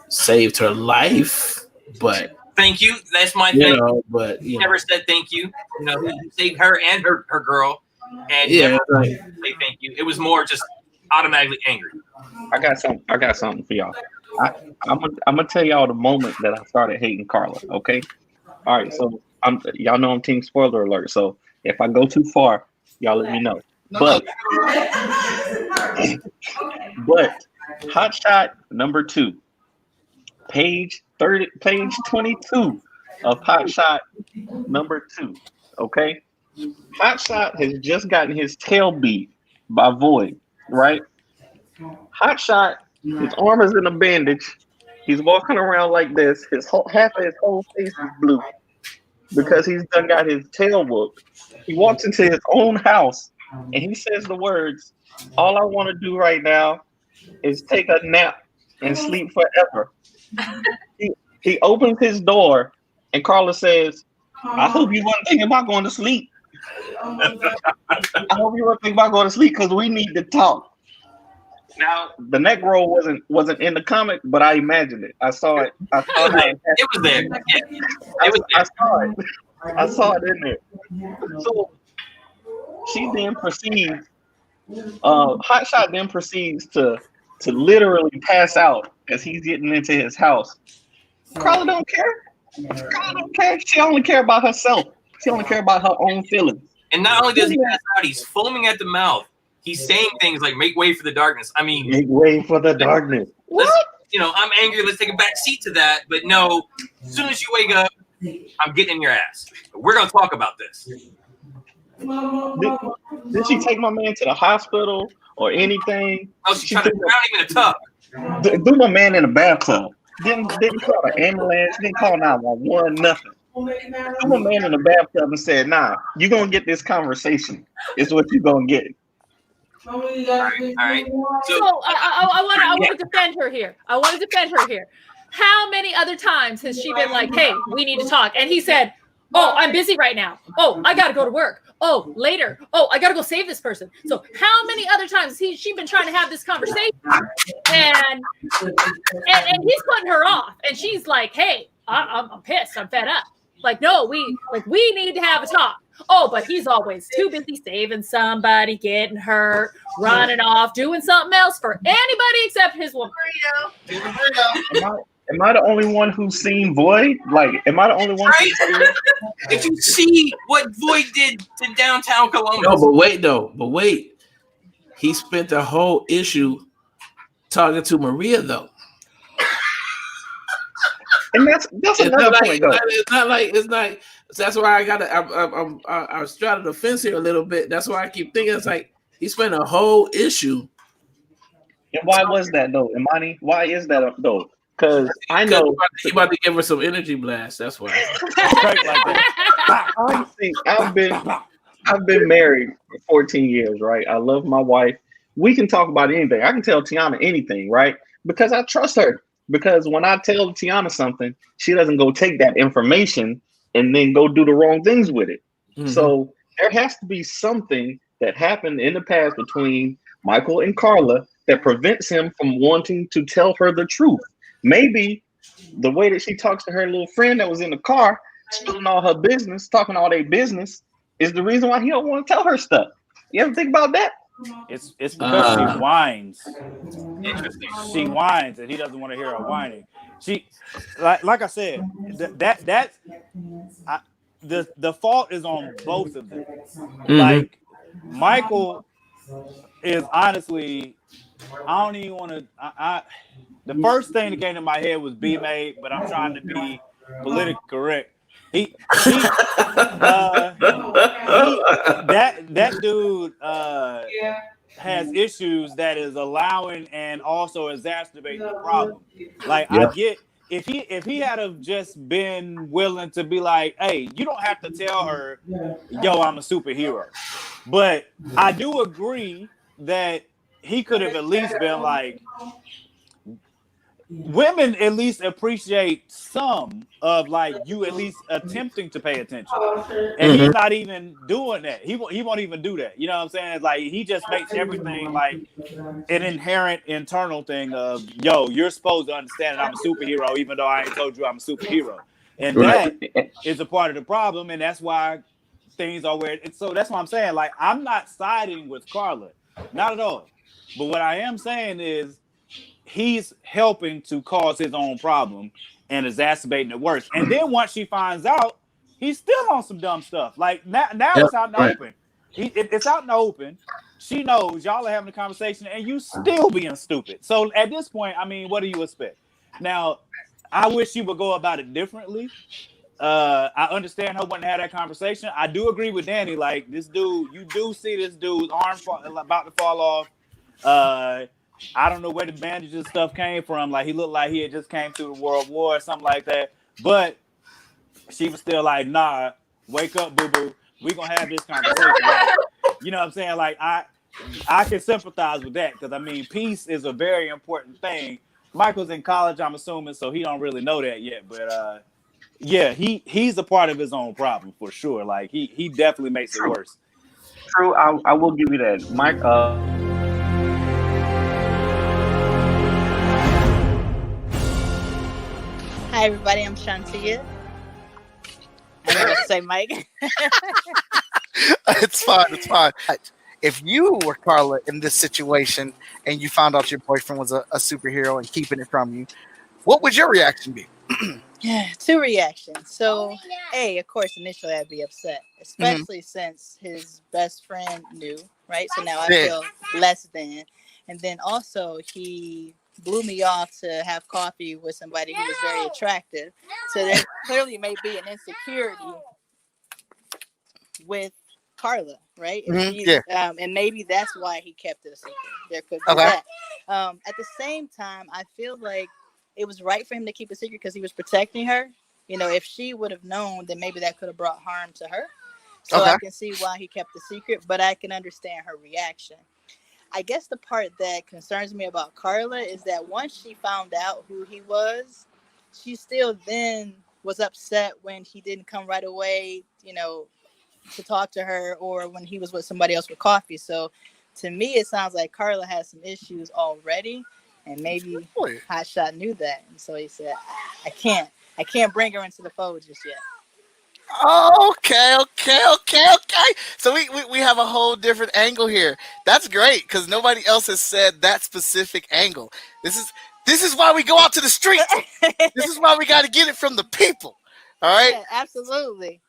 Speaker 15: saved her life, but
Speaker 4: thank you. That's my thing.
Speaker 15: But
Speaker 4: never said thank you. He saved her and her girl, and never say thank you. It was more just automatically angry.
Speaker 14: I got something for y'all. I'm gonna tell y'all the moment that I started hating Carla. Okay. All right. So y'all know I'm team spoiler alert. So if I go too far, y'all let me know. But Hotshot number 2, page 22 of Hotshot number 2. Okay. Hotshot has just gotten his tail beat by Void, right? Hotshot, his arm is in a bandage. He's walking around like this. Half of his whole face is blue because he's done got his tail whooped. He walks into his own house and he says the words, "All I want to do right now is take a nap and sleep forever." He opens his door and Carla says, "I hope you weren't thinking about going to sleep. I hope you weren't thinking about going to sleep because we need to talk." Now, the neck roll wasn't in the comic, but I imagined it. I saw it.
Speaker 4: It was there.
Speaker 14: I saw it in there. So she then proceeds. Hotshot then proceeds to literally pass out as he's getting into his house. Carla don't care. Carla don't care. She only care about herself. She only care about her own feelings.
Speaker 4: And not only does he pass out, he's foaming at the mouth. He's saying things like "make way for the darkness." I mean,
Speaker 14: make way for the darkness.
Speaker 4: What? I'm angry. Let's take a back seat to that. But no, as soon as you wake up, I'm getting in your ass. We're gonna talk about this.
Speaker 14: Did she take my man to the hospital or anything?
Speaker 4: Oh, she tried to drown him in a tub.
Speaker 14: Threw my man in a bathtub. Didn't call an ambulance. Didn't call 911. Nothing. Threw my man in a bathtub and said, "Nah, you gonna get this conversation. It's what you gonna get."
Speaker 4: All right.
Speaker 16: So I want to defend her here. How many other times has she been like, "Hey, we need to talk"? And he said, "Oh, I'm busy right now. Oh, I got to go to work. Oh, later. Oh, I got to go save this person." So how many other times has she been trying to have this conversation? And he's putting her off. And she's like, "Hey, I'm pissed. I'm fed up. Like, no, we need to have a talk." Oh, but he's always too busy saving somebody, getting hurt, running off, doing something else for anybody except his woman.
Speaker 14: Am I the only one who's seen Void? Like, am I the only one?
Speaker 4: Did you see what Void did to downtown Columbus?
Speaker 15: No, but wait. He spent the whole issue talking to Maria, though.
Speaker 14: And that's
Speaker 15: It's
Speaker 14: another
Speaker 15: not like
Speaker 14: point, though.
Speaker 15: it's not. That's why I got to. I'm straddling the fence here a little bit. That's why I keep thinking it's like he spent a whole issue.
Speaker 14: And why was that though, Imani? Why is that though? Because I know
Speaker 15: he about to give her some energy blast. That's why.
Speaker 14: Honestly, I've been married for 14 years, right? I love my wife. We can talk about anything. I can tell Tiana anything, right? Because I trust her. Because when I tell Tiana something, she doesn't go take that information and then go do the wrong things with it.
Speaker 15: Mm-hmm.
Speaker 14: So there has to be something that happened in the past between Michael and Carla that prevents him from wanting to tell her the truth. Maybe the way that she talks to her little friend that was in the car, spilling all her business, talking all their business, is the reason why he don't want to tell her stuff. You ever think about that?
Speaker 17: It's because she whines.
Speaker 4: Interesting.
Speaker 17: She whines, and he doesn't want to hear her whining. She, like I said, the fault is on both of them.
Speaker 15: Mm-hmm.
Speaker 17: Like Michael is honestly, I don't even want to. The first thing that came to my head was B-Made, but I'm trying to be politically correct. That dude has issues that is allowing and also exacerbating the problem. Like I get if he had have just been willing to be like, hey, you don't have to tell her, yo, I'm a superhero. But I do agree that he could have at least been like, women at least appreciate some of like you at least attempting to pay attention, and he's not even doing that. He won't even do that. You know what I'm saying? It's like he just makes everything like an inherent internal thing of, yo, you're supposed to understand that I'm a superhero, even though I ain't told you I'm a superhero, and that is a part of the problem, and that's why things are where. So that's what I'm saying. Like I'm not siding with Carla, not at all. But what I am saying is, he's helping to cause his own problem and exacerbating it worse. And then once she finds out, he's still on some dumb stuff. Like now it's out in the open. It's out in the open. She knows y'all are having a conversation and you still being stupid. So at this point, I mean, what do you expect? Now, I wish she would go about it differently. I understand her wanting to have that conversation. I do agree with Danny. Like this dude, you do see this dude's arm about to fall off. I don't know where the bandages stuff came from. Like he looked like he had just came through the World War or something like that. But she was still like, nah, wake up, boo-boo. We gonna have this conversation. Right? You know what I'm saying? Like I can sympathize with that because I mean peace is a very important thing. Michael's in college, I'm assuming, so he don't really know that yet. But yeah, he's a part of his own problem for sure. Like he definitely makes it worse.
Speaker 14: True, I will give you that. Mike
Speaker 19: Hi, everybody. I'm Shantia. I'm going to say Mike.
Speaker 3: It's fine. It's fine. If you were Carla in this situation and you found out your boyfriend was a superhero and keeping it from you, what would your reaction be?
Speaker 19: Yeah, two reactions. So, A, of course, initially I'd be upset, especially since his best friend knew, right? So now I feel less than. And then also he blew me off to have coffee with somebody who was very attractive. So there clearly may be an insecurity with Carla, right? And maybe that's why he kept it a secret. There could be that. At the same time, I feel like it was right for him to keep a secret because he was protecting her. You know, if she would have known, then maybe that could have brought harm to her. So I can see why he kept the secret, but I can understand her reaction. I guess the part that concerns me about Carla is that once she found out who he was, she still then was upset when he didn't come right away, you know, to talk to her, or when he was with somebody else with coffee. So to me, it sounds like Carla has some issues already, and maybe Hotshot knew that. And so he said, I can't bring her into the fold just yet.
Speaker 3: Okay. So we have a whole different angle here. That's great because nobody else has said that specific angle. This is why we go out to the streets. This is why we got to get it from the people. All right.
Speaker 19: Yeah, absolutely.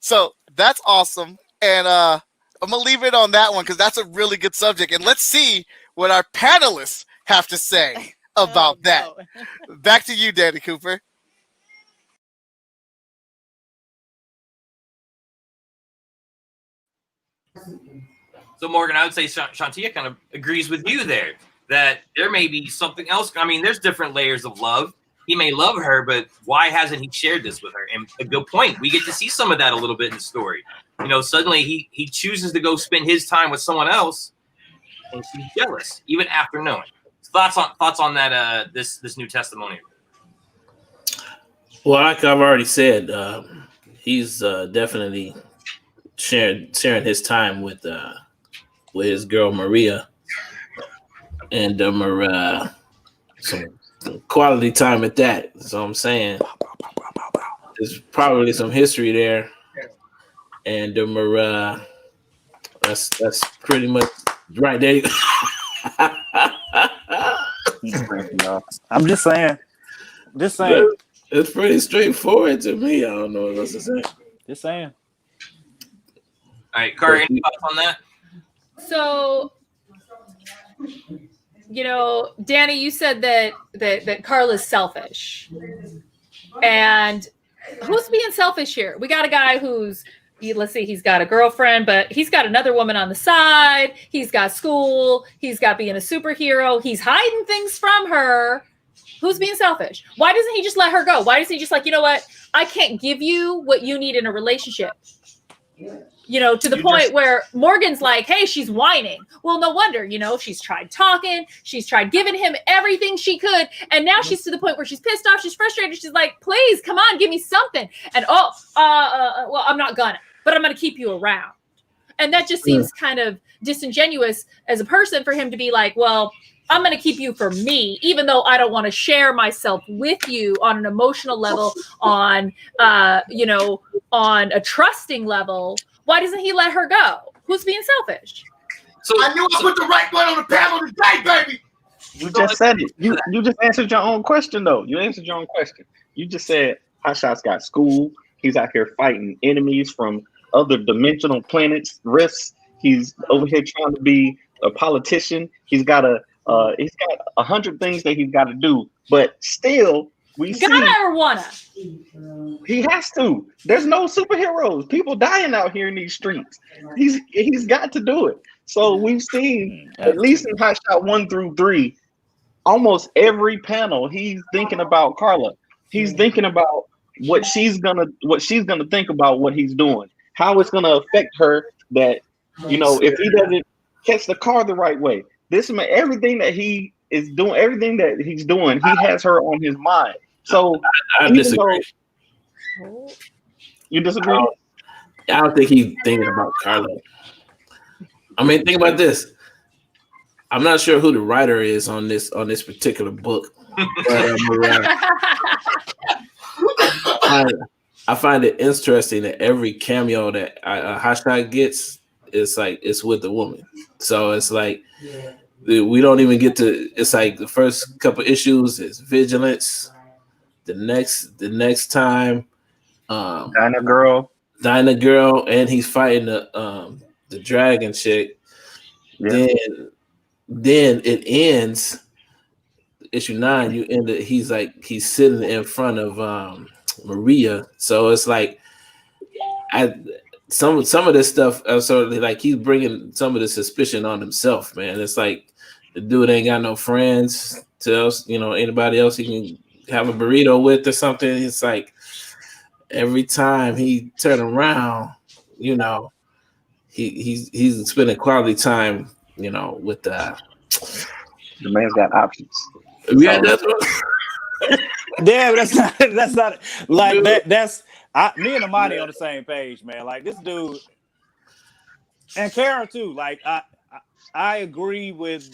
Speaker 3: So that's awesome, and I'm gonna leave it on that one because that's a really good subject. And let's see what our panelists have to say about that. Back to you, Danny Cooper.
Speaker 4: So Morgan, I would say Shantia kind of agrees with you there, that there may be something else. I mean, there's different layers of love. He may love her, but why hasn't he shared this with her? And a good point. We get to see some of that a little bit in the story. You know, suddenly he chooses to go spend his time with someone else, and she's jealous even after knowing. Thoughts on that? This new testimony.
Speaker 15: Well, like I've already said, he's definitely sharing his time with his girl Maria, and some quality time at that. So I'm saying there's probably some history there, and that's pretty much right there.
Speaker 17: I'm just saying. Just saying.
Speaker 15: It's pretty straightforward to me. I don't know what else to say.
Speaker 17: Just saying.
Speaker 4: All right, Kari, any thoughts on that?
Speaker 16: So, you know, Danny, you said that Carla's selfish. And who's being selfish here? We got a guy who's, let's see, he's got a girlfriend, but he's got another woman on the side. He's got school. He's got being a superhero. He's hiding things from her. Who's being selfish? Why doesn't he just let her go? Why doesn't he just like, you know what? I can't give you what you need in a relationship. You know, to the point where Morgan's like, hey, she's whining. Well, no wonder, you know, she's tried talking. She's tried giving him everything she could. And now she's to the point where she's pissed off. She's frustrated. She's like, please, come on, give me something. And, well, I'm not gonna, but I'm going to keep you around. And that just seems kind of disingenuous as a person for him to be like, well, I'm going to keep you for me, even though I don't want to share myself with you on an emotional level, on, you know, on a trusting level. Why doesn't he let her go? Who's being selfish?
Speaker 3: So I knew I put the right one on the panel today, baby.
Speaker 14: You just said it. You just answered your own question, though. You answered your own question. You just said Hot Shot's got school. He's out here fighting enemies from other dimensional planets, rifts. He's over here trying to be a politician. He's got 100 things that he's got to do, but still we
Speaker 16: gotta or wanna.
Speaker 14: He has to. There's no superheroes. People dying out here in these streets. He's got to do it. So we've seen, at least in Hot Shot 1 through 3, almost every panel he's thinking about Carla. He's thinking about what she's gonna think about what he's doing, how it's gonna affect her. That, you know, if he doesn't catch the car the right way, everything that he is doing, everything that he's doing, he has her on his mind. So
Speaker 15: I disagree.
Speaker 14: You disagree?
Speaker 15: I don't think he's thinking about Carla. I mean, think about this. I'm not sure who the writer is on this particular book, but I find it interesting that every cameo that Hot Shot gets is like it's with a woman. So it's like we don't even get to. It's like the first couple issues is Vigilance. The next time,
Speaker 14: Dinah Girl,
Speaker 15: and he's fighting the dragon chick. Yeah. Then it ends. Issue 9, you end it. He's sitting in front of Maria. So it's like some of this stuff. So like he's bringing some of the suspicion on himself, man. It's like the dude ain't got no friends to else, you know, anybody else he can have a burrito with or something. It's like every time he turn around, you know, he's spending quality time, you know, with the
Speaker 14: man's got options.
Speaker 15: Yeah, that's what.
Speaker 17: Damn, that's not like that. That's me and Amani on the same page, man. Like this dude and Kara too. Like I agree with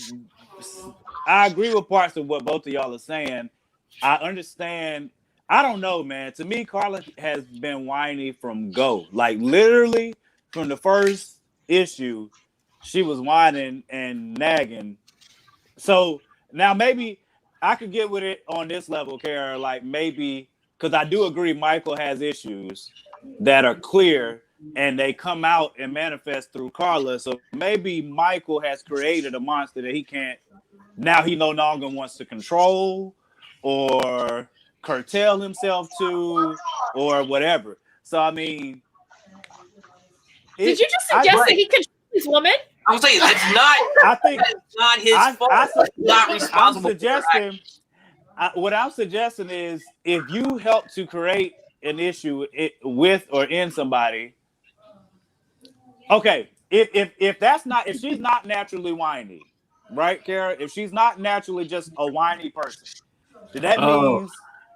Speaker 17: parts of what both of y'all are saying. I understand. I don't know, man. To me, Carla has been whiny from go. Like literally from the first issue, she was whining and nagging. So now maybe I could get with it on this level, Kara. Like maybe because I do agree Michael has issues that are clear and they come out and manifest through Carla. So maybe Michael has created a monster that he can't. Now he no longer wants to control or curtail himself to or whatever. So I mean,
Speaker 16: did you just suggest that he could this woman.
Speaker 4: I'm saying that's not.
Speaker 17: I think
Speaker 4: it's not his fault. He's not responsible.
Speaker 17: What I'm suggesting is if you help to create an issue with or in somebody, okay. If that's not, if she's not naturally whiny, right, Kara? If she's not naturally just a whiny person, then that means.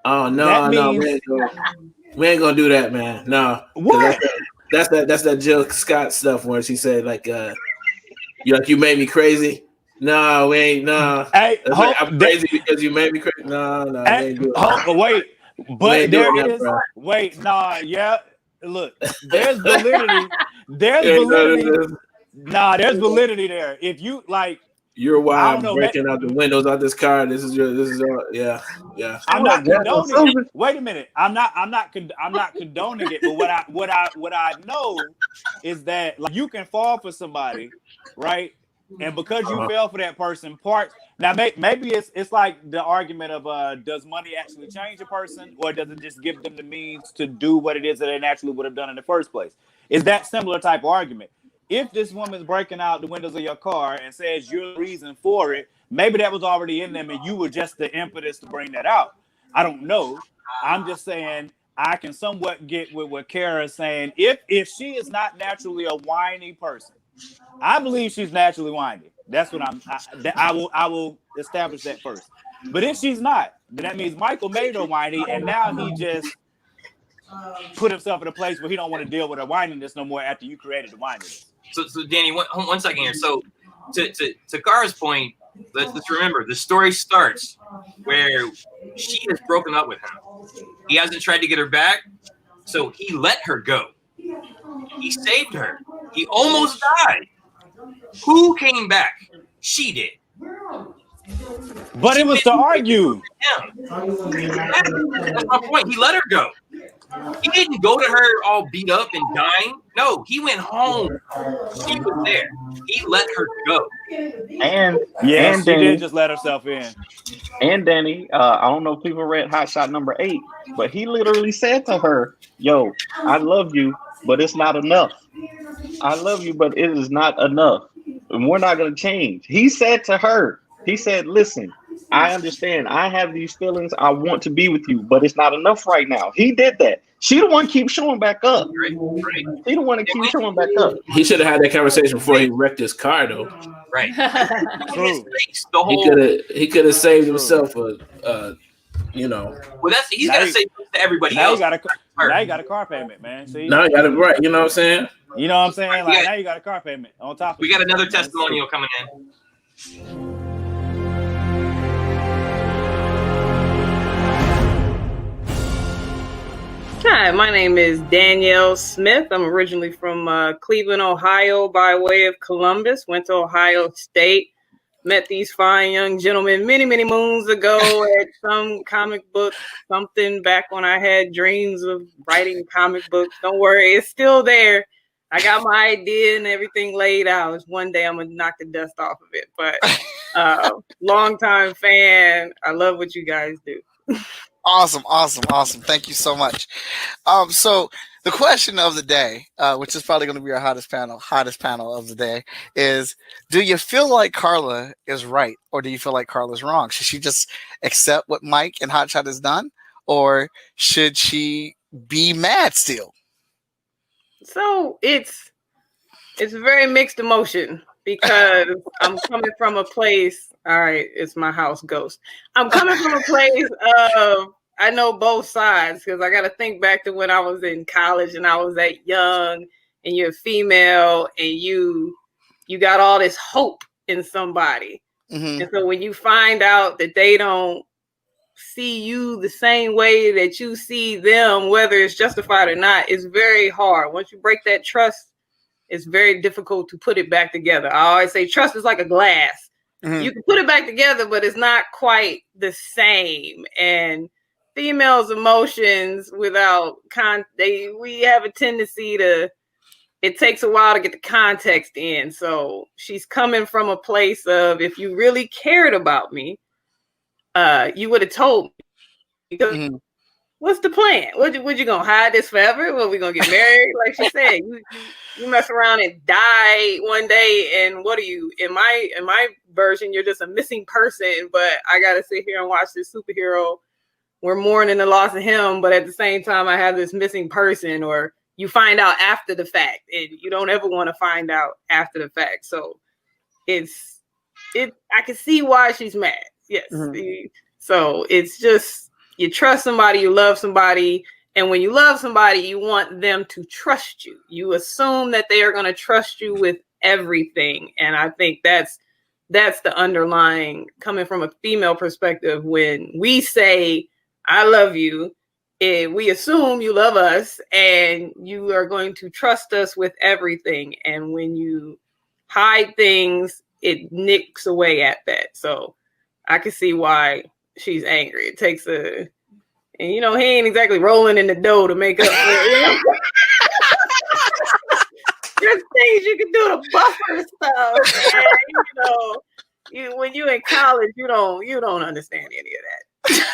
Speaker 15: Oh no,
Speaker 17: that
Speaker 15: no,
Speaker 17: means,
Speaker 15: we ain't gonna do that, man. No.
Speaker 17: What?
Speaker 15: That's that Jill Scott stuff where she said like you made me crazy. No, we ain't. No.
Speaker 17: Hey,
Speaker 15: I'm crazy because you made me crazy. No, we ain't doing that.
Speaker 17: Wait, but there is. Wait, nah, yeah. Look, there's validity. There's validity. Nah, there's validity there. If you like.
Speaker 15: You're why I'm breaking out the windows out this car. This is yeah.
Speaker 17: I'm not condoning it. Wait a minute. I'm not condoning it. But what I know is that like you can fall for somebody, right? And because you fell for that person, maybe it's like the argument of does money actually change a person, or does it just give them the means to do what it is that they naturally would have done in the first place? Is that similar type of argument? If this woman's breaking out the windows of your car and says you're the reason for it, maybe that was already in them and you were just the impetus to bring that out. I don't know. I'm just saying I can somewhat get with what Kara is saying. If she is not naturally a whiny person, I believe she's naturally whiny. That's what I will establish that first. But if she's not, then that means Michael made her whiny and now he just put himself in a place where he don't want to deal with her whininess no more after you created the whininess.
Speaker 4: So Danny, one second here. So to Kara's point, let's remember the story starts where she has broken up with him. He hasn't tried to get her back, so he let her go. He saved her. He almost died. Who came back? She did.
Speaker 17: But it was to argue.
Speaker 4: That's my point. He let her go. He didn't go to her all beat up and dying. No, he went home. She was there. He let her go.
Speaker 14: And
Speaker 17: yeah,
Speaker 14: and
Speaker 17: she
Speaker 14: Danny,
Speaker 17: did just let herself in.
Speaker 14: And Danny, I don't know if people read Hot Shot number 8, but he literally said to her, "Yo, I love you, but it's not enough. I love you, but it is not enough, and we're not gonna change." He said to her, he said, "Listen, I understand. I have these feelings. I want to be with you, but it's not enough right now." He did that. She the one keeps showing back up.
Speaker 4: Right.
Speaker 14: He the one that keeps showing back up.
Speaker 15: He should have had that conversation before he wrecked his car, though.
Speaker 4: Right.
Speaker 17: True.
Speaker 15: He could have saved himself you know.
Speaker 4: Well, he's got to say to everybody
Speaker 17: now
Speaker 4: else.
Speaker 17: Now you got a car payment, man. See?
Speaker 15: Now you got it right. You know what I'm saying?
Speaker 17: You know what I'm saying? Like now you got a car payment on top.
Speaker 4: We got another testimonial coming in.
Speaker 20: Hi, my name is Danielle Smith. I'm originally from Cleveland, Ohio, by way of Columbus. Went to Ohio State. Met these fine young gentlemen many, many moons ago at some comic book something back when I had dreams of writing comic books. Don't worry, it's still there. I got my idea and everything laid out. One day I'm going to knock the dust off of it. But longtime fan. I love what you guys do.
Speaker 3: Awesome. Thank you so much. So the question of the day, which is probably going to be our hottest panel of the day, is: do you feel like Carla is right, or do you feel like Carla's wrong? Should she just accept what Mike and Hotshot has done, or should she be mad still?
Speaker 20: So it's a very mixed emotion because I'm coming from a place. All right, it's my house ghost. I'm coming from a place of I know both sides because I got to think back to when I was in college and I was that young and you're female and you got all this hope in somebody. Mm-hmm. And so when you find out that they don't see you the same way that you see them, whether it's justified or not, it's very hard. Once you break that trust, it's very difficult to put it back together. I always say trust is like a glass. Mm-hmm. You can put it back together, but it's not quite the same. And females' emotions without we have a tendency to, it takes a while to get the context in. So she's coming from a place of, if you really cared about me, you would have told me. Because what's the plan? What you gonna hide this forever? What, we gonna get married? Like she said, you mess around and die one day, and what are you? In my version, you're just a missing person. But I gotta sit here and watch this superhero. We're mourning the loss of him, but at the same time, I have this missing person. Or you find out after the fact, and you don't ever want to find out after the fact. So I can see why she's mad. Yes.
Speaker 14: Mm-hmm.
Speaker 20: So it's just, you trust somebody, you love somebody. And when you love somebody, you want them to trust you. You assume that they are going to trust you with everything. And I think that's the underlying, coming from a female perspective, when we say, I love you, we assume you love us and you are going to trust us with everything. And when you hide things, it nicks away at that. So I can see why she's angry. It takes and he ain't exactly rolling in the dough to make up for it. There's things you can do to buffer stuff. And, when you're in college, you don't understand any of that.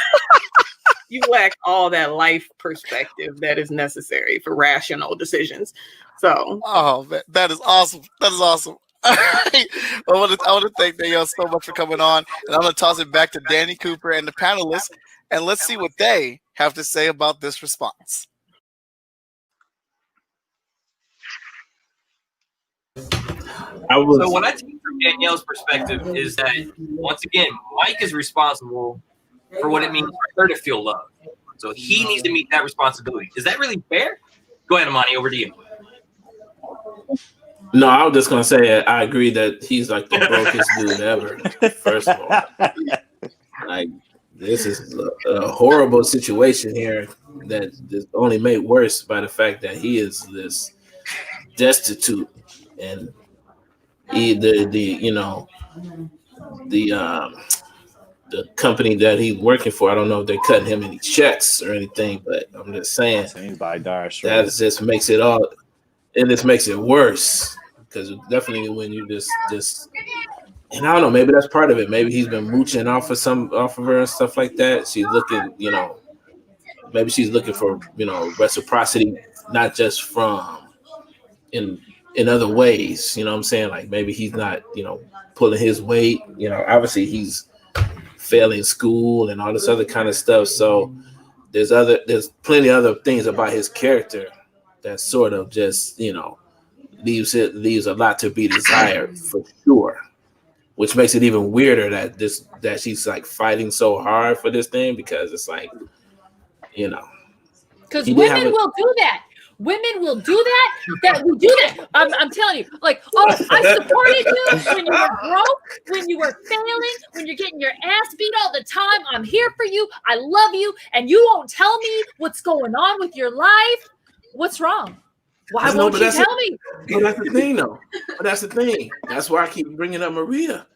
Speaker 20: You lack all that life perspective that is necessary for rational decisions. So,
Speaker 3: oh man, that is awesome. That is awesome. I want to thank Danielle so much for coming on, and I'm going to toss it back to Danny Cooper and the panelists, and let's see what they have to say about this response.
Speaker 4: So what I take from Danielle's perspective is that, once again, Mike is responsible for what it means for her to feel loved. So he needs to meet that responsibility. Is that really fair? Go ahead, Amani, over to you.
Speaker 15: No, I was just gonna say I agree that he's like the brokest dude ever. First of all, like, this is a horrible situation here that is only made worse by the fact that he is this destitute, and the company that he's working for, I don't know if they're cutting him any checks or anything, but I'm just saying that just makes it all, and this makes it worse, because definitely when you just and I don't know, maybe that's part of it. Maybe he's been mooching off of her and stuff like that. She's looking, maybe she's looking for, reciprocity, not just from in other ways. You know what I'm saying? Like, maybe he's not, pulling his weight. Obviously he's failing school and all this other kind of stuff. So there's plenty of other things about his character that sort of just, leaves a lot to be desired, for sure. Which makes it even weirder that she's like fighting so hard for this thing, because it's like,
Speaker 16: because women will do that. Women will do that. That we do that. I'm telling you, like, oh, I supported you when you were broke, when you were failing, when you're getting your ass beat all the time. I'm here for you. I love you, and you won't tell me what's going on with your life. What's wrong? Why won't you tell me?
Speaker 15: But that's the thing, though. That's the thing. That's why I keep bringing up Maria.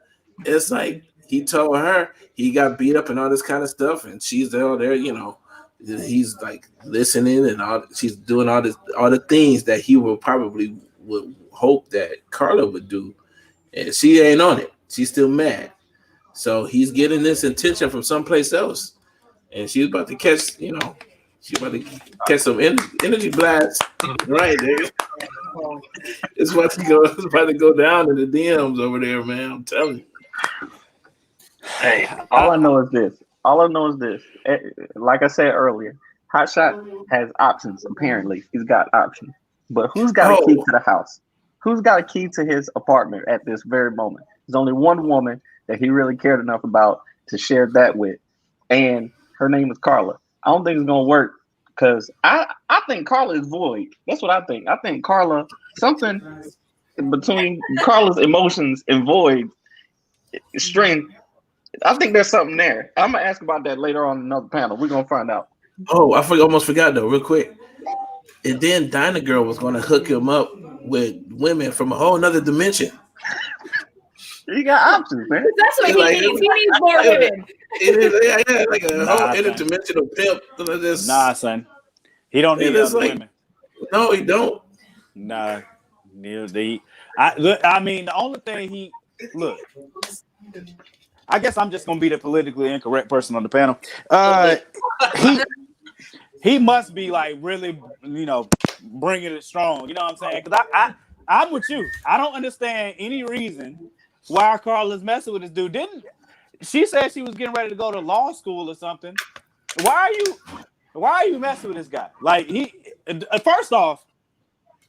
Speaker 15: It's like, he told her he got beat up and all this kind of stuff, and she's there, he's like listening, and all, she's doing all the things that he would hope that Carla would do, and she ain't on it. She's still mad. So he's getting this attention from someplace else, and she's about to catch, she's about to catch some energy blast, right there. It's about to go down in the DMs over there, man. I'm telling you.
Speaker 14: Hey, all I know is this. Like I said earlier, Hotshot has options. Apparently, he's got options. But who's got a key to the house? Who's got a key to his apartment at this very moment? There's only one woman that he really cared enough about to share that with, and her name is Carla. I don't think it's gonna work, because I think Carla is void. That's what I think. I think Carla, something between Carla's emotions and void strength. I think there's something there. I'm gonna ask about that later on in another panel. We're gonna find out.
Speaker 15: Oh, I almost forgot though, real quick. And then Dinah Girl was gonna hook him up with women from a whole nother dimension.
Speaker 14: You got options, man.
Speaker 16: That's what he needs. He needs more women.
Speaker 15: Like a whole interdimensional pimp.
Speaker 17: Nah, son. He don't need other women.
Speaker 15: No, he don't.
Speaker 17: Nah. I mean, the only thing I guess I'm just gonna be the politically incorrect person on the panel. He must be like really, bringing it strong. You know what I'm saying? Because I'm with you. I don't understand any reason why Carla's messing with this dude. Didn't she said she was getting ready to go to law school or something? Why are you messing with this guy? Like first off,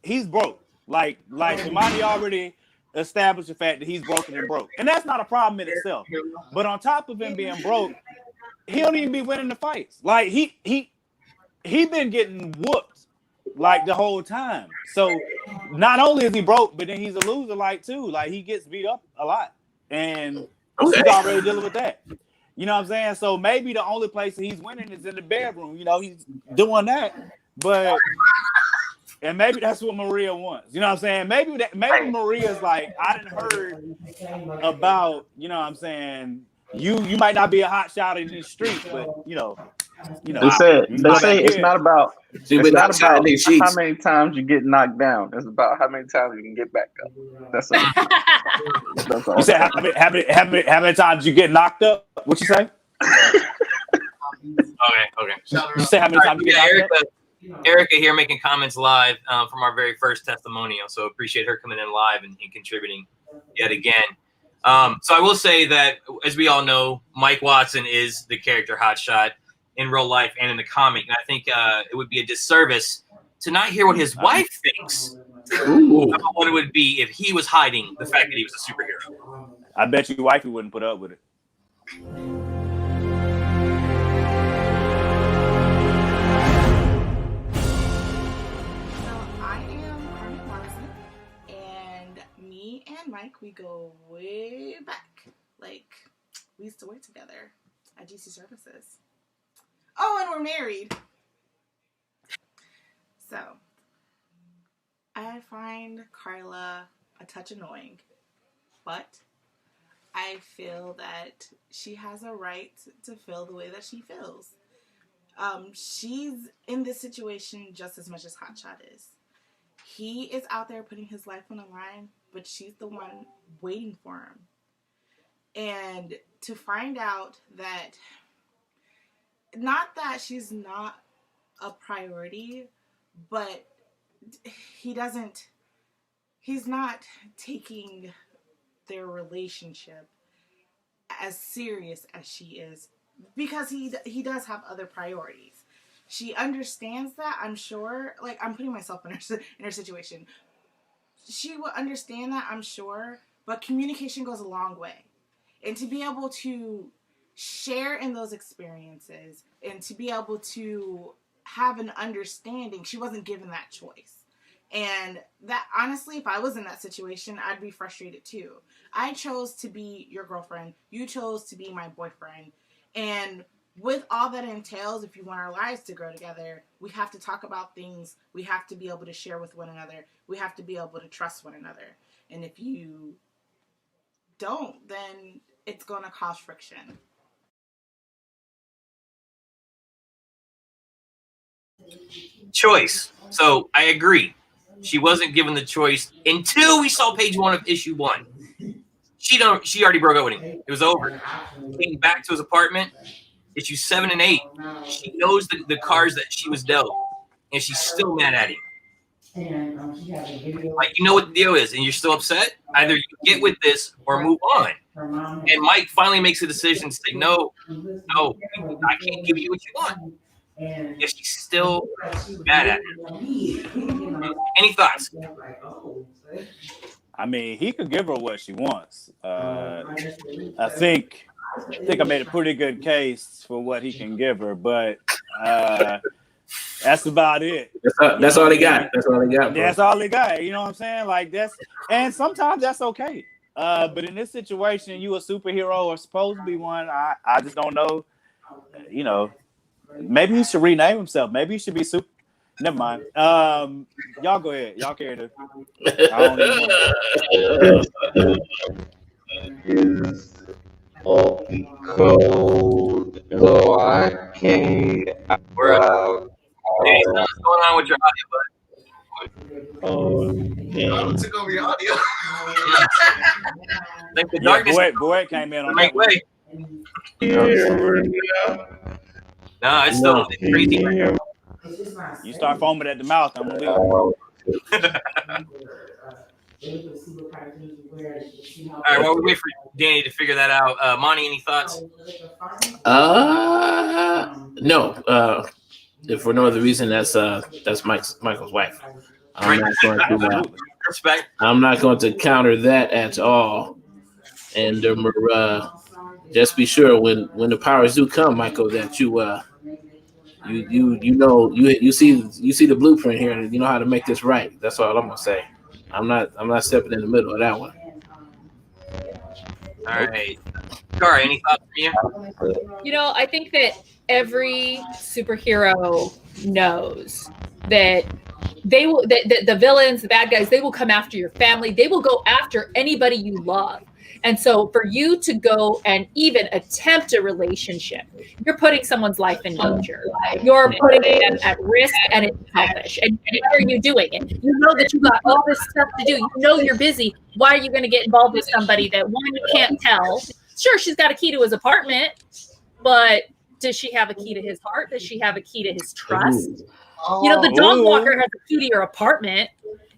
Speaker 17: he's broke. Like Imani already established the fact that he's broken and broke, and that's not a problem in itself. But on top of him being broke, he don't even be winning the fights. Like he been getting whooped like the whole time. So not only is he broke, but then he's a loser too. Like he gets beat up a lot, and he's already dealing with that. You know what I'm saying? So maybe the only place that he's winning is in the bedroom. You know, he's doing that, and maybe that's what Maria wants. You know what I'm saying? Maybe Maria's like, I didn't heard about, you know what I'm saying, you might not be a hot shot in the street, but you know.
Speaker 14: They say it's not about how many times you get knocked down. It's about how many times you can get back up. That's it. That's all.
Speaker 17: You said how many times you get knocked up? What you say?
Speaker 4: Okay.
Speaker 17: You say how many times you get knocked up?
Speaker 4: Erica here making comments live from our very first testimonial. So appreciate her coming in live and contributing yet again. So I will say that, as we all know, Mike Watson is the character Hotshot in real life and in the comic. And I think it would be a disservice to not hear what his wife thinks about what it would be if he was hiding the fact that he was a superhero.
Speaker 17: I bet you wifey wouldn't put up with it.
Speaker 21: And Mike, we go way back. Like, we used to work together at GC Services. Oh, and we're married. So, I find Carla a touch annoying, but I feel that she has a right to feel the way that she feels. She's in this situation just as much as Hotshot is. He is out there putting his life on the line, but she's the one waiting for him. And to find out that, not that she's not a priority, but he's not taking their relationship as serious as she is, because he does have other priorities. She understands that, I'm sure. Like, I'm putting myself in her situation. She will understand that, I'm sure, but communication goes a long way. And to be able to share in those experiences and to be able to have an understanding, she wasn't given that choice. And that, honestly, if I was in that situation, I'd be frustrated too. I chose to be your girlfriend. You chose to be my boyfriend. And with all that entails, if you want our lives to grow together, we have to talk about things. We have to be able to share with one another. We have to be able to trust one another. And if you don't, then it's going to cause friction.
Speaker 4: Choice. So I agree. She wasn't given the choice until we saw page 1 of issue 1. She already broke up with him. It was over. Came back to his apartment. Issue 7 and 8. She knows the cards that she was dealt, and she's still mad at him. Like, you know what the deal is, and you're still upset? Either you get with this or move on. And Mike finally makes a decision to say, no, I can't give you what you want. And she's still mad at him. Any thoughts?
Speaker 17: I mean, he could give her what she wants. I think I made a pretty good case for what he can give her, but that's about it.
Speaker 15: That's all he got. That's all he got. Bro.
Speaker 17: That's all he got. You know what I'm saying? Like, and sometimes that's okay. But in this situation, you a superhero or supposed to be one. I just don't know. You know, maybe he should rename himself. Maybe he should be super. Never mind. Y'all go ahead. Y'all care to. I don't even know.
Speaker 22: Of the code, so I can't.
Speaker 4: What's going on with your audio, bud?
Speaker 3: Oh, took over your audio.
Speaker 4: Like the darkness.
Speaker 17: Boy came in on
Speaker 4: that way. No, it's still crazy.
Speaker 17: You start foaming at the mouth, I'm gonna leave.
Speaker 4: All right, while we wait for Danny to figure that out, Monty, any thoughts?
Speaker 15: No. If for no other reason, that's Michael's wife. I'm not going to counter that at all. And just be sure when the powers do come, Michael, that you see the blueprint here, and you know how to make this right. That's all I'm gonna say. I'm not stepping in the middle of that one.
Speaker 4: All right, Cara, any thoughts from you?
Speaker 16: You know, I think that every superhero knows that they will, that the villains, the bad guys, they will come after your family. They will go after anybody you love. And so for you to go and even attempt a relationship, you're putting someone's life in danger. You're putting them at risk, and it's selfish. And why are you doing it? You know that you got all this stuff to do. You know you're busy. Why are you going to get involved with somebody that, one, you can't tell? Sure, she's got a key to his apartment, but does she have a key to his heart? Does she have a key to his trust? You know, the dog walker has a key to your apartment,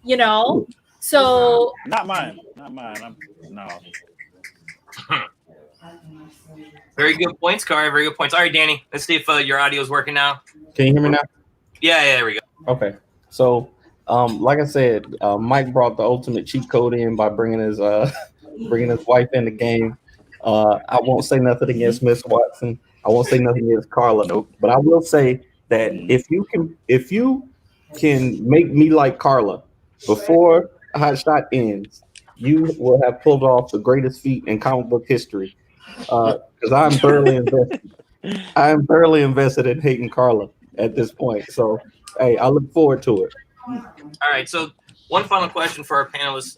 Speaker 16: you know? So
Speaker 17: Not mine. No.
Speaker 4: Very good points, Cara. Very good points. All right, Danny, let's see if your audio is working now.
Speaker 1: Can you hear me now?
Speaker 4: Yeah, there we go.
Speaker 1: Okay. So, like I said, Mike brought the ultimate cheat code in by bringing his wife in the game. I won't say nothing against Miss Watson. I won't say nothing against Carla. But I will say that if you can make me like Carla before Hot Shot ends, you will have pulled off the greatest feat in comic book history. Because I'm thoroughly invested. I am thoroughly invested in hating Carla at this point. So, hey, I look forward to it.
Speaker 4: All right, so one final question for our panelists.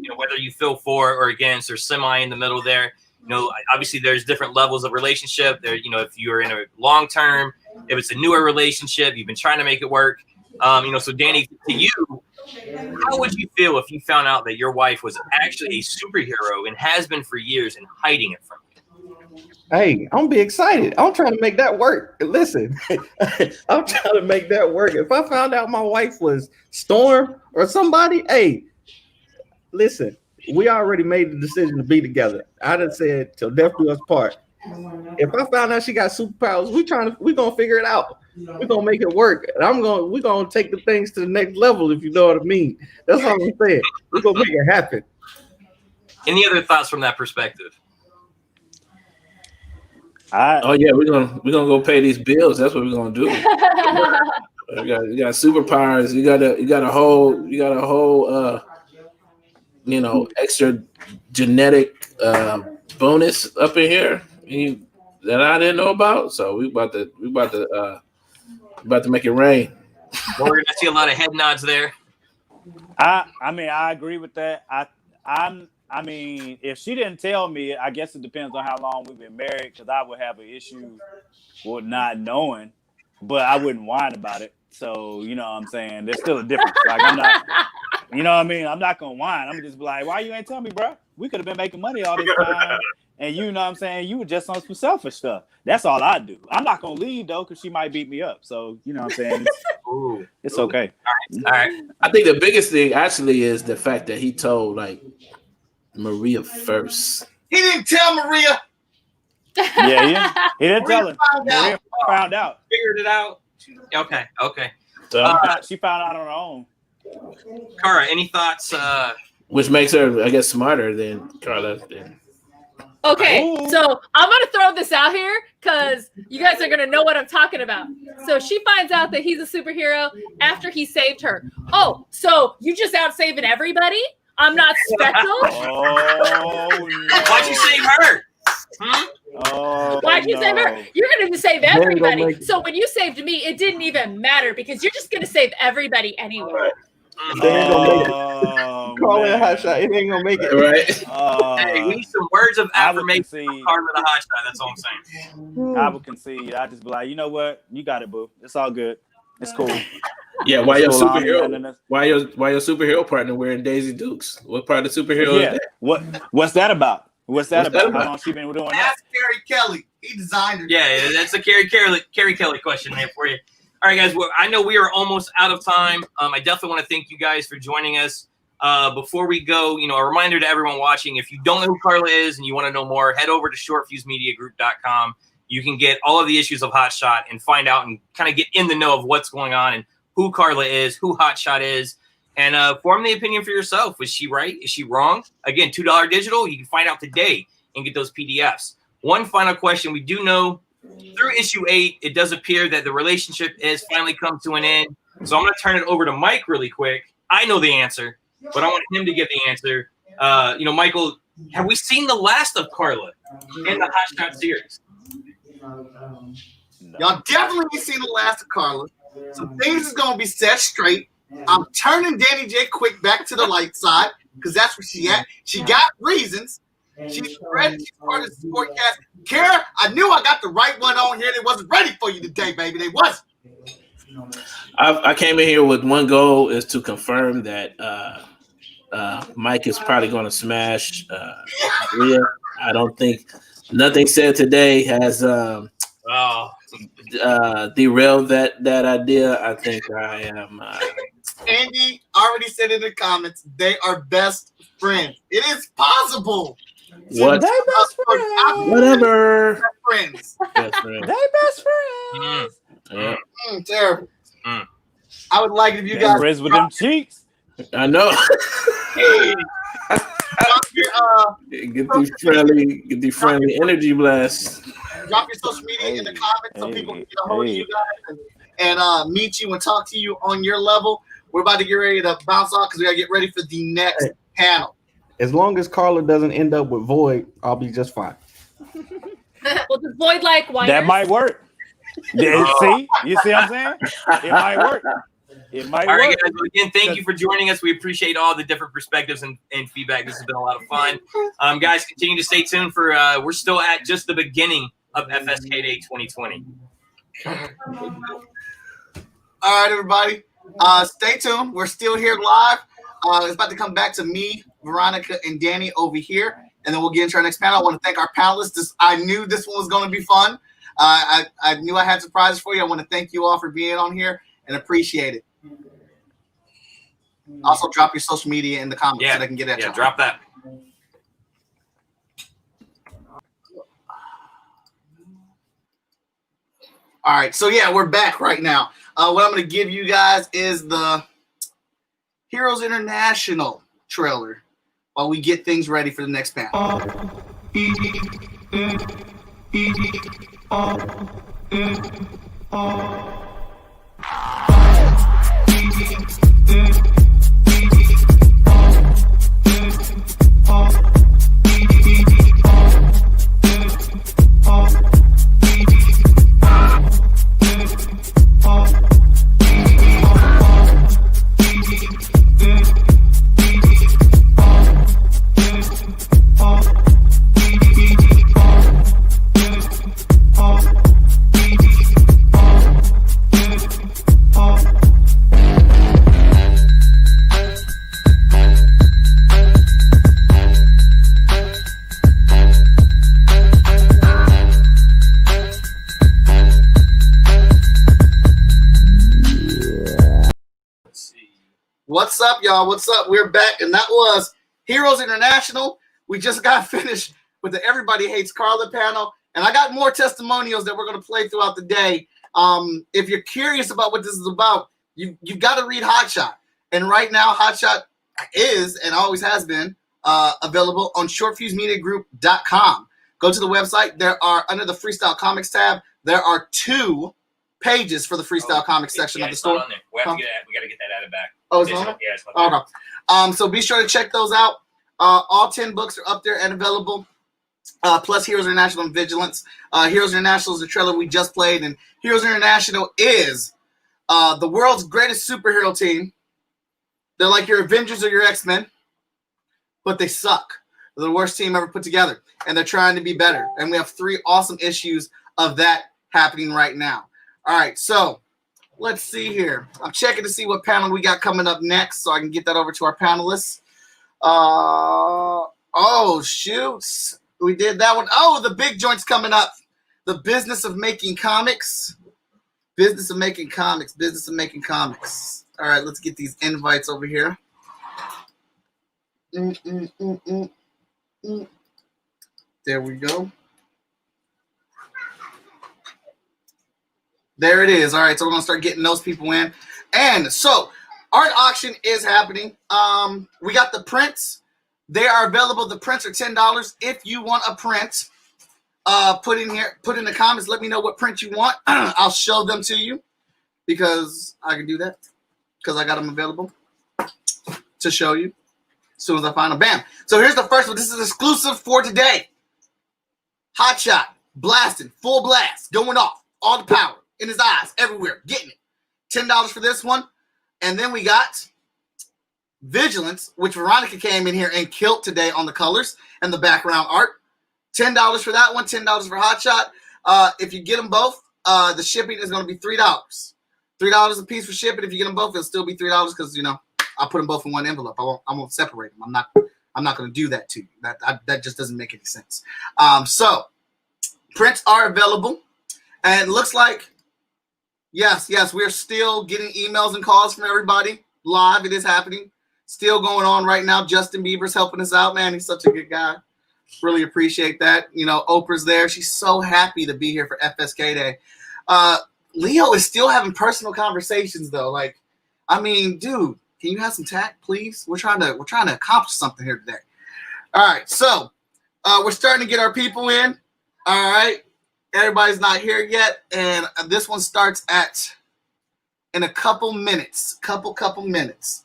Speaker 4: You know, whether you feel for or against or semi in the middle there. You know, obviously there's different levels of relationship. There, you know, if you're in a long term, if it's a newer relationship, you've been trying to make it work. You know, so Danny, to you, how would you feel if you found out that your wife was actually a superhero and has been for years and hiding it from you?
Speaker 1: Hey, I'm gonna be excited. I'm trying to make that work. Listen, I'm trying to make that work. If I found out my wife was Storm or somebody, hey, listen, we already made the decision to be together. I done said till death do us part. If I found out she got superpowers, we gonna figure it out. We're gonna make it work. And we're gonna take the things to the next level, if you know what I mean. That's what I'm saying. We're gonna make it happen.
Speaker 4: Any other thoughts from that perspective?
Speaker 15: Oh yeah, we're gonna go pay these bills. That's what we're gonna do. You got superpowers. You got a whole you know, extra genetic bonus up in here that I didn't know about. So we about to make it rain.
Speaker 4: We're gonna see a lot of head nods there.
Speaker 17: I mean, I agree with that. I mean, if she didn't tell me, I guess it depends on how long we've been married, because I would have an issue with not knowing, but I wouldn't whine about it. So, you know what I'm saying? There's still a difference. Like, I'm not, you know what I mean? I'm not going to whine. I'm just be like, why you ain't tell me, bro? We could have been making money all this time. And you know what I'm saying? You were just on some selfish stuff. That's all I do. I'm not going to leave, though, because she might beat me up. So, you know what I'm saying? It's okay.
Speaker 4: All right.
Speaker 15: I think the biggest thing actually is the fact that he told, like, Maria first.
Speaker 3: He didn't tell Maria.
Speaker 17: Yeah, he didn't tell her. Maria found out.
Speaker 4: Figured it out. Okay.
Speaker 17: So she found out on her own.
Speaker 4: Cara, any thoughts?
Speaker 15: Which makes her, I guess, smarter than Carla.
Speaker 16: Okay, so I'm going to throw this out here because you guys are going to know what I'm talking about. So she finds out that he's a superhero after he saved her. Oh, so you just out saving everybody? I'm not special?
Speaker 17: Oh, no.
Speaker 4: Why'd you save her?
Speaker 16: Why'd you save her? You're going to save everybody. So when you saved me, it didn't even matter because you're just going to save everybody anyway.
Speaker 1: They ain't gonna make it. Call it a hot shot. It ain't gonna make it.
Speaker 15: Right.
Speaker 4: Hey, we need some words of affirmation from Carla the hot shot. That's all I'm saying.
Speaker 17: I would concede. I just be like, you know what? You got it, boo. It's all good. It's cool.
Speaker 15: Yeah, why your superhero? Why your superhero partner wearing Daisy Dukes? What part of the superhero is that?
Speaker 17: What's that about? What's that about? How long she been doing that?
Speaker 3: Ask Carrie Kelly. He designed her.
Speaker 4: Yeah, that's a Carrie Kelly question there for you. All right, guys. Well, I know we are almost out of time. I definitely want to thank you guys for joining us. Before we go, a reminder to everyone watching, if you don't know who Carla is and you want to know more, head over to shortfusemediagroup.com. You can get all of the issues of Hot Shot and find out and kind of get in the know of what's going on and who Carla is, who Hot Shot is, and form the opinion for yourself. Was she right? Is she wrong? Again, $2 digital. You can find out today and get those PDFs. One final question. We do know through issue 8, it does appear that the relationship has finally come to an end. So I'm going to turn it over to Mike really quick. I know the answer, but I want him to give the answer. Michael, have we seen the last of Carla in the Hot Shot series?
Speaker 3: Y'all definitely seen the last of Carla. So things is going to be set straight. I'm turning Danny J. Quick back to the light side because that's where she at. She got reasons. She's ready. She's part of the sport cast. Kara, I knew I got the right one on here. They wasn't ready for you today, baby. They wasn't.
Speaker 15: I came in here with one goal is to confirm that Mike is probably going to smash Rhea. I don't think nothing said today has derailed that idea. I think I am.
Speaker 3: Andy already said in the comments they are best friends. It is possible.
Speaker 15: What?
Speaker 3: They best friends.
Speaker 15: Whatever.
Speaker 3: Best friends.
Speaker 15: Best friends.
Speaker 3: They best friends.
Speaker 15: Yeah.
Speaker 3: Terrible. I would like it if you guys
Speaker 17: friends with them cheeks.
Speaker 15: I know. Get these friendly energy blasts.
Speaker 3: Drop your social media in the comments so people can get a hold of you guys and meet you and talk to you on your level. We're about to get ready to bounce off because we got to get ready for the next panel.
Speaker 1: As long as Carla doesn't end up with Void, I'll be just fine.
Speaker 16: Well, does Void like white?
Speaker 17: That might work. See? You see what I'm saying? It might work. It might
Speaker 4: All right,
Speaker 17: work.
Speaker 4: guys. Well, again, thank you for joining us. We appreciate all the different perspectives and feedback. This has been a lot of fun. Guys, continue to stay tuned for we're still at just the beginning of FSKDAY 2020.
Speaker 3: All right, everybody. Stay tuned. We're still here live. It's about to come back to me, Veronica, and Danny over here, and then we'll get into our next panel. I want to thank our panelists. I knew this one was going to be fun. I knew I had surprises for you. I want to thank you all for being on here and appreciate it. Also, drop your social media in the comments so they can get at you.
Speaker 4: Yeah, drop that.
Speaker 3: All right, so yeah, we're back right now. What I'm going to give you guys is the Heroes International trailer while we get things ready for the next panel. What's up, y'all? What's up? We're back, and that was Heroes International. We just got finished with the Everybody Hates Carla panel, and I got more testimonials that we're going to play throughout the day. If you're curious about what this is about, you've got to read Hot Shot. And right now, Hot Shot is, and always has been, available on shortfusemediagroup.com. Go to the website. There are, under the Freestyle Comics tab, there are 2 pages for the Freestyle Comics section of the store.
Speaker 4: We got to get that added back.
Speaker 3: Oh, it's on there?
Speaker 4: Yeah, it's on there.
Speaker 3: Okay. So be sure to check those out. All 10 books are up there and available. Plus Heroes International and Vigilance. Heroes International is the trailer we just played, and Heroes International is the world's greatest superhero team. They're like your Avengers or your X-Men, but they suck. They're the worst team ever put together, and they're trying to be better. And we have 3 awesome issues of that happening right now. All right, so let's see here. I'm checking to see what panel we got coming up next so I can get that over to our panelists. Oh, shoots. We did that one. Oh, the big joint's coming up. The Business of Making Comics. Business of making comics. Business of making comics. All right, let's get these invites over here. There we go. There it is. All right, so we're gonna start getting those people in. And so, art auction is happening. We got the prints. They are available. The prints are $10. If you want a print, put in the comments. Let me know what print you want. I'll show them to you because I can do that because I got them available to show you as soon as I find them. Bam. So here's the first one. This is exclusive for today. Hot shot, blasting, full blast, going off, all the power in his eyes, everywhere, getting it. $10 for this one. And then we got Vigilance, which Veronica came in here and killed today on the colors and the background art. $10 for that one, $10 for Hot Shot. If you get them both, the shipping is going to be $3. $3 a piece for shipping. If you get them both, it'll still be $3 because, you know, I'll put them both in one envelope. I won't separate them. I'm not going to do that to you. That just doesn't make any sense. So prints are available, and it looks like yes, we're still getting emails and calls from everybody live. It is happening, still going on right now. Justin Bieber's helping us out, man. He's such a good guy. Really appreciate that. You know, Oprah's there. She's so happy to be here for FSK Day. Leo is still having personal conversations though. Like, I mean, dude, can you have some tact, please? We're trying to accomplish something here today. All right, so we're starting to get our people in. All right, everybody's not here yet, and this one starts in a couple minutes. Couple minutes.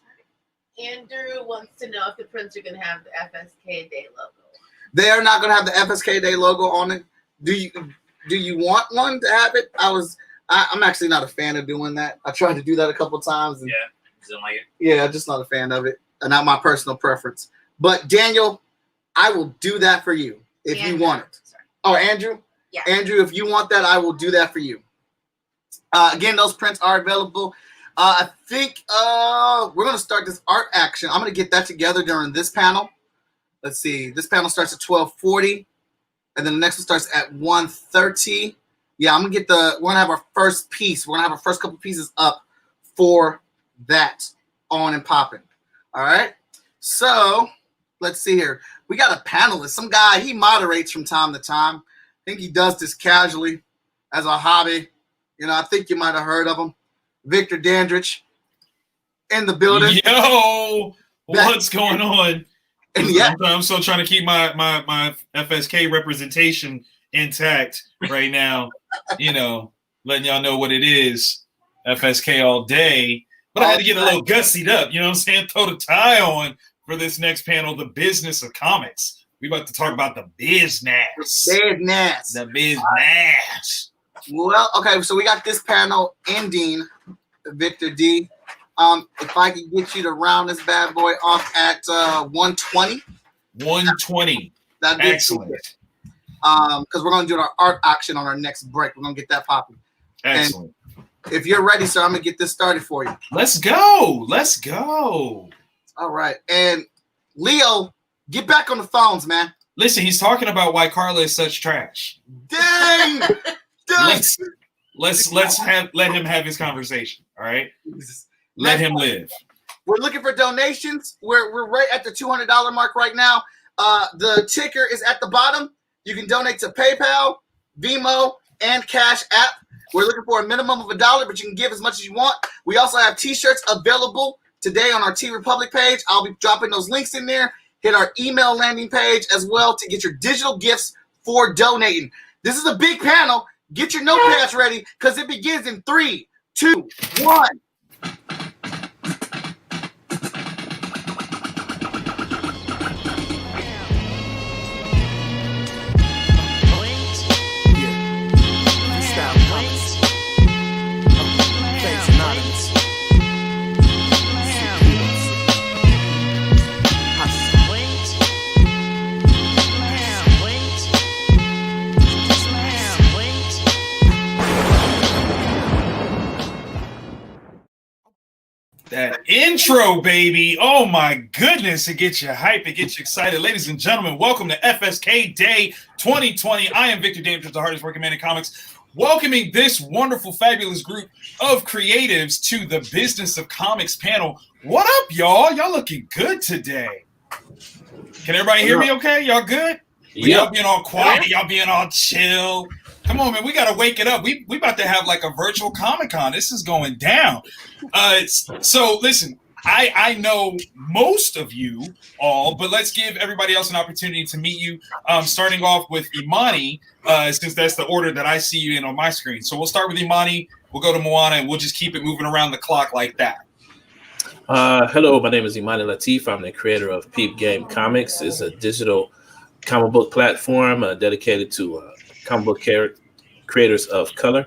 Speaker 5: Andrew wants to know if the prints are going to have the FSK Day logo.
Speaker 3: They are not going to have the FSK Day logo on it. Do you want one to have it? I'm actually not a fan of doing that. I tried to do that a couple times. And
Speaker 4: Don't like it.
Speaker 3: Yeah, just not a fan of it. Not my personal preference. But Daniel, I will do that for you if you want it.
Speaker 5: Sorry.
Speaker 3: Oh, Andrew?
Speaker 5: Yeah.
Speaker 3: Andrew, if you want that, I will do that for you. Again, those prints are available. I think we're going to start this art action. I'm going to get that together during this panel. Let's see. This panel starts at 12:40, and then the next one starts at 1:30. Yeah, we're going to have our first piece. We're going to have our first couple pieces up for that on and popping. All right. So let's see here. We got a panelist, some guy, he moderates from time to time. I think he does this casually as a hobby. You know, I think you might have heard of him. Victor Dandridge in the building.
Speaker 2: Yo, what's going on?
Speaker 3: And yeah,
Speaker 2: I'm still trying to keep my FSK representation intact right now. You know, letting y'all know what it is. FSK all day. But I had to get a little gussied up, you know what I'm saying? Throw the tie on for this next panel, the business of comics. We about to talk about the business.
Speaker 3: The
Speaker 2: business.
Speaker 3: Well, okay, so we got this panel ending, Victor D. If I can get you to round this bad boy off at 120.
Speaker 2: 120.
Speaker 3: That'd be
Speaker 2: excellent.
Speaker 3: Because we're going to do our art auction on our next break. We're going to get that popping.
Speaker 2: Excellent.
Speaker 3: And if you're ready, sir, I'm going to get this started for you.
Speaker 2: Let's go. Let's go.
Speaker 3: All right. And Leo, get back on the phones, man.
Speaker 2: Listen, he's talking about why Carla is such trash.
Speaker 3: Dang!
Speaker 2: Let's let him have his conversation. All right. Let him live.
Speaker 3: We're looking for donations. We're right at the $200 mark right now. The ticker is at the bottom. You can donate to PayPal, Venmo, and Cash App. We're looking for a minimum of $1, but you can give as much as you want. We also have T-shirts available today on our T Republic page. I'll be dropping those links in there. Hit our email landing page as well to get your digital gifts for donating. This is a big panel. Get your notepads ready because it begins in 3, 2, 1.
Speaker 2: That intro, baby. Oh my goodness. It gets you hype. It gets you excited. Ladies and gentlemen, welcome to FSK Day 2020. I am Victor Dandridge, the hardest working man in comics. welcoming this wonderful, fabulous group of creatives to the Business of Comics panel. What up, y'all? Y'all looking good today. Can everybody hear me okay? Y'all good? Y'all being all quiet, y'all being all chill. Come on, man, we got to wake it up. We about to have like a virtual Comic-Con. This is going down. So listen, I know most of you all, but let's give everybody else an opportunity to meet you, starting off with Imani, since that's the order that I see you in on my screen. So we'll start with Imani, we'll go to Moana, and we'll just keep it moving around the clock like that.
Speaker 15: Hello, my name is Imani Latif. I'm the creator of Peep Game Comics. It's a digital comic book platform dedicated to comic book creators of color.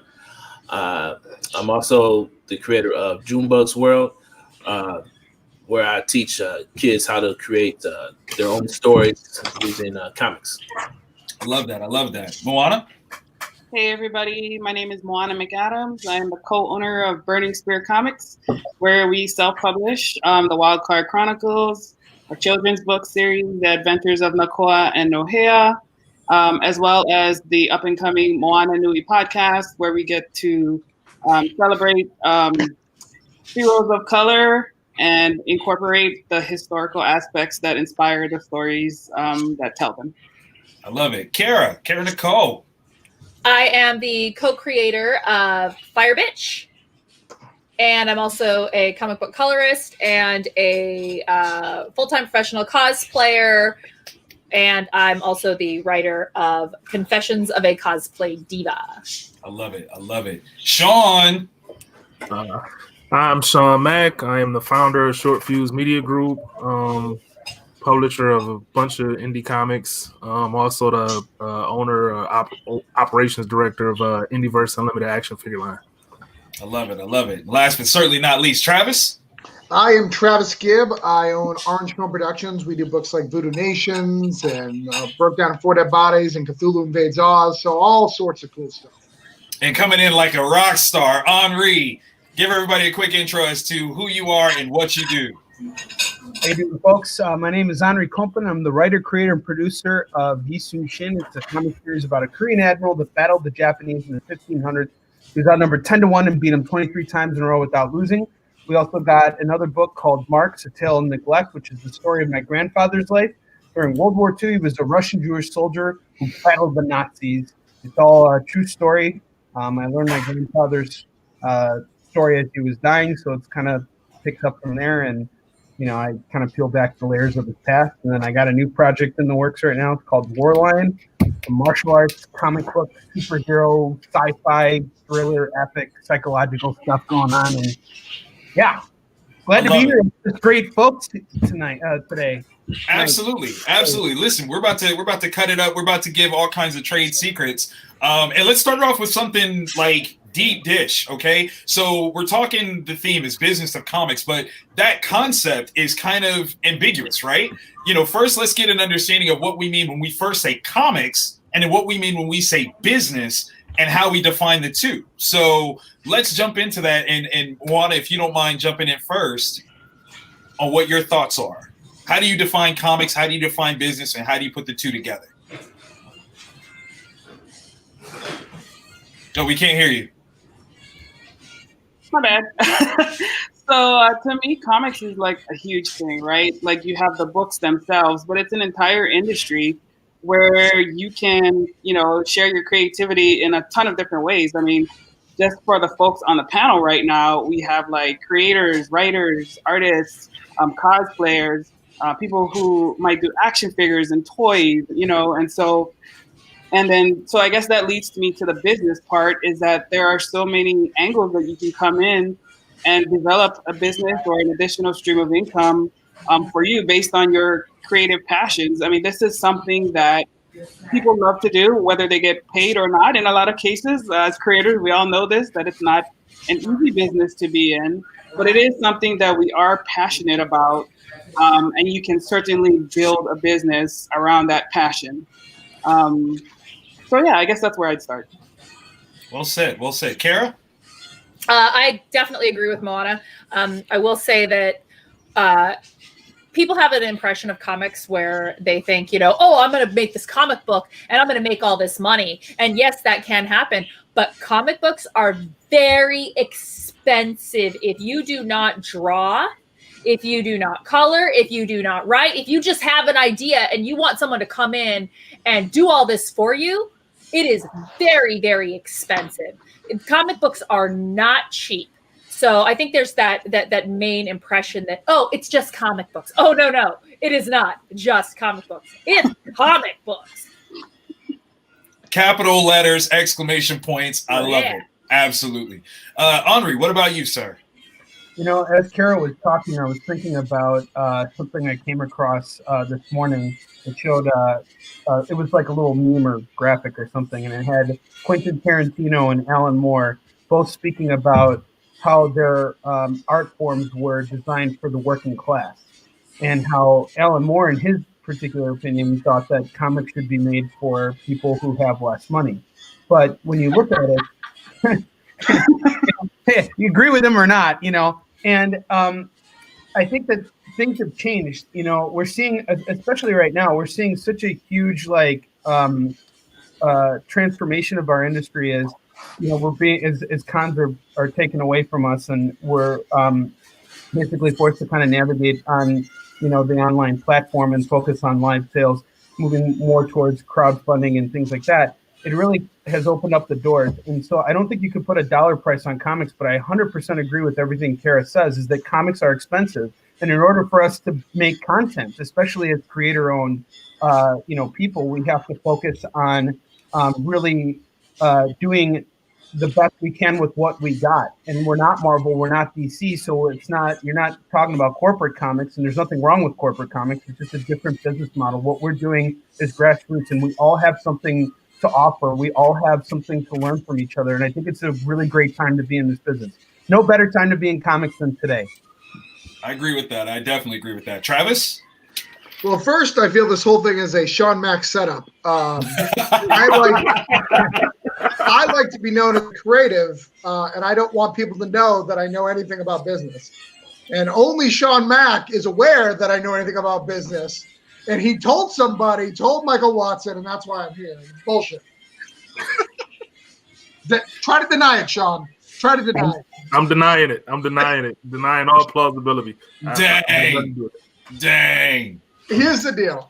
Speaker 15: I'm also the creator of Junebug's World, where I teach kids how to create their own stories using comics.
Speaker 2: I love that. I love that. Moana?
Speaker 6: Hey, everybody. My name is Moana McAdams. I am the co-owner of Burning Spear Comics, where we self-publish the Wild Card Chronicles, a children's book series, The Adventures of Nakoa and Nohea, as well as the up-and-coming Moana Nui podcast, where we get to celebrate heroes of color and incorporate the historical aspects that inspire the stories that tell them.
Speaker 2: I love it. Kara Nicole.
Speaker 16: I am the co-creator of Fire Bitch, and I'm also a comic book colorist and a full-time professional cosplayer, and I'm also the writer of Confessions of a Cosplay Diva.
Speaker 2: I love it. I love it. Sean.
Speaker 8: I'm Sean Mack. I am the founder of Short Fuse Media Group, publisher of a bunch of indie comics. Also the owner, operations director of Indieverse Unlimited Action Figure Line.
Speaker 2: I love it. I love it. Last but certainly not least, Travis.
Speaker 23: I am Travis Gibb. I own Orange Film Productions. We do books like Voodoo Nations and Broke Down 4 Dead Bodies and Cthulhu Invades Oz. So all sorts of cool stuff.
Speaker 2: And coming in like a rock star, Henri. Give everybody a quick intro as to who you are and what you do.
Speaker 24: How you doing, folks? My name is Henri Kompen. I'm the writer, creator, and producer of Yisun Shin. It's a comic series about a Korean admiral that battled the Japanese in the 1500s. He was outnumbered 10-1 and beat them 23 times in a row without losing. We also got another book called Marks, A Tale of Neglect, which is the story of my grandfather's life. During World War II, he was a Russian Jewish soldier who battled the Nazis. It's all a true story. I learned my grandfather's story as he was dying, so it's kind of picks up from there, and I kind of peel back the layers of his past. And then I got a new project in the works right now. It's called Warline, a martial arts comic book, superhero, sci-fi, thriller, epic, psychological stuff going on. And yeah, glad to be here with this great folks today.
Speaker 2: Absolutely. Listen, we're about to cut it up. We're about to give all kinds of trade secrets. And let's start off with something like deep dish, okay? So we're talking, the theme is business of comics, but that concept is kind of ambiguous, right? First let's get an understanding of what we mean when we first say comics, and then what we mean when we say business, and how we define the two. So let's jump into that, and Juana, if you don't mind jumping in first on what your thoughts are. How do you define comics? How do you define business? And how do you put the two together? No, we can't hear you.
Speaker 6: My bad. So to me, comics is like a huge thing, right? Like you have the books themselves, but it's an entire industry where you can, share your creativity in a ton of different ways. I mean, just for the folks on the panel right now, we have like creators, writers, artists, cosplayers, people who might do action figures and toys, and so I guess that leads me to the business part, is that there are so many angles that you can come in and develop a business or an additional stream of income for you based on your creative passions. I mean, this is something that people love to do, whether they get paid or not. In a lot of cases, as creators, we all know this, that it's not an easy business to be in, but it is something that we are passionate about. And you can certainly build a business around that passion. So yeah, I guess that's where I'd start.
Speaker 2: Well said. Kara?
Speaker 16: I definitely agree with Moana. I will say that people have an impression of comics where they think, I'm going to make this comic book and I'm going to make all this money. And yes, that can happen. but comic books are very expensive if you do not draw, if you do not color, if you do not write, if you just have an idea and you want someone to come in and do all this for you, it is very, very expensive. Comic books are not cheap. So I think there's that main impression that, oh, it's just comic books. Oh, no, it is not just comic books. It's comic books.
Speaker 2: Capital letters, exclamation points. I love it. Absolutely. Henri, what about you, sir?
Speaker 24: You know, as Kara was talking, I was thinking about something I came across this morning. It showed, it was like a little meme or graphic or something, and it had Quentin Tarantino and Alan Moore both speaking about how their art forms were designed for the working class, and how Alan Moore, in his particular opinion, thought that comics should be made for people who have less money. But when you look at it, you agree with him or not, you know, and I think that things have changed. You know, we're seeing, especially right now, we're seeing such a huge transformation of our industry as, you know, we're being, as cons are taken away from us, and we're basically forced to kind of navigate on, you know, the online platform and focus on live sales, moving more towards crowdfunding and things like that. It really has opened up the doors. And so I don't think you could put a dollar price on comics, but I 100% agree with everything Kara says, is that comics are expensive. And in order for us to make content, especially as creator-owned, you know, people, we have to focus on really doing the best we can with what we got. And we're not Marvel, we're not DC, so it's not, you're not talking about corporate comics, and there's nothing wrong with corporate comics. It's just a different business model. What we're doing is grassroots, and we all have something to offer. We all have something to learn from each other, and I think it's a really great time to be in this business. No better time to be in comics than today.
Speaker 2: I agree with that. I definitely agree with that. Travis?
Speaker 23: Well, first, I feel this whole thing is a Sean Mack setup. I like to be known as a creative, and I don't want people to know that I know anything about business. And only Sean Mack is aware that I know anything about business. And he told somebody, told Michael Watson, and that's why I'm here. It's bullshit. Try to deny it, Sean. Try to deny it.
Speaker 8: I'm denying it. I'm denying it. Denying all plausibility.
Speaker 2: Dang.
Speaker 23: Here's the deal.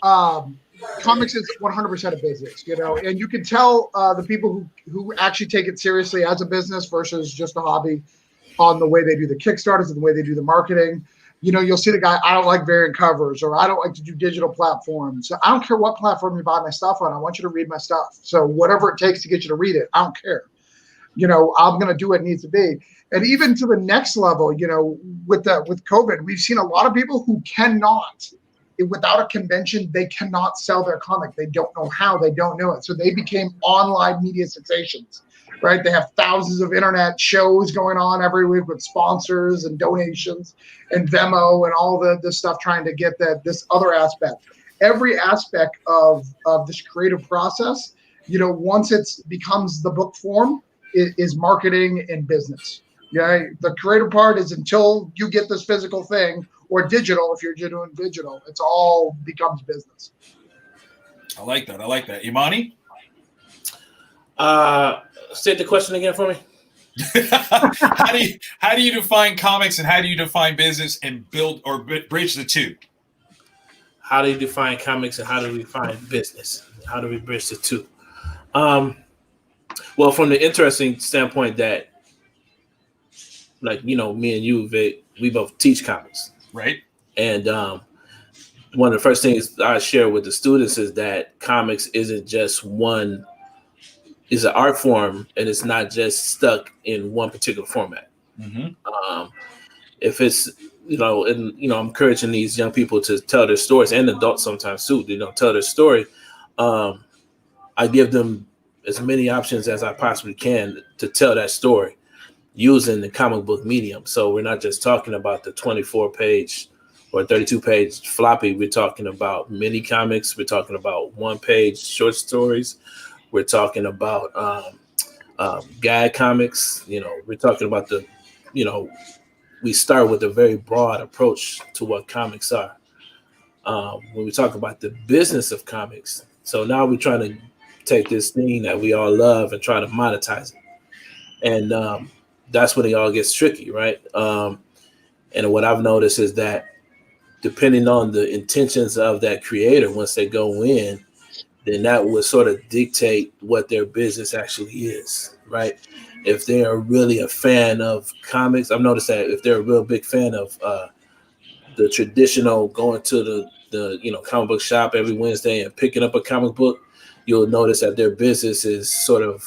Speaker 23: Comics is 100% a business, you know, and you can tell the people who actually take it seriously as a business versus just a hobby on the way they do the Kickstarters and the way they do the marketing. You know, you'll see the guy, I don't like variant covers, or I don't like to do digital platforms. So I don't care what platform you buy my stuff on. I want you to read my stuff. So whatever it takes to get you to read it, I don't care. You know, I'm going to do what it needs to be. And even to the next level, you know, with COVID, we've seen a lot of people who cannot, without a convention, they cannot sell their comic. They don't know how, they don't know it. So they became online media sensations, right? They have thousands of internet shows going on every week with sponsors and donations and Venmo and all the stuff trying to get this other aspect. Every aspect of this creative process, you know, once it becomes the book form, is marketing and business. Yeah, the creative part is until you get this physical thing, or digital, if you're doing digital, it's all becomes business.
Speaker 2: I like that. I like that. Imani?
Speaker 15: State the question again for me.
Speaker 2: How do you define comics, and how do you define business, and build or bridge the two?
Speaker 15: How do you define comics, and how do we define business? How do we bridge the two? Well, from the interesting standpoint that, like, you know, me and you, Vic, we both teach comics.
Speaker 2: Right.
Speaker 15: And one of the first things I share with the students is that comics isn't just one, is an art form, and it's not just stuck in one particular format.
Speaker 2: Mm-hmm.
Speaker 15: If it's, you know, and, you know, I'm encouraging these young people to tell their stories, and adults sometimes too, you know, tell their story. I give them as many options as I possibly can to tell that story using the comic book medium. So we're not just talking about the 24-page or 32-page floppy. We're talking about mini comics. We're talking about one-page short stories. We're talking about gag comics. You know, we're talking about the, you know, we start with a very broad approach to what comics are. When we talk about the business of comics, so now we're trying to take this thing that we all love and try to monetize it. and that's when it all gets tricky, right? And what I've noticed is that depending on the intentions of that creator, once they go in, then that would sort of dictate what their business actually is, right? If they are really a fan of comics, I've noticed that if they're a real big fan of the traditional going to the comic book shop every Wednesday and picking up a comic book, you'll notice that their business is sort of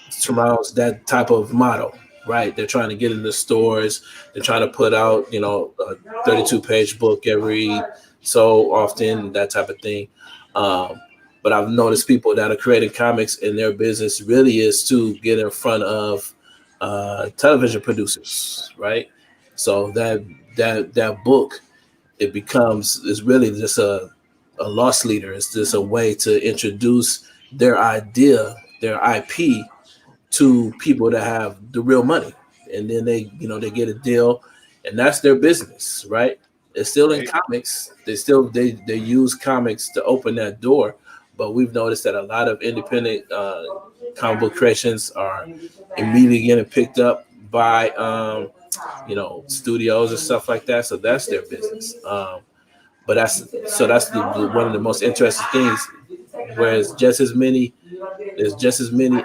Speaker 15: surrounds that type of model, right? They're trying to get in the stores. They're trying to put out, a 32-page book every so often, that type of thing. But I've noticed people that are creating comics and their business really is to get in front of television producers, right? So that book, is really just a loss leader. It's just a way to introduce their idea, their IP, to people that have the real money, and then they get a deal, and that's their business, right? It's still in comics. They use comics to open that door, but we've noticed that a lot of independent comic book creations are immediately getting picked up by studios and stuff like that. So that's their business. But that's one of the most interesting things. Whereas there's just as many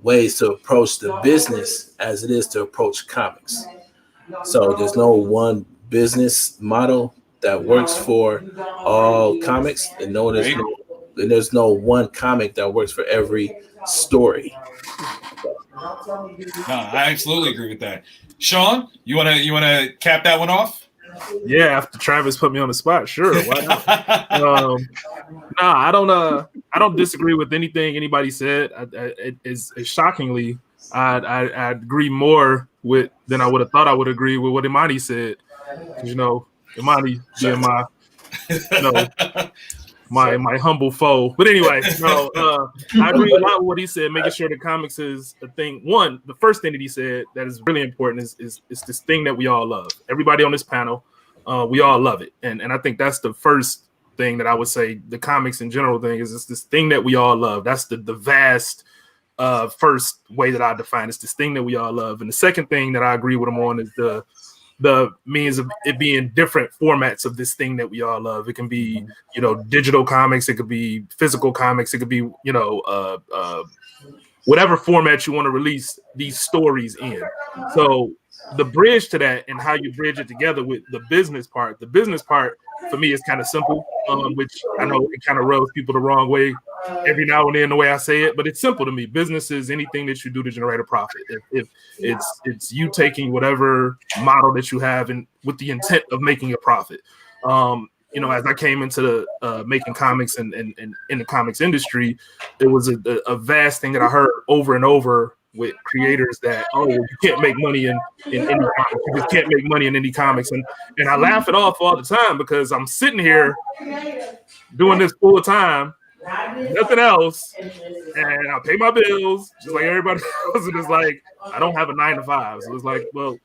Speaker 15: ways to approach the business as it is to approach comics. So there's no one business model that works for all comics, and there's no one comic that works for every story.
Speaker 2: No, I absolutely agree with that. Sean, you wanna cap that one off?
Speaker 8: Yeah, after Travis put me on the spot, sure. Why not? I don't disagree with anything anybody said. Shockingly, I agree more with than I would have thought I would agree with what Imani said. Imani being my humble foe. But anyway, I agree a lot with what he said, making sure the comics is a thing. One, the first thing that he said that is really important is this thing that we all love. Everybody on this panel, we all love it. And I think that's the first thing that I would say the comics in general thing is this thing that we all love. That's the vast first way that I define it's this thing that we all love. And the second thing that I agree with him on is the means of it being different formats of this thing that we all love. It can be, digital comics. It could be physical comics. It could be, whatever format you want to release these stories in. So the bridge to that and how you bridge it together with the business part for me is kind of simple, which I know it kind of rubs people the wrong way every now and then the way I say it, but it's simple to me. Business is anything that you do to generate a profit. If it's you taking whatever model that you have and with the intent of making a profit. As I came into the making comics and in the comics industry, it was a vast thing that I heard over and over with creators that, you can't make money in indie comics. You just can't make money in indie comics. And I laugh it off all the time because I'm sitting here doing this full time, nothing else, and I pay my bills just like everybody else. And it's like, I don't have a 9 to 5. So it's like, well,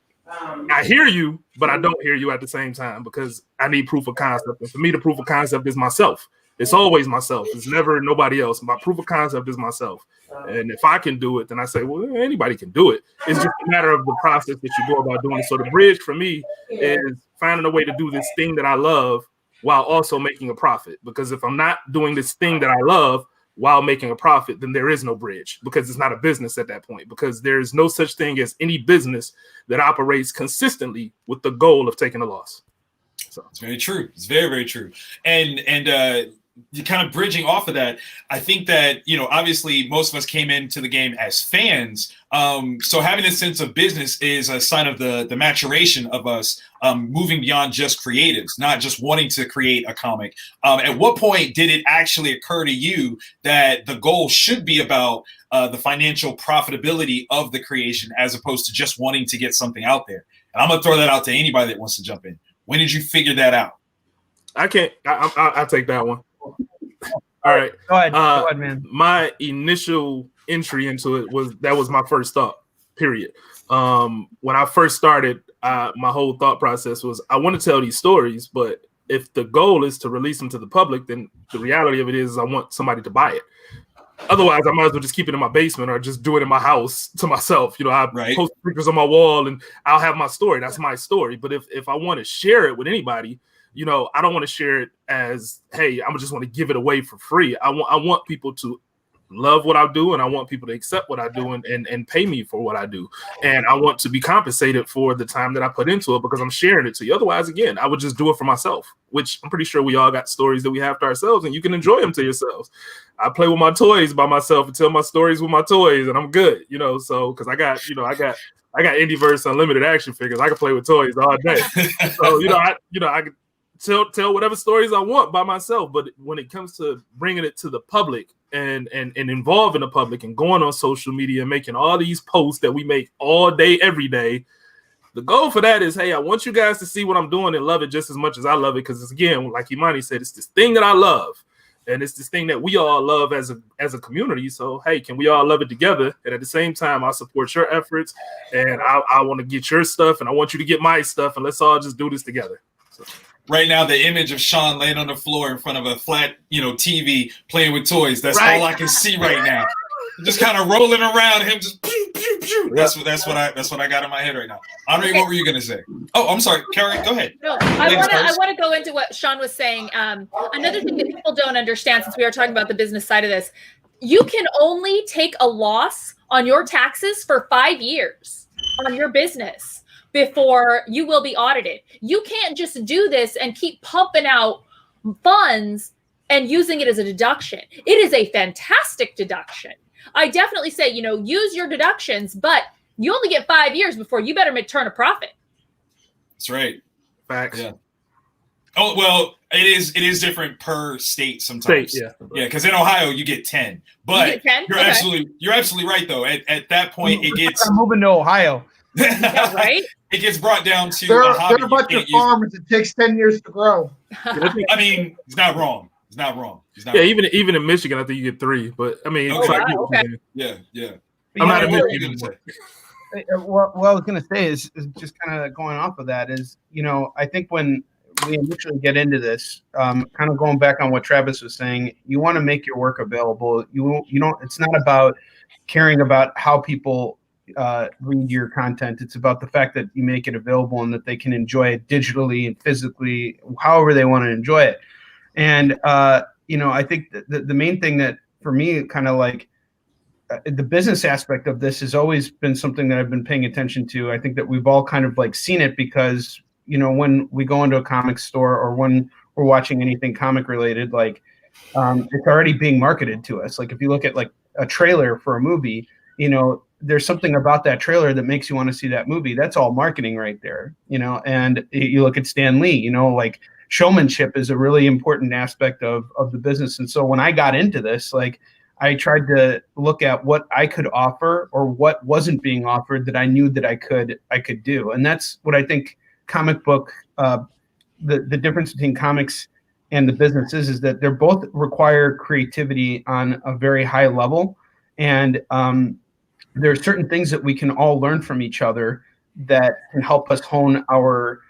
Speaker 8: I hear you, but I don't hear you at the same time because I need proof of concept. And for me, the proof of concept is myself. It's always myself. It's never nobody else. My proof of concept is myself. And if I can do it, then I say, well, anybody can do it. It's just a matter of the process that you go about doing it. So the bridge for me is finding a way to do this thing that I love while also making a profit. Because if I'm not doing this thing that I love while making a profit, then there is no bridge because it's not a business at that point, because there's no such thing as any business that operates consistently with the goal of taking a loss. So
Speaker 2: it's very true. It's very, very true. And kind of bridging off of that, I think that, obviously most of us came into the game as fans. So having this sense of business is a sign of the maturation of us moving beyond just creatives, not just wanting to create a comic. At what point did it actually occur to you that the goal should be about the financial profitability of the creation as opposed to just wanting to get something out there? And I'm going to throw that out to anybody that wants to jump in. When did you figure that out?
Speaker 8: I'll take that one. All right.
Speaker 24: Go ahead, man.
Speaker 8: My initial entry into it was my first thought, period. When I first started, my whole thought process was I want to tell these stories, but if the goal is to release them to the public, then the reality of it is I want somebody to buy it. Otherwise, I might as well just keep it in my basement or just do it in my house to myself. You know, I post pictures on my wall and I'll have my story. That's my story. But if I want to share it with anybody, you know, I don't want to share it as, hey, I just want to give it away for free. I want people to love what I do, and I want people to accept what I do and pay me for what I do. And I want to be compensated for the time that I put into it because I'm sharing it to you. Otherwise, again, I would just do it for myself, which I'm pretty sure we all got stories that we have to ourselves, and you can enjoy them to yourselves. I play with my toys by myself and tell my stories with my toys, and I'm good, you know, so because I got Indieverse Unlimited action figures. I can play with toys all day. So, I can tell whatever stories I want by myself. But when it comes to bringing it to the public and involving the public and going on social media and making all these posts that we make all day, every day, the goal for that is, hey, I want you guys to see what I'm doing and love it just as much as I love it. Because again, like Imani said, it's this thing that I love. And it's this thing that we all love as a community. So, hey, can we all love it together? And at the same time, I support your efforts. And I want to get your stuff. And I want you to get my stuff. And let's all just do this together. So.
Speaker 2: Right now, the image of Sean laying on the floor in front of a flat, TV playing with toys. That's all I can see right now. Just kind of rolling around him, just pew, pew, pew. That's what I got in my head right now. Andre, what were you gonna say? Oh, I'm sorry, Carrie, go ahead.
Speaker 16: No, I want to go into what Sean was saying. Another thing that people don't understand, since we are talking about the business side of this, you can only take a loss on your taxes for 5 years on your business before you will be audited. You can't just do this and keep pumping out funds and using it as a deduction. It is a fantastic deduction. I definitely say, use your deductions, but you only get 5 years before you better turn a profit.
Speaker 2: That's right.
Speaker 8: Facts.
Speaker 2: Yeah. Oh, well, it is different per state sometimes.
Speaker 8: Yeah.
Speaker 2: Yeah, because in Ohio you get 10. But
Speaker 16: you get 10?
Speaker 2: You're absolutely right though. At that point it gets
Speaker 24: I'm moving to Ohio.
Speaker 16: Yeah, right?
Speaker 2: It gets brought down to
Speaker 23: There
Speaker 2: a
Speaker 23: are
Speaker 2: hobby.
Speaker 23: a bunch of farmers. It takes 10 years to grow.
Speaker 2: I mean, it's not wrong. It's not wrong.
Speaker 8: Even in Michigan, I think you get 3. But I mean,
Speaker 2: okay. Yeah.
Speaker 8: I'm not in Michigan.
Speaker 24: What I was going to say is just kind of going off of that is, I think when we initially get into this, kind of going back on what Travis was saying, you want to make your work available. You don't. It's not about caring about how people read your content. It's about the fact that you make it available and that they can enjoy it digitally and physically, however they want to enjoy it. And I think the main thing that for me, kind of like the business aspect of this has always been something that I've been paying attention to. I think that we've all kind of like seen it because when we go into a comic store or when we're watching anything comic related, like it's already being marketed to us. Like if you look at like a trailer for a movie, there's something about that trailer that makes you want to see that movie. That's all marketing right there, and you look at Stan Lee, like showmanship is a really important aspect of the business. And so when I got into this, like I tried to look at what I could offer or what wasn't being offered that I knew that I could do. And that's what I think comic book, the difference between comics and the businesses is that they're both require creativity on a very high level. And there are certain things that we can all learn from each other that can help us hone our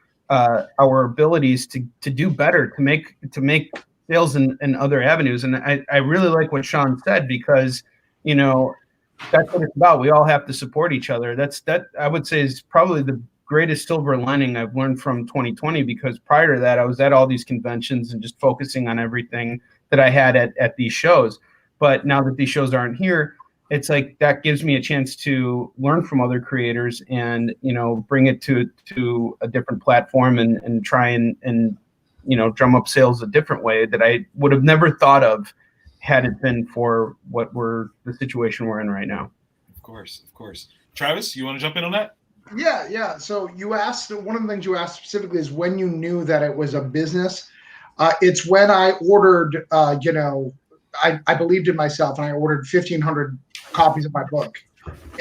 Speaker 24: abilities to do better, to make sales in other avenues. And I really like what Sean said, because that's what it's about. We all have to support each other. That I would say is probably the greatest silver lining I've learned from 2020, because prior to that I was at all these conventions and just focusing on everything that I had at these shows. But now that these shows aren't here, it's like that gives me a chance to learn from other creators and bring it to a different platform and try and drum up sales a different way that I would have never thought of had it been for the situation we're in right now.
Speaker 2: Of course. Travis, you want to jump in on that?
Speaker 23: Yeah. So you asked, one of the things you asked specifically is when you knew that it was a business. It's when I ordered, I believed in myself and I ordered 1,500 copies of my book.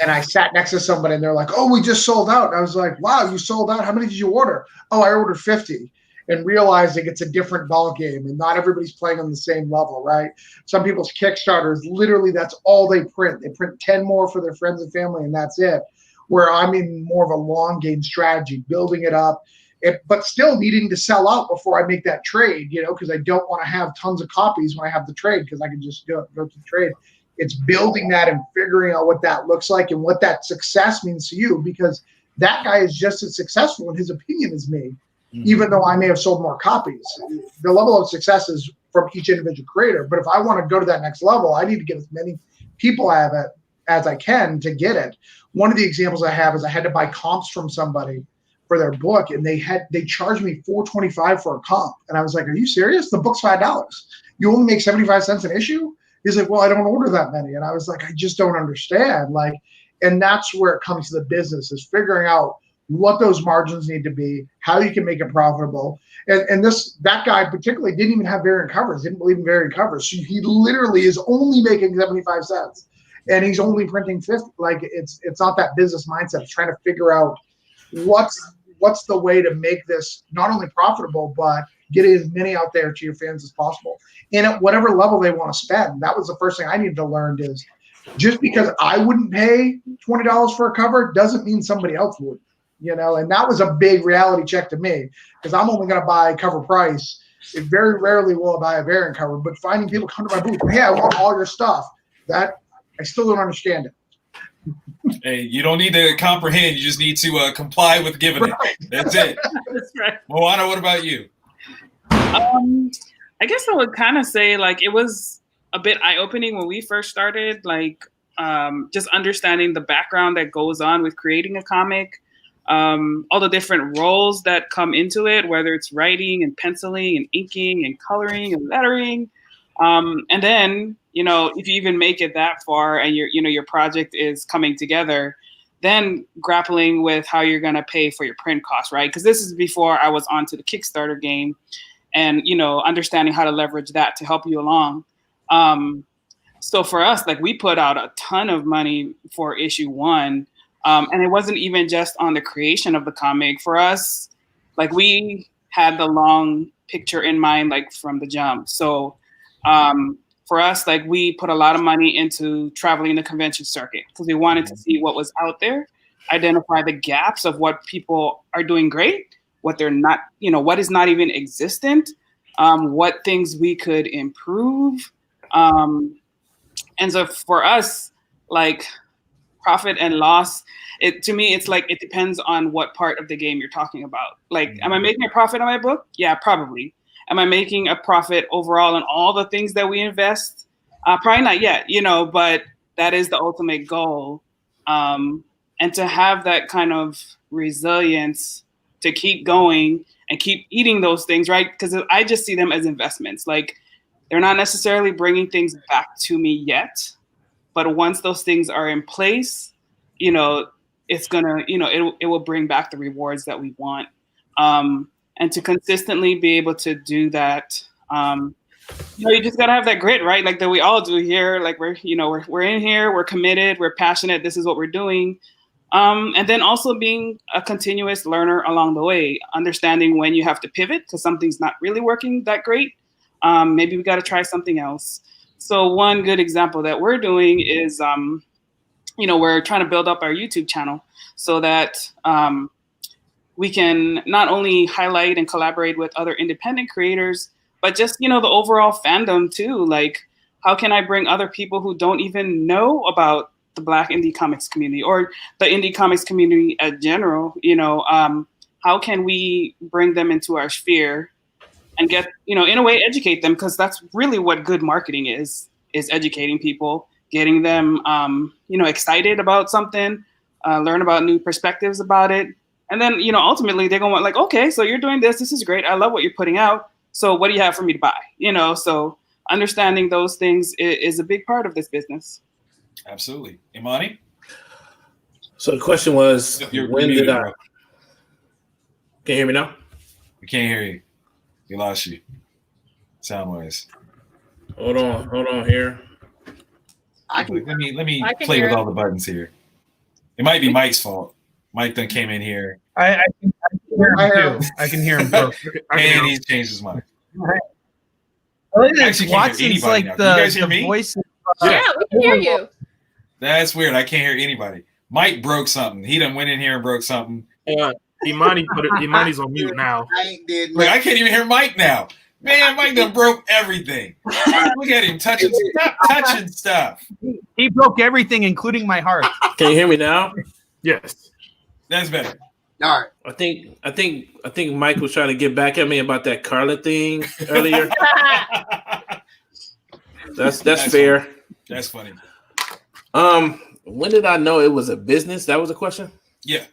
Speaker 23: And I sat next to somebody and they're like, "Oh, we just sold out." And I was like, "Wow, you sold out? How many did you order?" "Oh, I ordered 50. And realizing it's a different ball game and not everybody's playing on the same level, right? Some people's Kickstarters, literally that's all they print. They print 10 more for their friends and family and that's it. Where I'm in more of a long game strategy, building it up, but still needing to sell out before I make that trade, you know, because I don't want to have tons of copies when I have the trade, because I can just go to the trade. It's building that and figuring out what that looks like and what that success means to you, because that guy is just as successful in his opinion as me, even though I may have sold more copies. The level of success is from each individual creator. But if I want to go to that next level, I need to get as many people out of it as I can to get it. One of the examples I have is I had to buy comps from somebody for their book, and they charged me $4.25 for a comp. And I was like, are you serious? The book's $5. You only make 75 cents an issue? He's like, well, I don't order that many. And I was like, I just don't understand. Like, and that's where it comes to the business, is figuring out what those margins need to be, how you can make it profitable. And that guy particularly didn't even have variant covers, didn't believe in variant covers. So he literally is only making 75 cents and he's only printing 50. Like, it's not that business mindset. It's trying to figure out what's the way to make this not only profitable, but get as many out there to your fans as possible. And at whatever level they want to spend. That was the first thing I needed to learn, is just because I wouldn't pay $20 for a cover doesn't mean somebody else would, you know? And that was a big reality check to me, because I'm only going to buy cover price. It very rarely will I buy a variant cover, but finding people come to my booth, hey, I want all your stuff, that I still don't understand it.
Speaker 2: Hey, you don't need to comprehend. You just need to comply with giving it. That's it.
Speaker 6: That's right.
Speaker 2: Moana, what about you?
Speaker 6: I guess I would kind of say, like, it was a bit eye-opening when we first started, like, just understanding the background that goes on with creating a comic, all the different roles that come into it, whether it's writing and penciling and inking and coloring and lettering. And then, you know, if you even make it that far and your project is coming together, then grappling with how you're going to pay for your print costs, right? Because this is before I was onto the Kickstarter game, and, you know, understanding how to leverage that to help you along. So for us, like, we put out a ton of money for issue 1. And it wasn't even just on the creation of the comic. For us, like, we had the long picture in mind, like, from the jump. So for us, like, we put a lot of money into traveling the convention circuit, because we wanted to see what was out there, identify the gaps of what people are doing great, what they're not, you know, what is not even existent, what things we could improve. And so for us, like, profit and loss, to me, it's like, it depends on what part of the game you're talking about. Like, am I making a profit on my book? Yeah, probably. Am I making a profit overall on all the things that we invest? Probably not yet, you know, but that is the ultimate goal. And to have that kind of resilience to keep going and keep eating those things, right? Because I just see them as investments. Like, they're not necessarily bringing things back to me yet, but once those things are in place, you know, it's gonna, you know, it will bring back the rewards that we want. And to consistently be able to do that, you know, you just gotta have that grit, right? Like, that we all do here. Like, we're in here, we're committed, we're passionate, this is what we're doing. And then also being a continuous learner along the way, understanding when you have to pivot because something's not really working that great. Maybe we got to try something else. So one good example that we're doing is, you know, we're trying to build up our YouTube channel so that we can not only highlight and collaborate with other independent creators, but just, you know, the overall fandom too. Like, how can I bring other people who don't even know about the Black indie comics community or the indie comics community in general? You know, how can we bring them into our sphere and get, you know, in a way, educate them? Because that's really what good marketing is educating people, getting them, you know, excited about something, learn about new perspectives about it. And then, you know, ultimately they're going to want, like, okay, so you're doing this. This is great. I love what you're putting out. So what do you have for me to buy? You know, so understanding those things is a big part of this business.
Speaker 2: Absolutely. Imani?
Speaker 15: So the question was, when did I... Can you hear me now?
Speaker 2: We can't hear you. We lost you. Sound wise.
Speaker 15: Hold on here.
Speaker 2: Let me play with all the buttons here. It might be Mike's fault. Mike then came in here.
Speaker 24: I can hear him too. I can hear him too.
Speaker 2: And he's changed his mind.
Speaker 9: Actually, Watson's like
Speaker 2: now. Can you guys hear me?
Speaker 9: voice.
Speaker 16: Yeah, we can hear you.
Speaker 2: That's weird. I can't hear anybody. Mike broke something. He done went in here and broke something.
Speaker 8: Imani's on mute now.
Speaker 2: Look, I can't even hear Mike now. Man, Mike done broke everything. Look at him touching stuff.
Speaker 24: He broke everything, including my heart.
Speaker 15: Can you hear me now?
Speaker 8: Yes.
Speaker 2: That's better.
Speaker 3: All right.
Speaker 15: I think Mike was trying to get back at me about that Carla thing earlier. That's fair.
Speaker 2: Funny. That's funny.
Speaker 15: When did I know it was a business? That was a question?
Speaker 2: Yeah.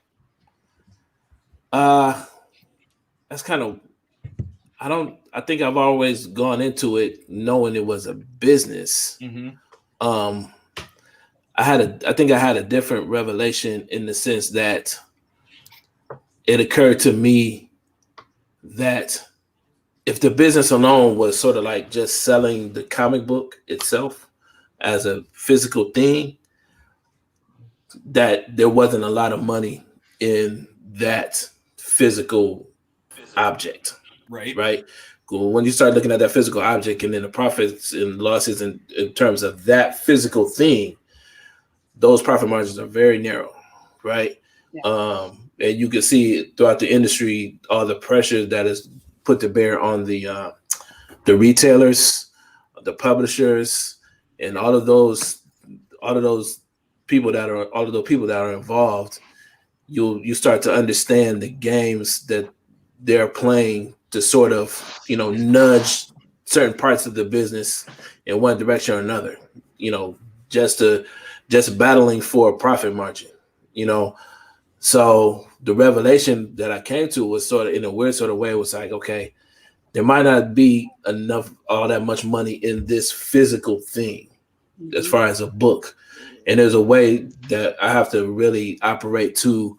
Speaker 15: That's kind of I think I've always gone into it knowing it was a business.
Speaker 2: Mm-hmm.
Speaker 15: I think I had a different revelation in the sense that it occurred to me that if the business alone was sort of like just selling the comic book itself as a physical thing, that there wasn't a lot of money in that physical object. Right. When you start looking at that physical object and then the profits and losses in terms of that physical thing, those profit margins are very narrow, right? Yeah. And you can see throughout the industry all the pressure that is put to bear on the retailers, the publishers, and all of those people that are involved. You start to understand the games that they're playing to sort of, nudge certain parts of the business in one direction or another, just battling for a profit margin, So the revelation that I came to was sort of in a weird sort of way, was like, okay, there might not be all that much money in this physical thing as far as a book. And there's a way that I have to really operate to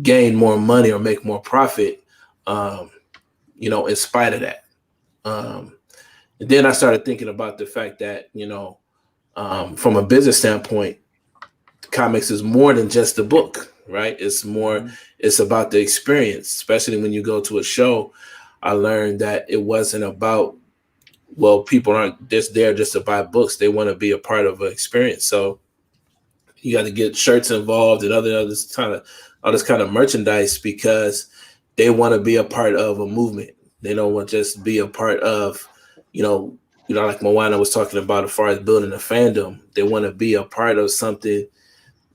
Speaker 15: gain more money or make more profit, in spite of that. And then I started thinking about the fact that, from a business standpoint, comics is more than just a book, right? It's more, it's about the experience, especially when you go to a show. I learned that it wasn't about, people aren't just there just to buy books. They want to be a part of an experience. So you got to get shirts involved and all this kind of merchandise because they want to be a part of a movement. They don't want to just be a part of, like Moana was talking about as far as building a fandom. They want to be a part of something,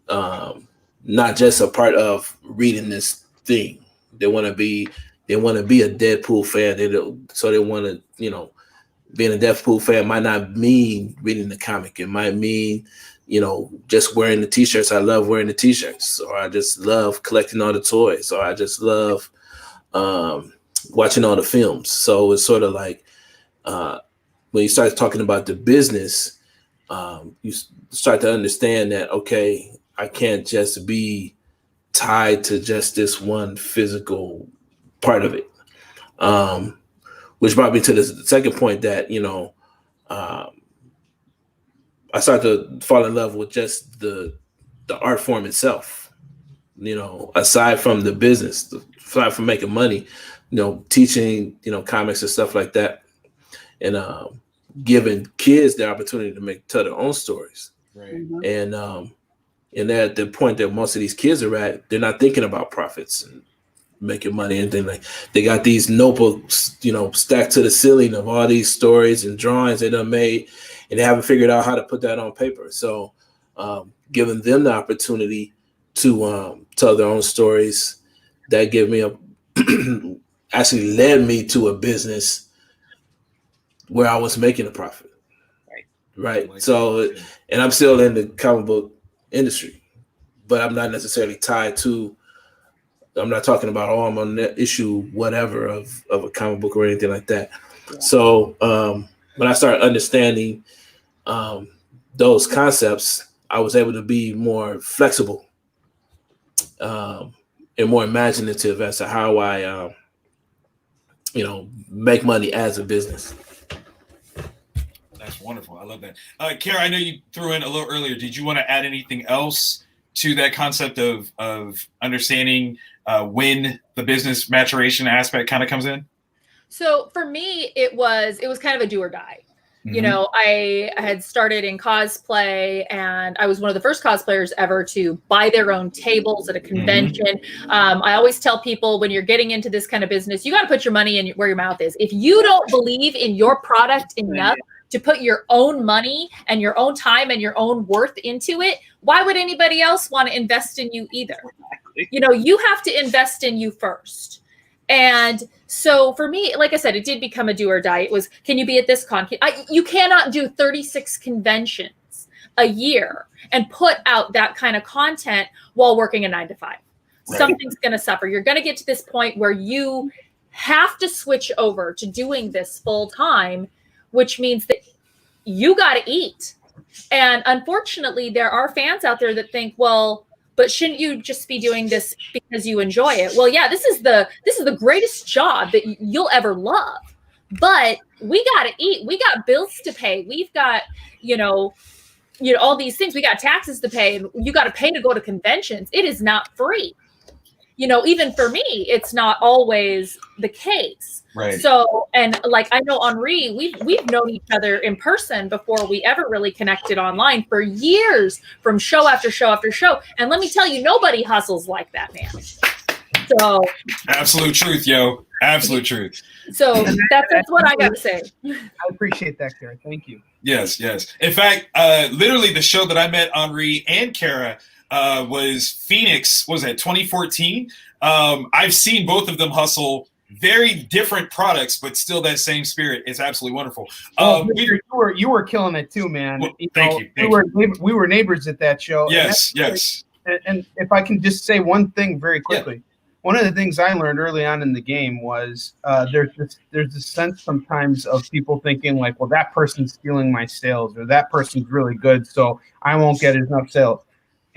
Speaker 15: not just a part of reading this thing. They want to be a Deadpool fan. They want to, being a Deadpool fan might not mean reading the comic. It might mean, just wearing the t-shirts. I love wearing the t-shirts, or I just love collecting all the toys, or I just love watching all the films. So it's sort of like when you start talking about the business, you start to understand that, okay, I can't just be tied to just this one physical part of it. Which brought me to the second point that, I started to fall in love with just the art form itself, aside from the business, aside from making money, teaching, comics and stuff like that, and giving kids the opportunity to tell their own stories.
Speaker 2: Right.
Speaker 15: And they're at the point that most of these kids are at, they're not thinking about profits and making money, anything like. They got these notebooks, stacked to the ceiling of all these stories and drawings they done made, and they haven't figured out how to put that on paper. So giving them the opportunity to tell their own stories, that gave me actually led me to a business where I was making a profit. Right. So, and I'm still in the comic book industry, but I'm not necessarily tied to, I'm not talking about, I'm on that issue, whatever, of a comic book or anything like that. Yeah. So when I started understanding those concepts, I was able to be more flexible and more imaginative as to how I, make money as a business.
Speaker 2: That's wonderful. I love that. Kara, I know you threw in a little earlier. Did you want to add anything else to that concept of understanding when the business maturation aspect kind of comes in?
Speaker 16: So for me, it was kind of a do or die. You know, I had started in cosplay, and I was one of the first cosplayers ever to buy their own tables at a convention. I always tell people, when you're getting into this kind of business, you got to put your money in where your mouth is. If you don't believe in your product enough to put your own money and your own time and your own worth into it, why would anybody else want to invest in you either? You know, you have to invest in you first. And so for me, like I said, it did become a do or die. It was, can you be at this con? You cannot do 36 conventions a year and put out that kind of content while working a 9 to 5. Right. Something's going to suffer. You're going to get to this point where you have to switch over to doing this full time, which means that you got to eat. And unfortunately, there are fans out there that think, well, but shouldn't you just be doing this because you enjoy it? Well, yeah, this is the greatest job that you'll ever love. But we got to eat. We got bills to pay. We've got, you know, all these things. We got taxes to pay, and you got to pay to go to conventions. It is not free. You know, even for me, it's not always the case. Right. So, and like, I know Henri, we've known each other in person before we ever really connected online for years, from show after show after show. And let me tell you, nobody hustles like that, man. So
Speaker 2: absolute truth, yo. Absolute truth.
Speaker 16: So that's what I got to say.
Speaker 24: I appreciate that, Kara. Thank you.
Speaker 2: Yes, yes. In fact, literally the show that I met Henri and Kara was Phoenix, was that 2014? I've seen both of them hustle very different products, but still that same spirit. It's absolutely wonderful.
Speaker 24: You were killing it too, man.
Speaker 2: Well, thank you.
Speaker 24: We were neighbors at that show.
Speaker 2: Yes, yes.
Speaker 24: And if I can just say one thing very quickly, one of the things I learned early on in the game was there's this sense sometimes of people thinking like, well, that person's stealing my sales, or that person's really good, so I won't get enough sales.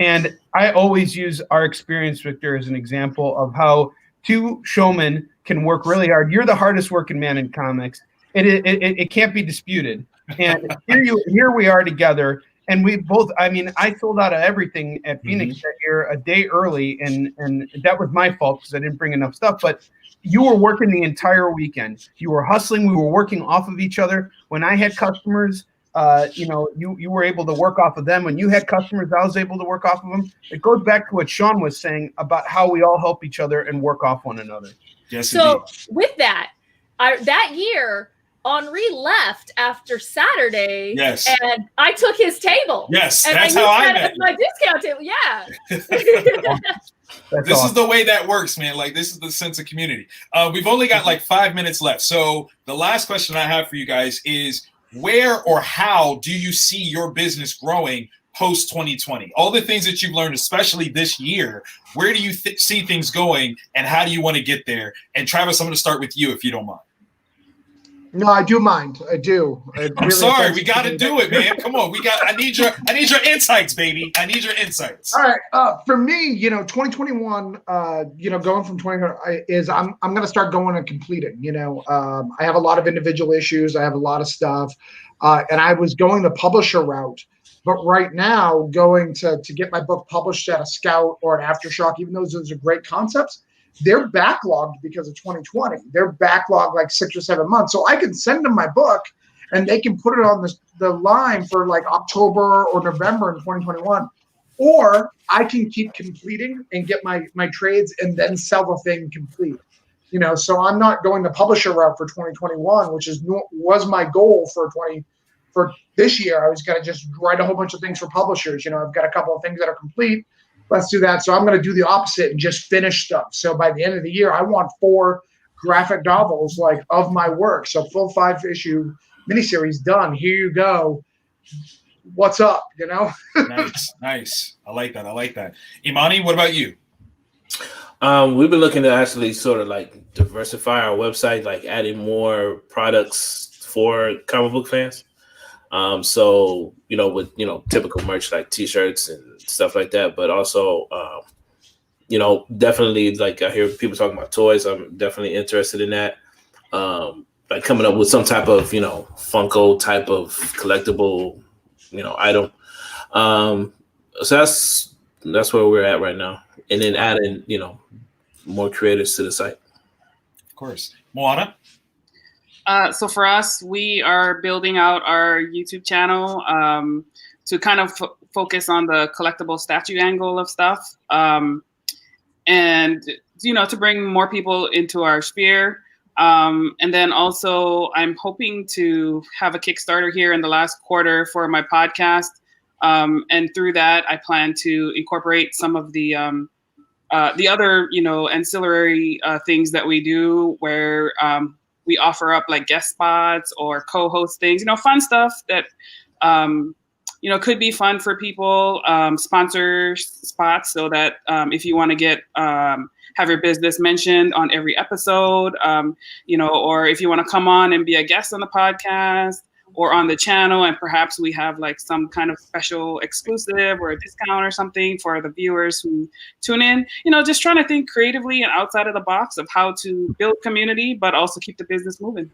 Speaker 24: And I always use our experience, Victor, as an example of how two showmen can work really hard. You're the hardest working man in comics. It can't be disputed. And here we are together. And we both, I mean, I sold out of everything at Phoenix that year a day early. And that was my fault because I didn't bring enough stuff. But you were working the entire weekend. You were hustling. We were working off of each other. When I had customers, you were able to work off of them. When you had customers, I was able to work off of them. It goes back to what Sean was saying about how we all help each other and work off one another.
Speaker 2: Yes.
Speaker 16: So with that, that year, Henri left after Saturday.
Speaker 2: Yes.
Speaker 16: And I took his table.
Speaker 2: Yes,
Speaker 16: and
Speaker 2: that's how I met.
Speaker 16: My discount table. Yeah.
Speaker 2: This is the way that works, man. Like, this is the sense of community. We've only got like 5 minutes left. So the last question I have for you guys is, where or how do you see your business growing post 2020? All the things that you've learned, especially this year, where do you see things going, and how do you want to get there? And Travis, I'm going to start with you if you don't mind.
Speaker 23: No, I do mind. I do.
Speaker 2: I'm sorry. We got to do it, man. Come on. I need your insights, baby. I need your insights.
Speaker 23: All right. For me, 2021, going from 2020 is I'm going to start going and completing. I have a lot of individual issues. I have a lot of stuff, and I was going the publisher route. But right now, going to get my book published at a Scout or an Aftershock, even though those are great concepts, they're backlogged because of 2020. They're backlogged like 6 or 7 months. So I can send them my book, and they can put it on the line for like October or November in 2021. Or I can keep completing and get my trades and then sell the thing complete. So I'm not going the publisher route for 2021, which was my goal for this year. I was going to just write a whole bunch of things for publishers. I've got a couple of things that are complete. Let's do that. So I'm going to do the opposite and just finish stuff. So by the end of the year, I want 4 graphic novels like of my work. So full 5-issue miniseries done. Here you go. What's up?
Speaker 2: Nice. I like that. Imani, what about you?
Speaker 15: We've been looking to actually sort of like diversify our website, like adding more products for comic book fans. So, with, typical merch like t-shirts and stuff like that, but also, definitely like I hear people talking about toys. I'm definitely interested in that. Like coming up with some type of, Funko type of collectible, item. So that's where we're at right now. And then adding, more creators to the site.
Speaker 2: Of course. Moana?
Speaker 6: So for us, we are building out our YouTube channel to kind of focus on the collectible statue angle of stuff, and to bring more people into our sphere. And then also, I'm hoping to have a Kickstarter here in the last quarter for my podcast, and through that, I plan to incorporate some of the other ancillary things that we do, where we offer up like guest spots or co-host things, fun stuff that, could be fun for people, sponsor spots, so that if you want to get, have your business mentioned on every episode, or if you want to come on and be a guest on the podcast or on the channel, and perhaps we have like some kind of special exclusive or a discount or something for the viewers who tune in, just trying to think creatively and outside of the box of how to build community, but also keep the business moving.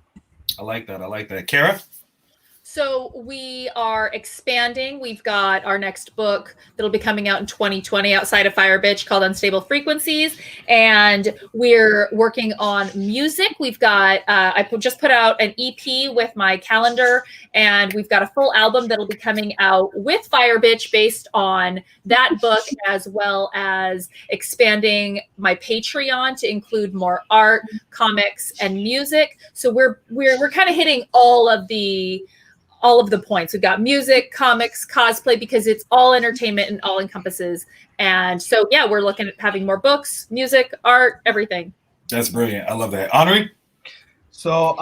Speaker 2: I like that. Kara?
Speaker 16: So we are expanding. We've got our next book that'll be coming out in 2020 outside of Fire Bitch called Unstable Frequencies. And we're working on music. We've got, I just put out an EP with my calendar, and we've got a full album that'll be coming out with Fire Bitch based on that book, as well as expanding my Patreon to include more art, comics, and music. So we're kind of hitting all of the points. We've got music, comics, cosplay, because it's all entertainment and all encompasses. And so, yeah, we're looking at having more books, music, art, everything.
Speaker 2: That's brilliant. I love that. Henri?
Speaker 24: So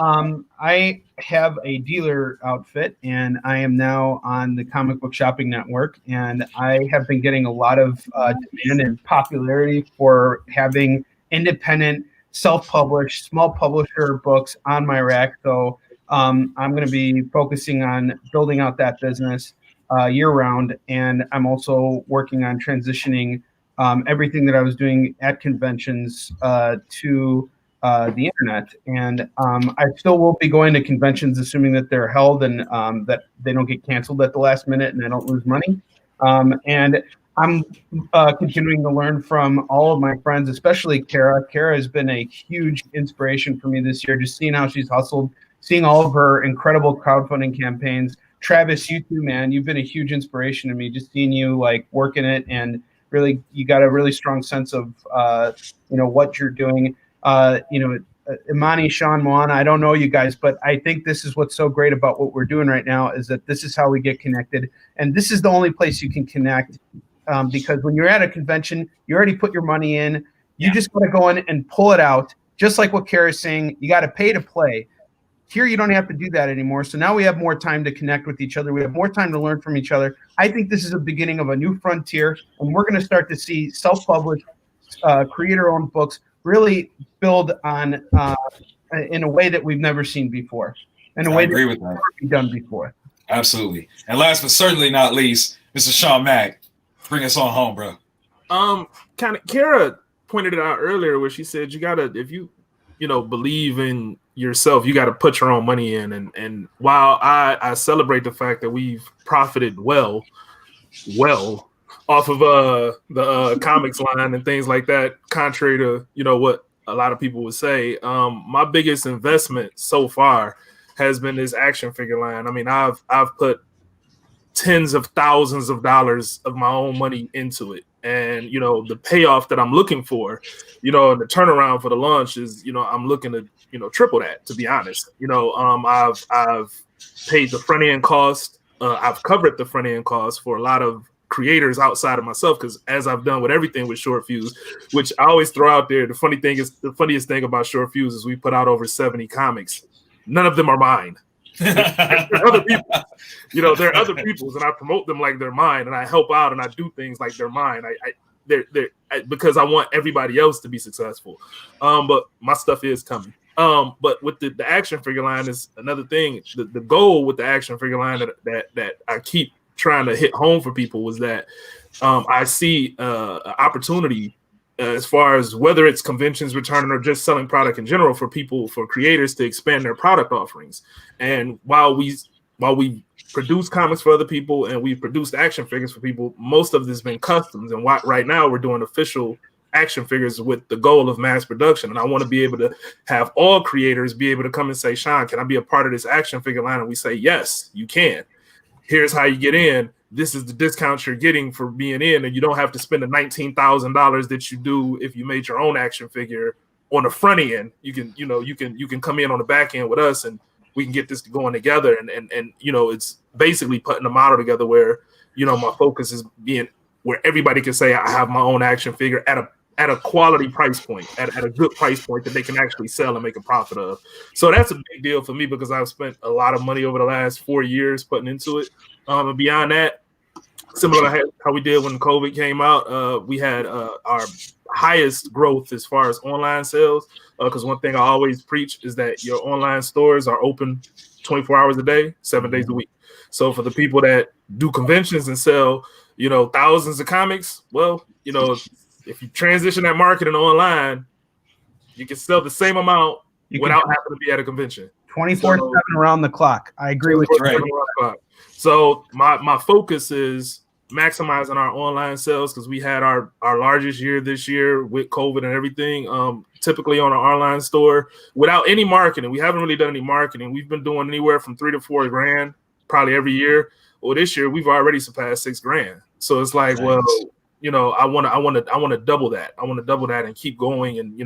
Speaker 24: I have a dealer outfit, and I am now on the Comic Book Shopping Network, and I have been getting a lot of demand and popularity for having independent, self-published, small publisher books on my rack. So I'm going to be focusing on building out that business year-round, and I'm also working on transitioning everything that I was doing at conventions to the internet. And I still will be going to conventions, assuming that they're held and that they don't get canceled at the last minute and I don't lose money. And I'm continuing to learn from all of my friends, especially Kara. Kara has been a huge inspiration for me this year, just seeing how she's hustled, seeing all of her incredible crowdfunding campaigns. Travis, you too, man. You've been a huge inspiration to me, just seeing you like working it, and really, you got a really strong sense of, what you're doing. Imani, Sean, Moana, I don't know you guys, but I think this is what's so great about what we're doing right now, is that this is how we get connected. And this is the only place you can connect, because when you're at a convention, you already put your money in. You just got to go in and pull it out. Just like what Kara's saying, you got to pay to play. Here, you don't have to do that anymore. So now we have more time to connect with each other. We have more time to learn from each other. I think this is a beginning of a new frontier, and we're going to start to see self-published, creator-owned books really build on in a way that we've never seen before, in a way that's never been done before.
Speaker 2: Absolutely. And last but certainly not least, Mr. Sean Mack, bring us on home, bro.
Speaker 8: Kind of, Kara pointed it out earlier where she said, you gotta, if you believe in yourself, you got to put your own money in. And while I celebrate the fact that we've profited well off of the comics line and things like that, contrary to what a lot of people would say, my biggest investment so far has been this action figure line. I mean, I've put tens of thousands of dollars of my own money into it, and the payoff that I'm looking for, and the turnaround for the launch is, I'm looking to triple that, to be honest. I've paid the front end cost. I've covered the front end cost for a lot of creators outside of myself, because as I've done with everything with Short Fuse, which I always throw out there, the funniest thing about Short Fuse is we put out over 70 comics. None of them are mine. They're other people. They're other people's, and I promote them like they're mine, and I help out and I do things like they're mine. Because I want everybody else to be successful. But my stuff is coming. But with the action figure line is another thing. The goal with the action figure line that I keep trying to hit home for people was that I see an opportunity as far as whether it's conventions returning or just selling product in general, for creators to expand their product offerings. And while we produce comics for other people and we produced action figures for people, most of this has been customs. And right now we're doing official action figures with the goal of mass production. And I want to be able to have all creators be able to come and say, Sean, can I be a part of this action figure line? And we say, yes, you can. Here's how you get in. This is the discount you're getting for being in, and you don't have to spend the $19,000 that you do if you made your own action figure on the front end. You can come in on the back end with us, and we can get this going together. And it's basically putting a model together where, my focus is being where everybody can say I have my own action figure at a quality price point, at a good price point that they can actually sell and make a profit of. So that's a big deal for me because I've spent a lot of money over the last 4 years putting into it. And beyond that, similar to how we did when COVID came out, we had our highest growth as far as online sales. Because one thing I always preach is that your online stores are open 24 hours a day, 7 days a week. So for the people that do conventions and sell, thousands of comics, well, if you transition that marketing online, you can sell the same amount without having to be at a convention.
Speaker 24: 24/7 around the clock. I agree with you.
Speaker 8: Right. So my focus is maximizing our online sales because we had our largest year this year with COVID and everything. Typically on our online store without any marketing. We haven't really done any marketing. We've been doing anywhere from $3,000 to $4,000 probably every year. Well, this year we've already surpassed $6,000. So it's like, nice. Well, I want to double that. I want to double that and keep going and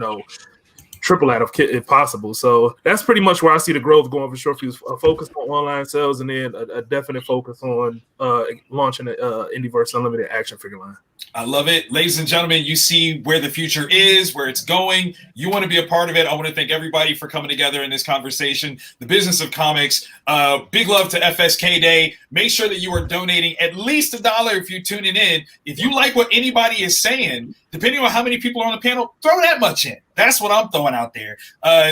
Speaker 8: triple that if possible. So that's pretty much where I see the growth going for Short Fuse. A focus on online sales and then a definite focus on launching an Indieverse Unlimited action figure line.
Speaker 2: I love it. Ladies and gentlemen, you see where the future is, where it's going. You want to be a part of it. I want to thank everybody for coming together in this conversation. The business of comics. Big love to FSKDAY. Make sure that you are donating at least $1 if you're tuning in. If you like what anybody is saying, depending on how many people are on the panel, throw that much in. That's what I'm throwing out there.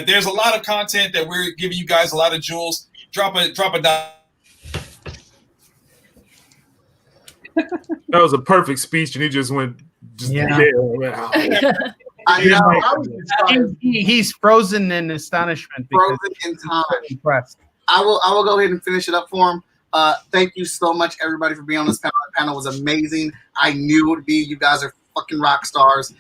Speaker 2: There's a lot of content that we're giving you guys, a lot of jewels. Drop a $1.
Speaker 8: That was a perfect speech, and he just went
Speaker 24: He's frozen in astonishment.
Speaker 3: Frozen in time.
Speaker 24: Impressed.
Speaker 3: I will go ahead and finish it up for him. Thank you so much, everybody, for being on this panel. The panel was amazing. I knew it would be. You guys are fucking rock stars.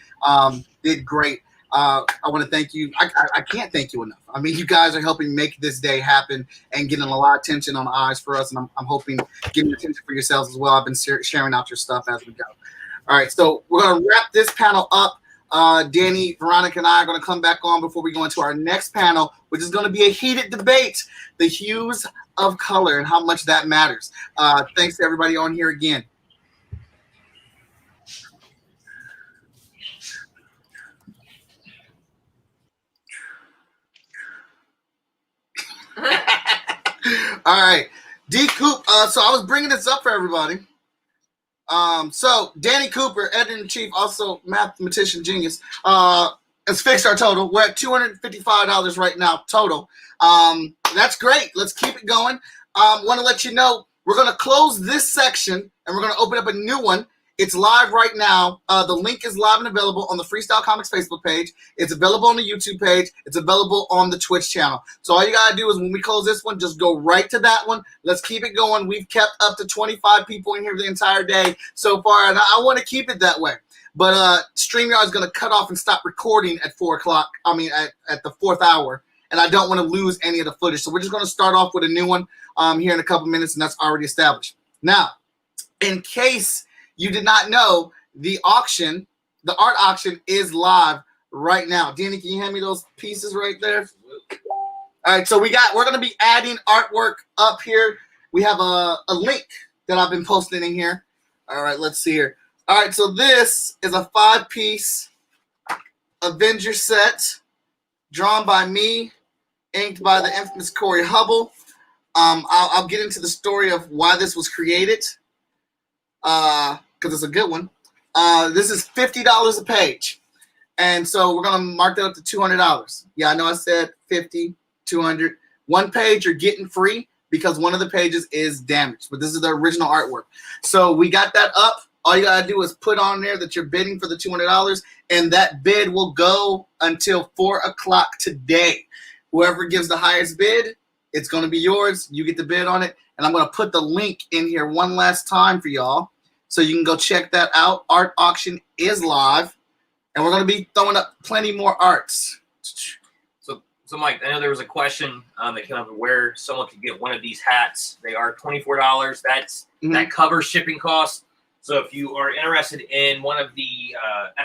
Speaker 3: Did great. I want to thank you. I can't thank you enough. I mean, you guys are helping make this day happen and getting a lot of attention on the eyes for us, and I'm hoping getting attention for yourselves as well. I've been sharing out your stuff as we go. All right, so we're going to wrap this panel up. Danny, Veronica, and I are going to come back on before we go into our next panel, which is going to be a heated debate, the hues of color and how much that matters. Thanks to everybody on here again. All right, D. Coop. So I was bringing this up for everybody. So Danny Cooper, editor-in-chief, also mathematician genius, has fixed our total. We're at $255 right now total. That's great. Let's keep it going. Want to let you know we're going to close this section and we're going to open up a new one. It's live right now. The link is live and available on the Freestyle Comics Facebook page. It's available on the YouTube page. It's available on the Twitch channel. So all you got to do is when we close this one, just go right to that one. Let's keep it going. We've kept up to 25 people in here the entire day so far, and I want to keep it that way. But StreamYard is going to cut off and stop recording at 4 o'clock. I mean, at the 4th hour, and I don't want to lose any of the footage. So we're just going to start off with a new one here in a couple minutes, and that's already established. Now, in case you did not know, the auction, the art auction, is live right now. Danny, can you hand me those pieces right there? All right, so we're going to be adding artwork up here. We have a link that I've been posting in here. All right, let's see here. All right, so this is a 5-piece Avenger set drawn by me, inked by the infamous Corey Hubble. I'll get into the story of why this was created. Because it's a good one. This is $50 a page. And so we're going to mark that up to $200. Yeah, I know I said 50, 200. One page you're getting free because one of the pages is damaged. But this is the original artwork. So we got that up. All you got to do is put on there that you're bidding for the $200. And that bid will go until 4 o'clock today. Whoever gives the highest bid, it's going to be yours. You get the bid on it. And I'm going to put the link in here one last time for y'all, so you can go check that out. Art auction is live. And we're going to be throwing up plenty more arts.
Speaker 4: So Mike, I know there was a question that came up of where someone could get one of these hats. They are $24. That covers shipping costs. So if you are interested in one of the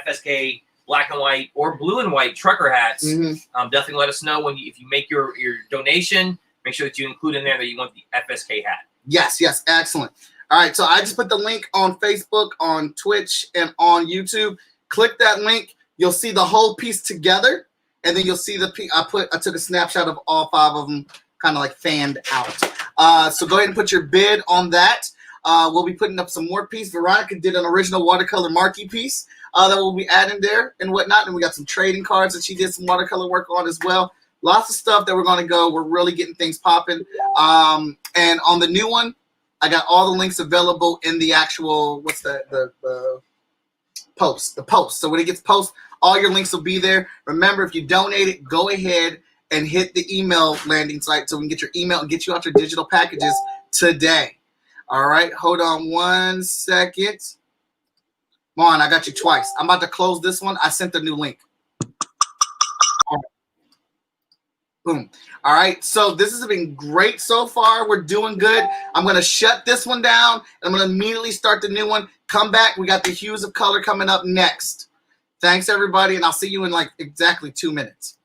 Speaker 4: FSK black and white or blue and white trucker hats, definitely let us know if you make your donation. Make sure that you include in there that you want the FSK hat.
Speaker 3: Yes, excellent. All right, so I just put the link on Facebook, on Twitch, and on YouTube. Click that link. You'll see the whole piece together. And then you'll see I took a snapshot of all 5 of them, kind of like fanned out. So go ahead and put your bid on that. We'll be putting up some more pieces. Veronica did an original watercolor marquee piece that we'll be adding there and whatnot. And we got some trading cards that she did some watercolor work on as well. Lots of stuff that we're going to go. We're really getting things popping. And on the new one, I got all the links available in the actual, the post. The post. So when it gets posted, all your links will be there. Remember, if you donate it, go ahead and hit the email landing site so we can get your email and get you out your digital packages today. All right, hold on 1 second. Come on, I got you twice. I'm about to close this one. I sent the new link. All right. Boom. All right, so this has been great so far. We're doing good. I'm going to shut this one down. I'm going to immediately start the new one. Come back. We got the hues of color coming up next. Thanks, everybody, and I'll see you in like exactly 2 minutes.